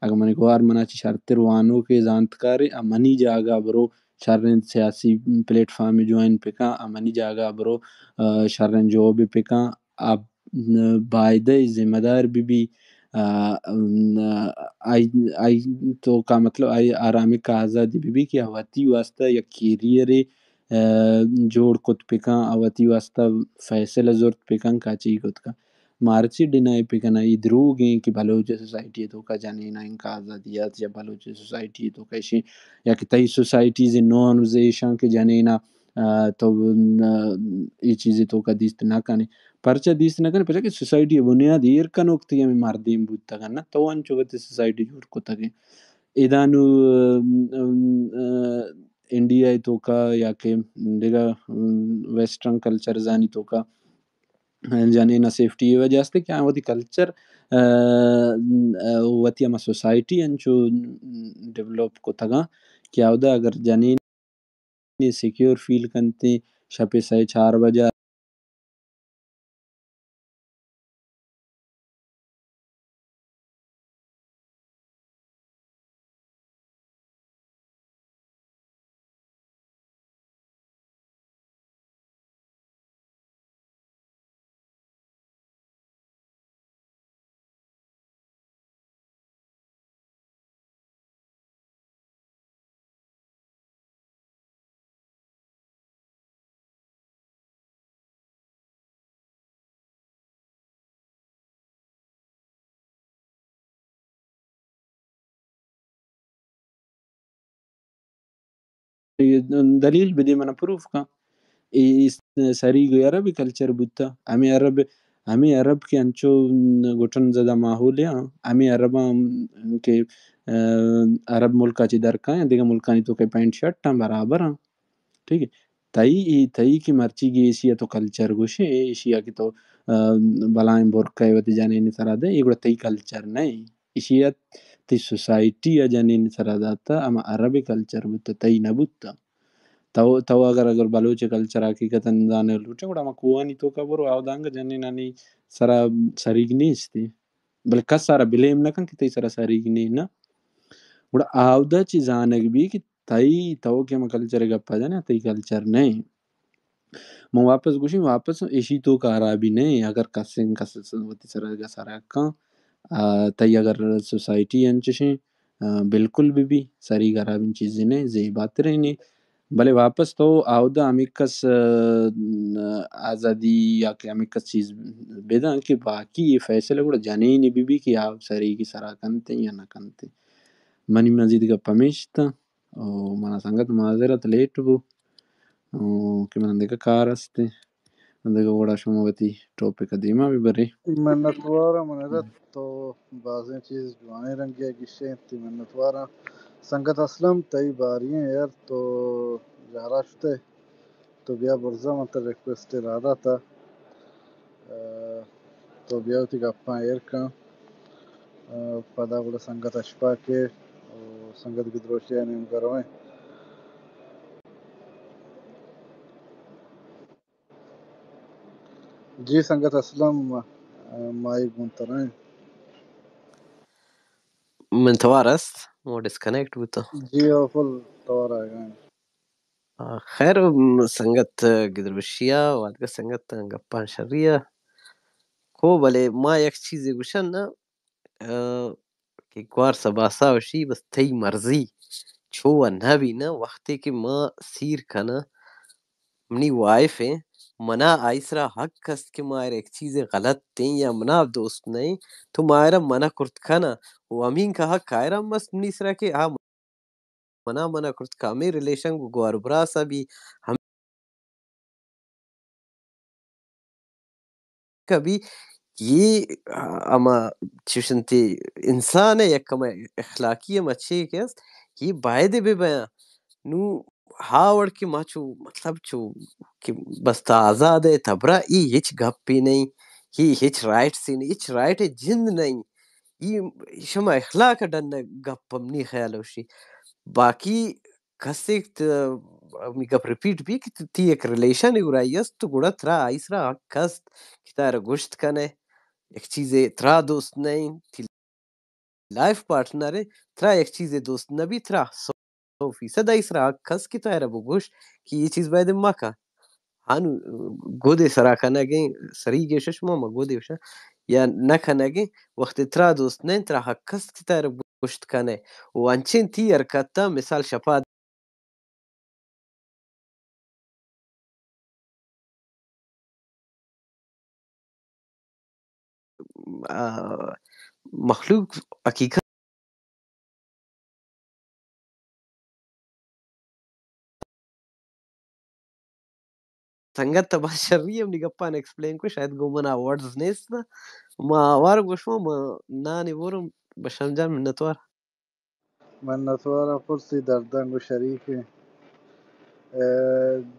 اگر منی گوار مناچی شرطر وانو کے زانتکارے منی جاگا برو شرن سیاسی پلیٹ فارم جوائن پکا منی جاگا برو شرن جوب پکا اب بائدہ ذمہ دار بھی آئی تو کا مطلب آئی آرامی کا آزادی بھی کہ آواتی واسطہ یا کیریئر جوڑ کت پکا آواتی واسطہ فیصلہ زورت پکا کاچی کت کا مارچی ڈینائی پکنا ای دروگ ہیں کہ بلوچ سوسائٹی تو کا جانینا ان کا آزادیات یا بلوچ سوسائٹی تو کیشی یا کہ تئی سوسائٹیز نونزیشن کے جانینا تو یہ چیزیں تو کا دیست نہ کنے پرچہ دیست نہ کنے پرچہ کہ سوسائٹی بنیاد ایر کا نوکتی ہمیں مردیم بودتا گنا تو انچو گتے سوسائٹی جوڑ کو تگے ادانو انڈیا تو کا یا کہ دیگا ویسٹرن کلچر زانی تو کا جانینا سیفٹی یہ وجہ سے کیا ہوتی کلچر وتی اما سوسائٹی انچو ڈیولپ کو تگا کیا ہوتا اگر جانین سیکیور فیل کنتے شپے سے 4 بجے دلیل بدے من پروف کا سری گو عربی کلچر بوتا ہمیں عرب کے انچو گٹن زدہ ماحول ہے ہمیں عرباں کے عرب ملکہ چی درکائیں دیگا ملکانی تو کہ پینٹ شرٹ ہم برابر ہیں ٹھیک ہے تئی کی مرچی گی ایشیا تو کلچر گوشے ایشیا کی تو بلائیں برکہ وتی جانے نہیں سرا دے یہ گوڑا تئی کلچر نہیں ایشیا تی سوسائٹی جنین سرا داتا اما عربی کلچر بتا تی نبوتا تو اگر بلوچ کلچر حقیقتا دانے لوچا گوڑا اما کوانی تو کا برو آو دانگا جنینانی سرا سریگ نیستی بل کس سارا بلیم نکن کہ تی سرا سریگ نی نا گوڑا آو دا چی زانگ بھی کہ تی تو کہ اما کلچر گپا جانا تی کلچر نہیں مو واپس گوشی واپس ایشی تو کا عربی نہیں اگر کسن کسن وتی سرا سرا کان تی اگر سوسائٹی انچشیں بالکل بھی سری عربی چیزیں نہیں زی بات رہنی بلے واپس تو آودا امکس آزادی یا کہ امکس چیز بیدان کہ باقی یہ فیصلہ گوڑا جنین بی کہ آپ سری کی سرا کنتے یا نہ کنتے منی مزید کا پمیشتا او منا سنگت معذرت لیٹ بو کہ من دیکھا کار استے دیکھا گوڑا شما وتی ٹاپک دیما بھی بری منتوارا منرت تو بعضیں چیز جوانے رنگیا گشے تی منتوارا سنگت اسلم تی باریاں یار تو جارا شتے تو بیا برزا مطلب ریکویسٹ ارادہ تا تو بیا ہوتی گپاں ایر کان پدا گوڑا سنگت اشپا کے سنگت گدروشیا نیم کرویں جی سنگت اسلم مائی گونترائیں من توارست مو ڈسکنیکٹ بوتا جی او فل طور آئے گئے خیر سنگت گدروشیا وادگا سنگت گپان شریعہ کو بلے ما یک چیزی گوشن نا کہ گوار سباسا وشی بس تی مرضی چھو نبی نا وقتی کہ ما سیر کنا منی وائف ہیں منا آئسرا حق است کہ مائر ایک چیز غلط تیں یا منا دوست نہیں تو مائرہ منع کرت کنا و امین کا حق آئرہ مست منی سرا کہ ہاں منع کرت کا ہمیں ریلیشن کو گوار براسا بھی ہم کبھی یہ اما چوشنتی انسان ہے یک کم اخلاقی مچے کے است یہ باید بے بیاں نو ہاوڑ کے ما چو مطلب چو کہ بس تا آزاد ہے تبرا ای ہچ گپی نہیں ہی ہچ رائٹ سی نہیں ہچ رائٹ جند نہیں یہ شما اخلاق ڈن گپم نی خیال ہوشی باقی کسی می گپ ریپیٹ بھی کہ تی ایک ریلیشن اگرائی است تو گوڑا ترا آئسرا حق است کہ تارا گوشت کنے ایک چیزے ترا دوست نہیں تی لائف پارٹنر ہے ترا ایک چیزے دوست نبی ترا 100% آئسرا حق است کہ تارا بگوش کہ یہ چیز باید مکا ہانو گودے سرا کنگیں سری گیشش ما گودے وشا یا نہ کنگیں وقت ترا دوست نہیں ترا حق است کہ تارا گوشت کنے وانچین تی ارکتا مثال شپا مخلوق حقیقت سنگت تبا شرعی ہم نگپان ایکسپلین کو شاید گومنا ورڈز نیست نا ما وار گوشما ما نانی ورم بشنجان منتوار منتوارا پرسی دردنگ و شریک ہیں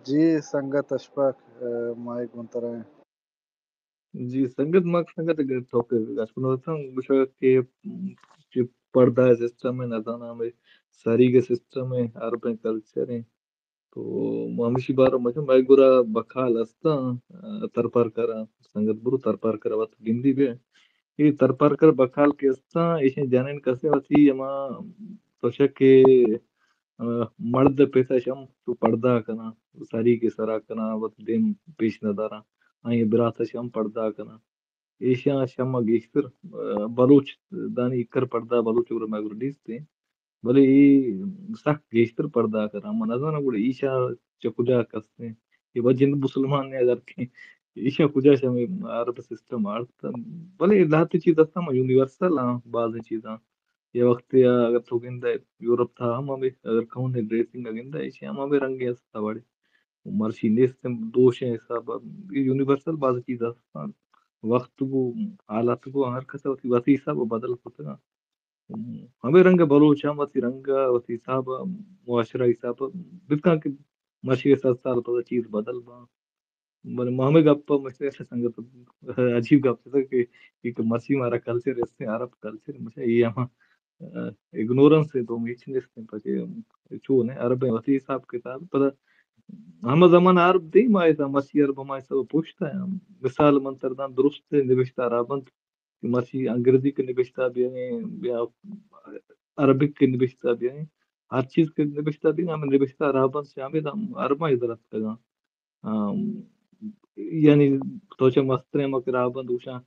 جی سنگت اشپاک مائی گونترائیں جی سنگت ماک سنگت اگر ٹاپک اسپنو تھا گوشا کہ پردہ سسٹم ہے نظانا میں ساری کے سسٹم ہے عربیں کلچر ہیں تو مامشی بارا مجھے میں گورا بخال استا ترپار کرا سنگت برو ترپار کرا وقت گندی بے یہ ترپار کر بخال کے استا ایشن جانین کسے وسی اما توشا کے مرد پیسہ شم تو پردہ کنا ساری کے سرا کنا وقت دیم پیش ندارا آئیں براسا شم پردہ کنا ایشیا شم گیشتر بلوچ دانی کر پردہ بلوچ اور میں گردیستے بلے یہ سخت گیشتر پردہ کرا منظر نہ بڑے ایشا چکجا کستے یہ وجن مسلمان نے اگر کہ ایشا کجا شمی عرب سسٹم آرتا بلے لاتی چیز استا ما یونیورسل بعض چیزاں یہ وقت اگر تو گندہ یورپ تھا ہم ابھی اگر کہوں نے ڈریسنگ گندہ ایشیا ہم ابھی رنگے استا بڑے مرشی نیستم دوش ہیں حساب یونیورسل بعض چیز استا وقت کو حالات کو ہر کسا وسی حساب بدل ہوتا ہمیں رنگ بلوچ ہم وسی رنگ وسی حساب معاشرہ حساب بکا کہ مرشی 7 سال پتہ چیز بدل با ہمیں گپ مجھے ایسا سنگت عجیب گپ تھا کہ ایک مرسی ہمارا کلچر اس سے عرب کلچر مجھے یہ ہم ignorance تو میچ نستن پکے چون عرب وتی حساب کتاب پر ہم زمان عرب دی ما ایسا مسیح عرب ما ایسا پوچھتا ہے مثال منتردان درست نوشتہ رابند مسیح انگریزی کے نوشتہ بھی ہیں یا عربک کے نوشتہ بھی ہیں ہر چیز کے نوشتہ بھی ہیں ہم نوشتہ رابند سے ہمیں ہم عربہ حضرت کا یعنی توچہ مستر مک رابند وشا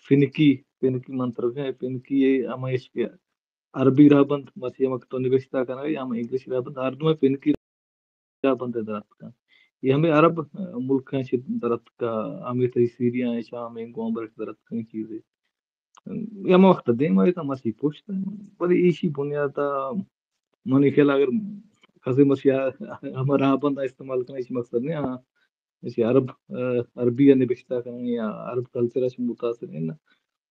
فنکی منتر فنکی ہمیں عربی رابند مسیح مک تو نوشتہ کرنا یا ہم انگلش رابند ہر دو میں فنکی رابند درت کا یہ ہمیں عرب ملک ہیں درت کا ہمیں تی سیریا ہیں شام ہیں گومبر درت کی چیزیں یا وقت دیں میں تو مسیح پوچھتا ہے پر ایشی بنیاد منی خیال اگر کسی مسیح ہم رابند استعمال کرنا اس مقصد نہیں ہاں اسی عربی یا نوشتہ کرنا یا عرب کلچر سے متاثر ہے نا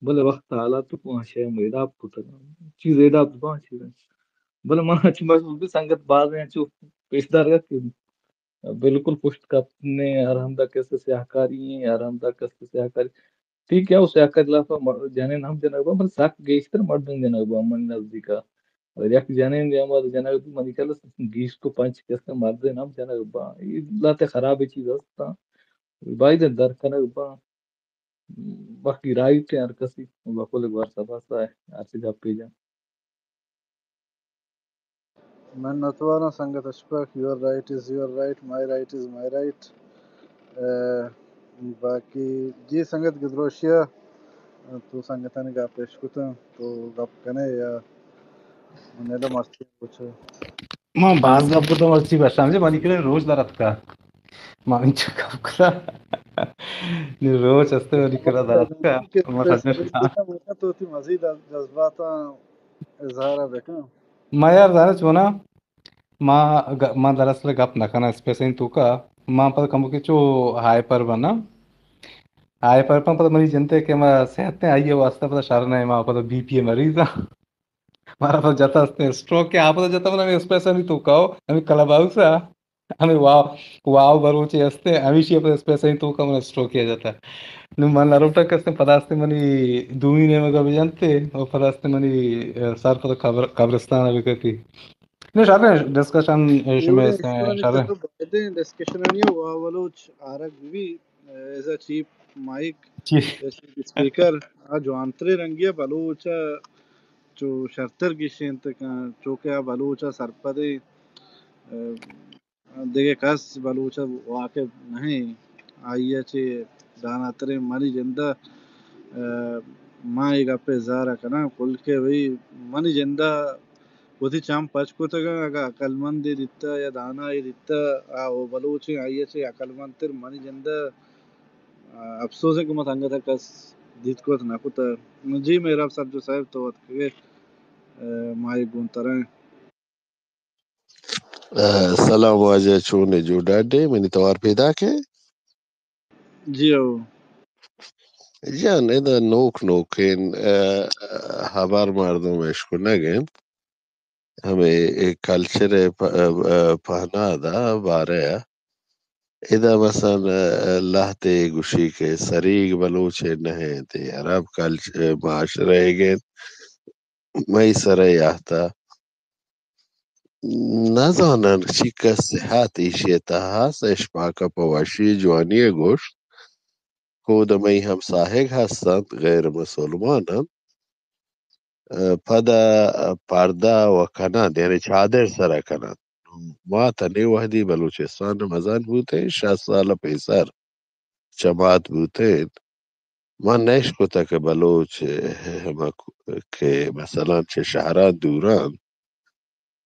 بلے وقت حالات تو پہنچے ہیں ایڈاپ ہوتا چیز ایڈاپ پہنچے ہیں بلے مانا چی محسوس بھی سنگت بعض ہیں جو پیشدار رکھتے بالکل پشت کپنے آرامدہ کیسے سیاہکاری ہیں آرامدہ کیسے سیاہکاری ٹھیک ہے اس سیاہکار لافا جانے نام جنگبا بل ساک گیشتر مردن جنگبا من نزدیکا اور یک جانے ہمارا جنگبا منی کہلا گیش تو پانچ کیسے مردن نام جنگبا یہ لاتے خراب چیز ہوتا بائی دن در کنگبا باقی رائٹ ہے ہر کسی باقول ایک بار سباسا ہے آسی جا پی جان من نتوانا سنگت اشباک your right is your right my right is my right باقی جی سنگت گدروشیا تو سنگتانی گا پیش کتا تو گپ کنے یا نیلا مرسی کچھ ما بعض گپ تو مرسی باشم جه مانی که روز دارد که ما اینجا گپ کرا روز هسته مانی که دارد که کہ ما سر خدمت دیتا ہوتا تو تی مزید جذبات اظہار بکن ما یار داره چونا ما دراصل گپ نکنه اسپیسین تو که ما پتا کمو که چو هایپر بنا هایپر پتا مری جنتے که ما صحت نے آئیے واسطه پتا شارنا ہے ما پتا بی پی مریض ہمارا پتا جاتا ہستے اسٹروک کے آپ پتا جاتا پتا ہمیں اسپیسین تو کہو ہمیں کلب ہاؤسا ہمیں واو بروچے ہستے ہمیشہ پتا اسپیسین تو کا من اسٹروک کیا جاتا ہے نو من لاروٹا کستے پداستے منی دومی نے مگا بجانتے اور پداستے منی سار پتا قبرستان ابھی کرتی نہیں شارے ڈسکشن شمی پورے استے اسپانی شارے تو بعدين ڈسکشن نہیں ہوا ولوچ عارق بھی as a cheap mic cheap speaker جو انترے رنگیا بلوچا جو شرطر کی شینت چوکیا بلوچا سرپدے دیگه کس بلوچا واقع نہیں آئیے چے دانا ترے منی جندہ ماں ایک اپے زارا کنا کل کے وہی منی جندہ وہی چام پچ کو تگا اگا عقل مند دیتا یا دانا دیتا او بلوچ آئیے چے عقل مند تر منی جندہ افسوس ہے کہ مت انگا تھا کس دیت کو نہ کو جی میرا سب جو صاحب تو کہ مائی گون تریں Salam waja chune judade mini tawar peda ke جی او jan eda noken habar mardom eshkunagen hame ek culture pahna da bare ida masan lahte gushi ke sarig baloche nahe te arab culture maashre gen mai sare yahta نزانن چی که صحت ایشی هست اشپاکا پواشی جوانی گوشت خود می همساهگ هستند غیر مسلمانند پدا پرده و کنند یعنی چادر سره کنند ما تنی وحدی بلوچستان مزان بوده 60 سال پیسر جماعت بوده من نیش کتا که بلوچ که مثلا چه شهران دوران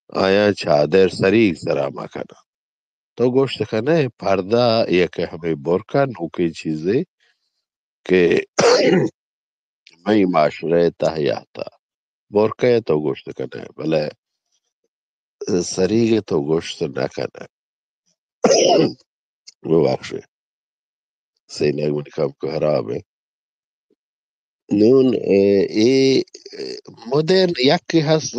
آیا چادر سریگ سره مکنند تو گوشت خانه پرده یک ہمیں برکن ہوکی چیزیں کہ میں معاشرے تحیاتا برکے تو گوشت خانه بلے سریگ تو گوشت نہ کھانا وہ بخشے سینگ من کام کو خراب ہے نون ای مدرن یکی هست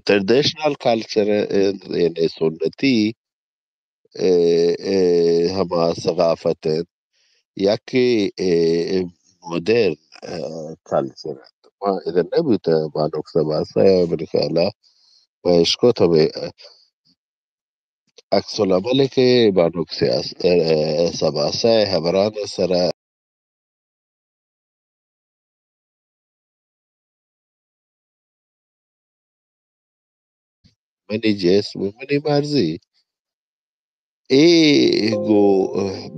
traditional culture یعنی سنتی ہما ثقافت یکی مدرن culture ما إذا النبي ما نكسب عصايا من خيالة ما يشكوت عكس العمل كي ما نكسي سباسة هبران سرا مني جيس ومني مارزي إيه جو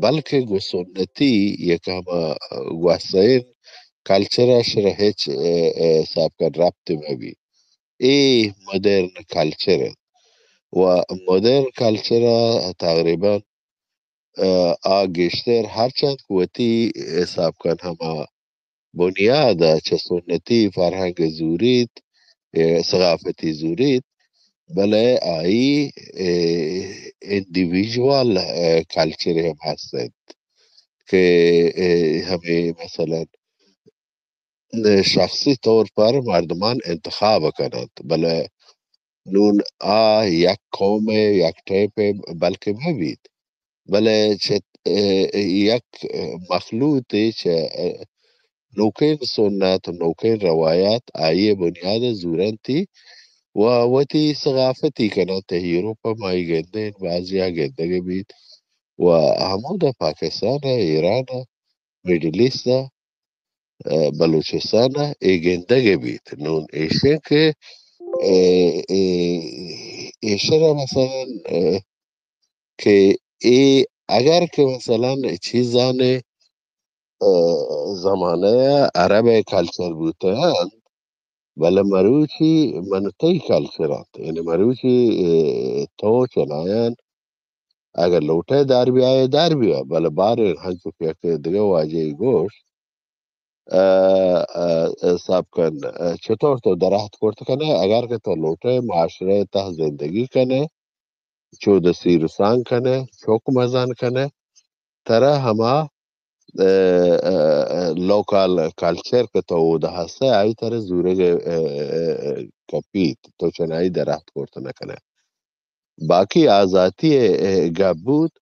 بلکه جو سنتی یکم واسطین کلچر شرهچ صاحب کا رابطه میں بھی ايه مودرن کلچر و مودرن کلچر تقریبا آگشتر هرچند قوتی حساب کن هما بنیاد چه سنتی فرهنگ زورید ثقافتی زورید بله آئی اندیویجوال کلچر هم هستند که ہمیں مثلا شخصی طور پر مردمان انتخاب کنند بله نون یک قوم یک ٹیپ بلکه مبید بله چه یک مخلوطی چه نوکین سنت و نوکین روایات آیه بنیاد زورنتی و وتی ثقافتی کنند ته یوروپا مایی گندین بعضیا گندگی بید و همون در پاکستان ایران میدل ایست بلوچستان ایگندگی بید نون ایشن که ایشن مثلا که اگر که مثلا چیزان زمانه عرب کلچر بوده هست بله مروچی منطقی کلچر هست یعنی مروچی تو چناین اگر لوٹه در بیایه در بیایه بله بار هنچو که دیگه واجه گوش صاحب کن چطور تو درخت کرد کنه اگر که تو لوٹه معاشره ته زندگی کنه چود سیرسان کنه چوک مزان کنه ترا هما لوکال کلچر که تو ده هسته ای تر زوره کپیت تو چنایی درخت کرد نکنه باقی آزادی گپ بود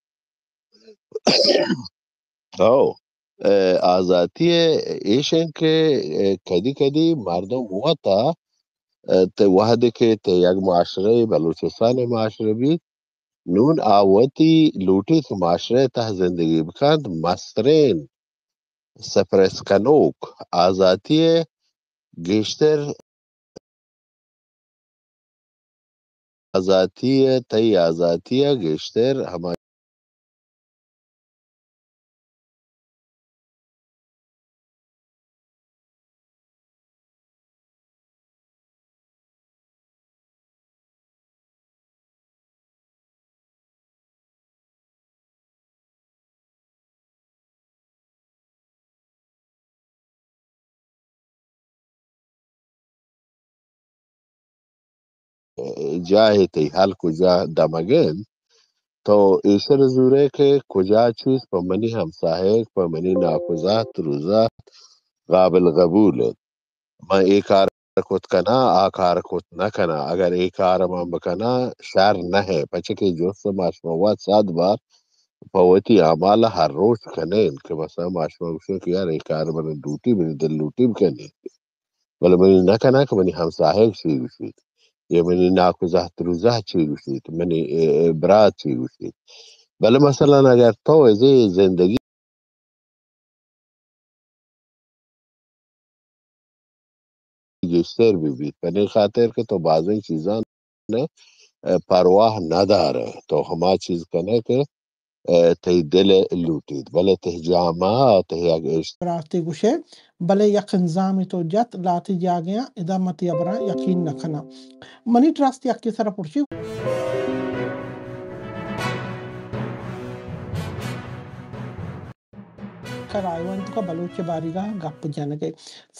او آزادی ایشن که کدی کدی مردم هوا تا ته وحده که ته یک معاشره بلوچستان معاشره بید نون آوتی لوٹی که معاشره ته زندگی بکند مسترین سپرسکنوک آزادی گشتر آزادی تی آزادی گشتر ہماری جاہی تی حل کجا دمگن تو ایسر زوره که کجا چیز پا منی همساهک پا منی ناکوزات روزا قابل قبول ما ای کار کت کنا آ کار کت نکنا اگر ای کار من بکنا شر نه پچه جوست ماشموات 100 بار پوتی اعمال هر روز کنین که مثلا ماشما بشن که یار ای کار من دوتی منی دل لوتی بکنی ولی منی نکنا که منی همساهک چی بشید یا منی ناکوزات روزا چی بشید منی برات چی بشید بله مثلا اگر تو ازی زندگی گشتر ببید پنی خاطر که تو بعضی چیزان پرواہ نداره تو ہما چیز کنے کہ تی دل لوٹید بلے تی جامعہ تی اگیش راستے گوشے بلے یک نظام تو جت لاتی جا گیا ادا متی ابرا یقین نکھنا منی ٹرسٹ یک سر پرچی کرائیوان تو کا بلوچ باریگا گپ جنگے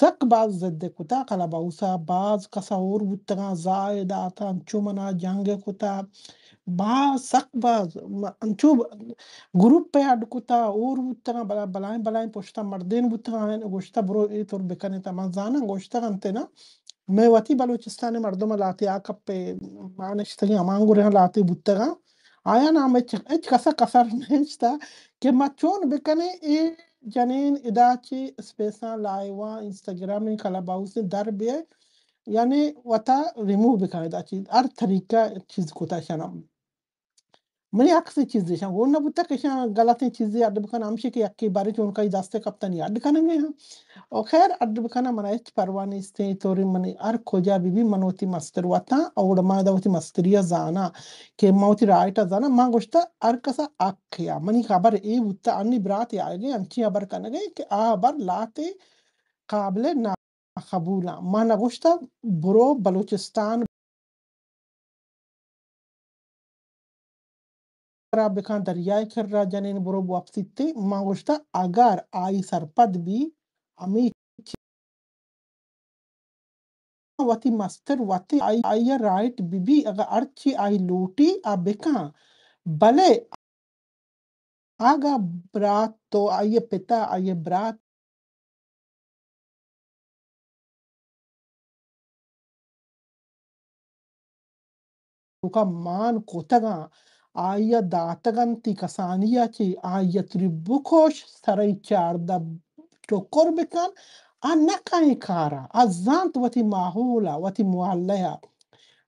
سک باز زد کتا کلا باوسا باز کسا اور بودتگا زائد آتا انچو منا جنگ کتا باز سک باز انچو گروپ پہ اڈ کتا اور بودتگا بلائیں بلائیں پوشتا مردین بودتگا گوشتا برو ای طور بکنے تا من زانا گوشتا گنتے نا میں واتی بلوچستان مردم لاتی آکپ پہ مانشتگی امانگو رہا لاتی بودتگا آیا نا میں اچ کسا کسر نیشتا کہ ما چون بکنے ای جنین اداچی اسپیسا لائوا انسٹاگرام کلب ہاؤس دربیے یعنی وتا ریموو بکا اداچی ہر طریقہ چیز کوتا شنم منی عکس چیزی شان وہ نہ بتا کہ شان غلطی چیزیں اڈ بکن امشی کی یکی باری چون کئی دستے کپتنی اڈ کننگے ہاں او خیر اڈ بکنا من ایچ پروانی استے توری منی ار کجا بی منوتی مستر وطا اوڑ ما دوتی مستریا زانا کہ موتی رائٹا زانا ما گوشتا ار کسا اکیا منی خبر ای بتا انی براتی آئے انچی خبر کنگے کہ آبر لاتے قابل نا قبولا ما نگوشتا برو بلوچستان را بکان دریائے کر را جنین برو واپسیتے ما گوشتا اگر آئی سرپد بھی امی وتی مستر وتی آئی رائٹ بی اگر ارچی آئی لوٹی آ بکان بلے آگا برات تو آئی پتا آئی برات کا مان کوتگا آئی داتگن تی کسانیا چی آئی تربو کوش سرائی چاردا چکر بکن آ نکائی کارا آ زانت وتی ماحولا وتی محلیا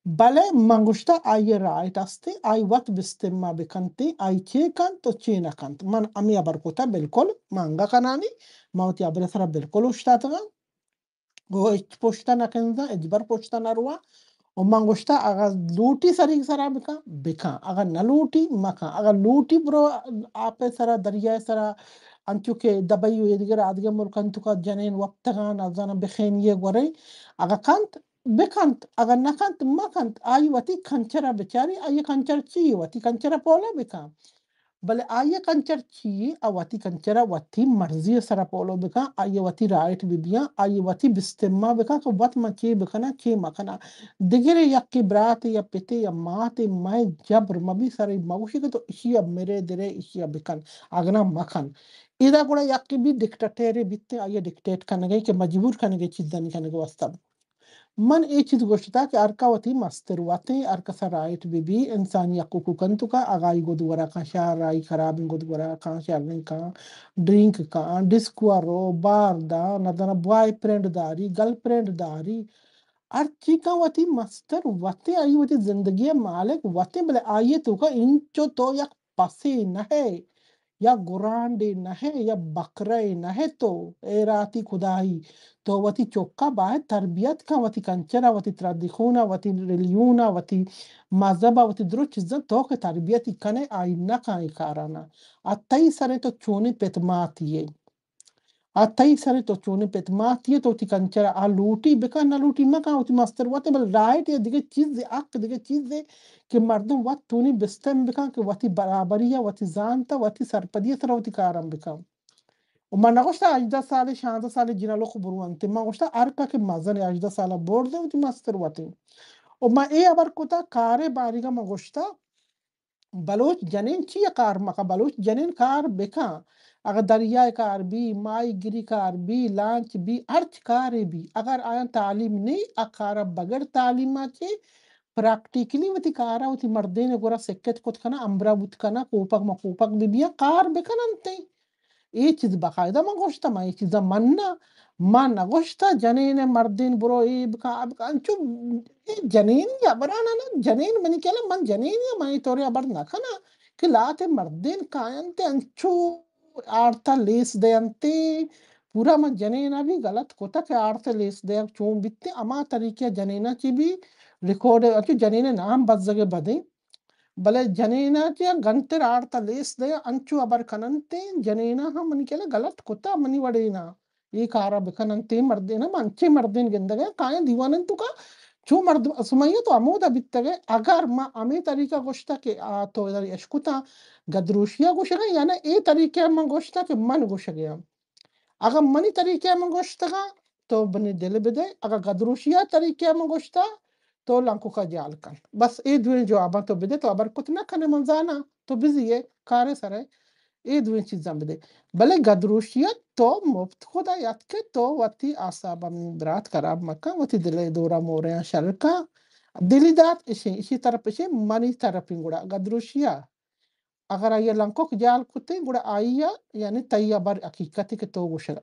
بلے منگوشتا آئی رائٹ استے آئی وقت بستما بکنتی آئی چی کن تو چی نکنت من امی ابر کوتا بالکل مانگا کنانی موتی ابر سرا بالکل اشتاتگا وہ اچ پوشتا نکنزا اجبر پوشتا نروا و منگوشتا اگر لوٹی سری سرا بکا اگر نہ لوٹی مکا اگر لوٹی برو آپ سرا دریائے سرا انچو کے دبائیو یدگر آدگر ملکن تو کا جنین وقتگان ازانا بخین یہ گورے اگر کانت بکنت اگر نکنت مکنت آئی وتی کنچرا بچاری آئی کنچر چی وتی کنچرا پولا بکا بلے آئی کنچر چی واتی کنچرا واتی مرضی سرا پولو بکا آئی واتی رائٹ بیا آئی واتی بستما بکا کہ وات ما چی بکنا چی مکنا دیگر یکی برات یا پتے یا مات میں جبر مبی سر موشی کے تو اسی اب میرے درے اسی اب بکن اگنا مکن ادا گوڑا یکی بھی ڈکٹیٹری بیتے آئی ڈکٹیٹ کنگے کہ مجبور کنگے چیزانی کنگے واسطہ من ای چیز گوشتا کہ ارکا وتی مستر واتے ارکا سا رائٹ بی انسانی حقوق کنتو کا اگائی گودورا کا شہر رائی خراب گودورا کا شہرن کا ڈرنک کا ڈسکو رو بار دا ندنا بوائے فرینڈ داری گرل فرینڈ داری ار چیکا وتی مستر واتے آئی وتی زندگی مالک واتے بلے آئیے تو کا انچو تو یک پسی نہ ہے یا گرانڈے نہ ہے یا بکرے نہ ہے تو اے راتی خدائی تو وتی چوکا باہر تربیت کا وتی کنچرا وتی تردیخونا وتی ریلیونا وتی مذہبا وتی درو چیزا تو کہ تربیتی کنے آئی نہ کائی کارانا اتائی سرے تو چونے پیتماتی ہے اتائی سرے تو چونے پیتماتی ہے تو تی کنچرا آ لوٹی بکا نہ لوٹی مکا وتی مستر واتے بل رائٹ یا دیگه چیز اک دیگه چیز کہ مردم وقت تونی بستم بکا کہ وتی برابریہ وتی زانتا وتی سرپدیہ سر وتی کارم بکا و من نگوشتا 18 سال 16 سال جنالو خبروانتی من گوشتا ارکا که مزن 18 سال برده و تی مستر واتی و من ای ابر کتا کار باریگا من گوشتا بلوچ جنین چی کار مکا بلوچ جنین کار بکا اگر دریائے کار بھی مائی گری کار بھی لانچ بھی ارچ کار بھی اگر آیا تعلیم نہیں اکارا بغیر تعلیم چی پریکٹیکلی وتی کارا وتی مردین گورا سکت کت کنا امبرا بوت کنا کوپک ما کوپک بھی بیا کار بکننتے یہ چیز باقاعدہ من گوشتا ما یہ چیزا مننا ما نگوشتا جنین مردین برو ای بکا انچو جنین یا برانا نا جنین منی کلا من جنین یا منی توری ابر نکنا کہ لاتے مردین کائنتے انچو آرتا لیس دیانتے پورا من جنینا بھی غلط کوتا کہ آرتا لیس دیان چون بیتے اما طریقہ جنینا چی بھی ریکارڈ اچھو جنین نام بزگے بدیں بلے جنینا چیا گنتر آرتا لیس دے انچو ابر کننتے جنینا ہم منی کلا غلط کتا منی وڑینا یہ کارا بکننتے مردینا منچے مردین گندگے کائیں دیوانن تو کا چو مرد سمیہ تو عمودا بیتگے اگر ما امی طریقہ گوشتا کہ تو ادھر اشکتا گدروشیا گوشگا یا نا اے طریقہ من گوشتا کہ من گوشگیا اگر منی طریقہ من گوشتا تو بنی دل بدے اگر گدروشیا طریقہ من گوشتا تو لنکو کا جال کن بس ای دوین جوابا تو بده تو ابر کت نکنه منزانا تو بزیه کار سره ای دوین چیزا بده بله گدروشیت تو مفت خدا یاد که تو وقتی آسابا برات خراب مکن وقتی دل دورا موریا شرکا دلی دات ایشی طرف ایشی منی طرف اینگوڑا گدروشیا agar aya lankok jal kutte guda aya yani tayya bar hakikati ke to gushara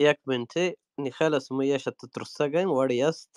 yak mente ni khala sumaya shatta tursagan wariyas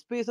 space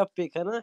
gappe kana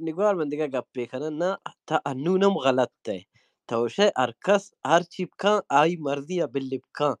ni gwar man diga gappe kana na ta annunam galat hai tawshe arkas har chip kan ay mardiya billib kan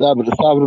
Sabir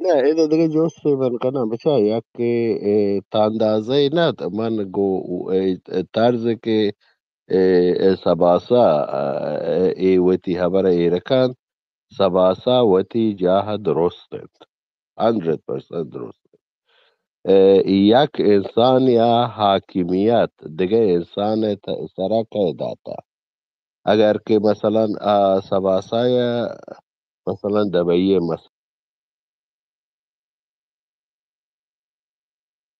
na ida daga jose man kana bisha yakke tandazai na man go tarze ke sabasa wati habara irakan sabasa wati jaha درست 100% درست یک انسان یا حاکمیت دیگه انسان سره که داتا اگر که مثلا سباسای مثلا دبیه مثلا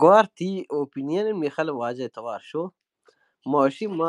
جوارتي اوبینین میخال واجه توار شو ماشی ما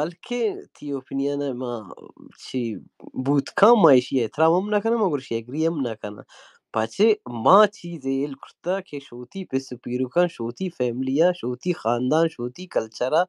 بلکه تی اوپینین ما چی بود کام مایشی احترام هم نکنه مگر شگری هم نکنه پچه ما چیز ایل کرتا که شوتی پس پیروکان شوتی فیملیا شوتی خاندان شوتی کلچرا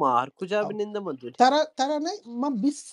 ما هر کجا بننده ما دنیا ترى ما 20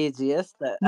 AJS ta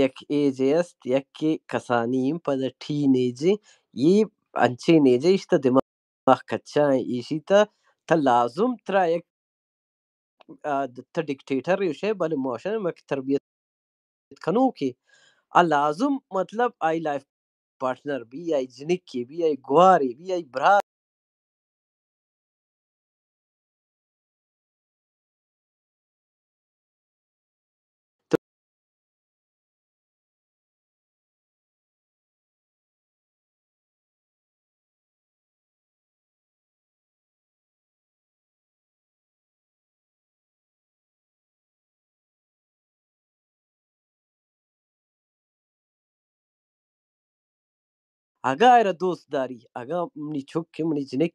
yak AJS yak ki kasanim pada teenage ye anche neje işte dimag kacha ishita ta lazum tra ek ta dictator yushe bal motion mak tarbiyat kanu ki a lazum matlab ai life partner bi ai jinik ki bi ai gwari bi ai bra aga era dost dari aga mni chuk ke mni jinik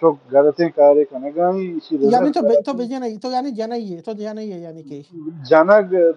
çok gazetin kare kanagani işi yani rezerv to bejana to yani jana ye yani ki janag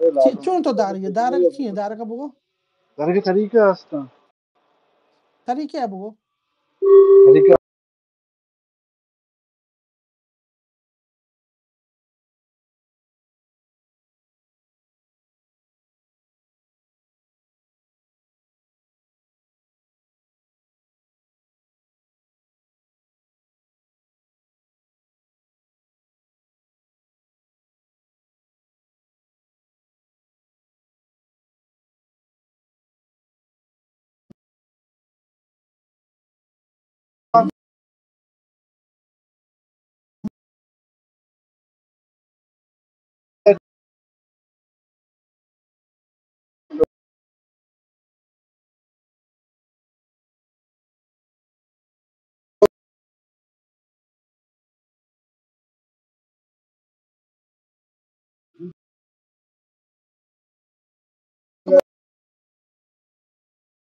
lazım çon to darak ki darak bu darag tarika asta tarike bu tarika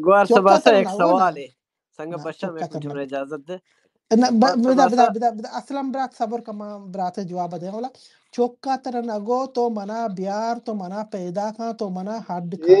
گوار chokka سباسا tar ایک na سوال ہے سنگ na بشا میں chokka tar کچھ na میں اجازت دے na گوار سباسا bida aslam brat sabr kama brat jawab de wala chokka tar na go to mana biar to mana paida ka to mana had kan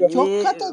یہ chokka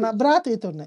na brat ito ne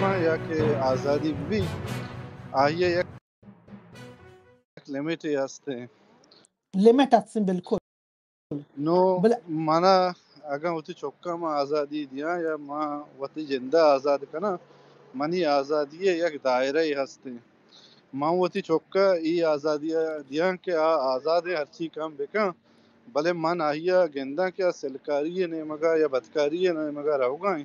بکن یا کہ آزادی بھی آئیے یک لیمیٹ ہستے لیمٹ هستیم بالکل. نو بل مانا اگر ہوتی چوکا ما آزادی دیا یا ما وتی زندہ آزاد کنا منی آزادی یک دائرہ ہی ہستے ماں وتی چوکا ای آزادی دیا کہ آزاد ہے ہر چیز کام بکن بلے من آئیا گندا کیا سلکاری نے مگا یا بدکاری نے مگا رہو گائیں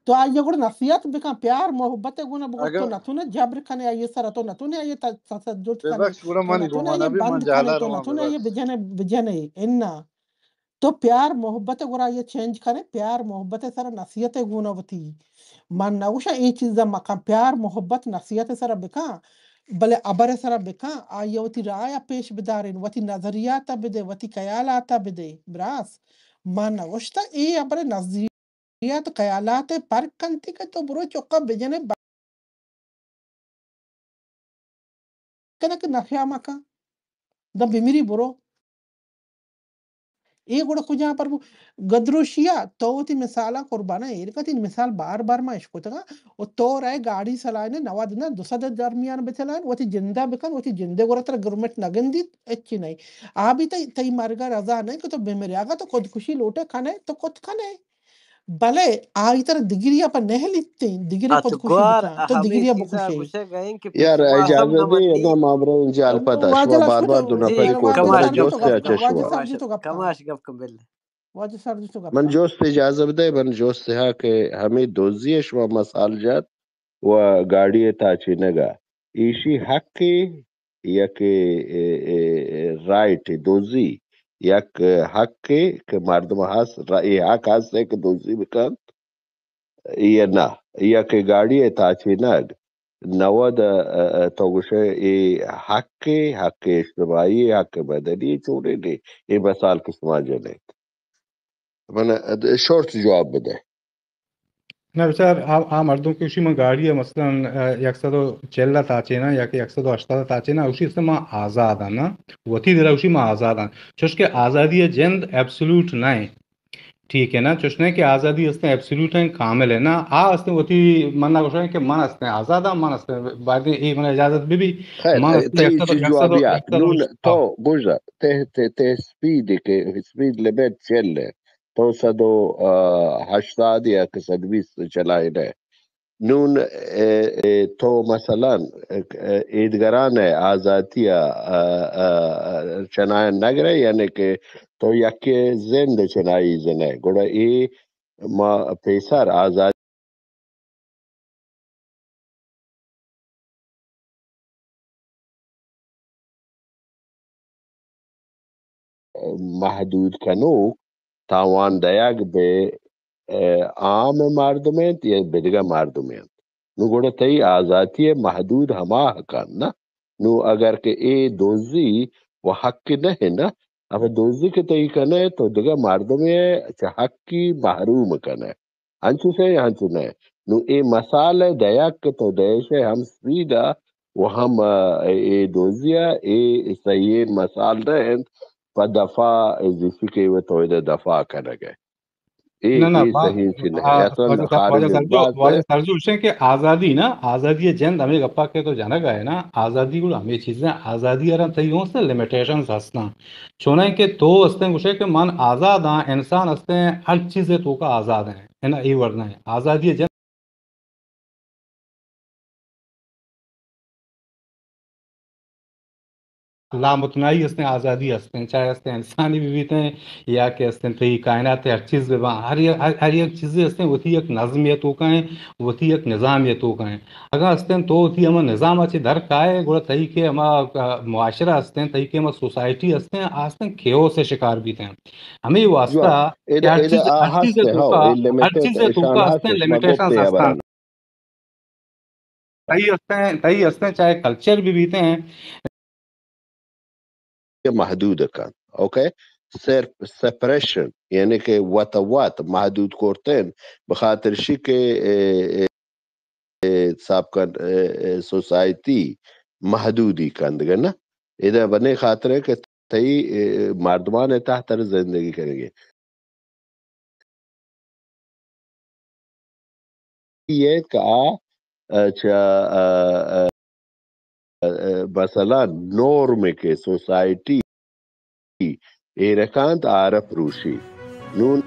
تو آئیے گوڑا نصیحت بکن پیار محبت گونا بگوڑ تو اگر نتونه جبر کنه آئیے سر تو نتونه آئیے تسدد بے کنه بخش گوڑا تو مانی نتونه رومانا آئیے بھی من بند جالا کنه تو رواں بے نتونه آئیے بخش بجنه اینا تو پیار محبت گوڑا آئیے چینج کنه پیار محبت سر نصیحت گونا بتی من نگوشا ای چیزا مقام پیار محبت نصیحت سر بکن بلے ابر سر بکن آئیے وتی رعایا پیش بدارین وتی نظریاتا بده وتی خیالاتا بده براس من نگوشتا ای ابر نظریات خیالات پر کنتی که تو برو چوکا بجنه کنک نفیا مکا دا بمیری برو ای گوڑا کجا پر گدروشیا تو تی مثالا قربانا ایرکا تی مثال بار بار ما اشکو تگا و تو رائے گاڑی سلائنے نواد نا دوسرا درمیان بچلائن و تی جندہ بکن و تی جندے گوڑا تر گرمت نگندید اچھی نہیں آبی تی مرگا رضا نہیں کہ تو بمیری آگا تو خودکشی لوٹے کھانے تو خود کھانے بلے آئی طرح دگریا پر نہیں لیتے دگری خودکشی اتگوار بکن تو ہمیں دگریا چیزا بکشے گوشے گئیں کہ یار پیشوازم اجازه دی نمندی ادام آبرو اینجا الپتا شما واجل بار اشکو بار دو جی نفری کوتا واجل برای کماش سر گپ تو جوست کم یا گپ کم کن واجل چشوا سر کماش تو گپ کن کماش گپ کم بل واجل سر تو گپ من کن جوست اجازه بده من جوست ها که همه دوزی شما مسال جات و گاڑی تا چی نگا ایشی حقی یک رائٹ دوزی یک حقی که مردم هست رای حق هست که دوزی بکن یا نه یا که گاڑی تا چی نگ نود توگوشه ای حق اجتماعی حق مدنی چوڑے دی ای مثال کسما جنے من شورت جواب بده نه بسیار مردم که ما گاڑی مثلا 140 تاچینا یا که 180 تاچینا اوشی است ما آزادانه وتی در اوشی ما آزادان چوش که آزادی جند ابسولوٹ نہیں ٹھیک ہے نا چوش نہیں کہ آزادی است ابسولوٹ ہیں کامل ہے نا است وتی من نگوشن کہ من است آزادا من است بعد ای من اجازت بھی من خیر است تی چی جوابیات 100 نون تو گوزا ته سپیدی که سپید لبید چله تو 180 یا که 120 چلائے نه نون تو مثلا ایدگران آزادی چنائے نگره یعنی که تو یکی زند چنائی زنه گوڑا ای ما پیسر آزادی محدود کنو تاوان دیگ به عام مردمت یا بدگا مردمت نو گوڑا تی آزادی محدود ہما حقان نا نو اگر کہ اے دوزی و حق نہیں نا اب دوزی کے تی کنے تو دگا مردمی چا حق کی محروم کنے ہنچو سے ہنچو نہیں نو اے مسال دیگ کے تو دیشے ہم سویدہ و ہم اے دوزیا اے صحیح مسال رہن پا دفاع جسی کے وہ تو دفاع کرنے گئے نه نه صحیح چی نہیں اصلا خارج از بات ہے واجه سرجو کہ آزادی نا آزادی جند ہمیں گپا کے تو جانا گئے نا آزادی کو ہمیں چیزیں آزادی ارم تیوں سے لمیٹیشنز ہستنا چونے کہ تو ہستے گوشے کہ من آزاد ہاں انسان ہستے ہیں ہر چیز تو کا آزاد ہیں ہے نا ای ورنہ ہے آزادی جند لامتناعی ہستے ہیں آزادی ہستے ہیں چاہے ہستے ہیں انسانی بھی بیتے ہیں یا کہ ہستے ہیں تھی کائنات ہر چیز بھی ہر ایک چیزیں ہستے ہیں وہ تھی ایک نظمیت ہو کہیں وہ تھی ایک نظامیت ہو کہیں اگر ہستے ہیں تو تھی ہمیں نظام اچھی در کائے گوڑا تھی کہ ہمیں معاشرہ ہستے ہیں تھی کہ ہمیں سوسائٹی ہستے ہیں آستے ہیں کھیو سے شکار بیتے ہیں ہمیں یہ جو واسطہ کہ ہر ایده چیز هسته ها ہر چیز لیمیتیت تو اشان کا ہستے ہیں هستش ما لیمیٹیشنز گفته یا ہستان بران تھی ہستے ہیں چاہے کلچر بھی بیتے ہیں محدود کن اوکے صرف سپریشن یعنی که وات محدود کورتن بخاطر شی که صاحب کن سوسائٹی محدودی کندگے نا ایده بنے خاطر ہے کہ تی مردمان تحت زندگی کریں گے یہ کہ اچھا مثلا نورم کے سوسائٹی ایرکانت عارف روشی نون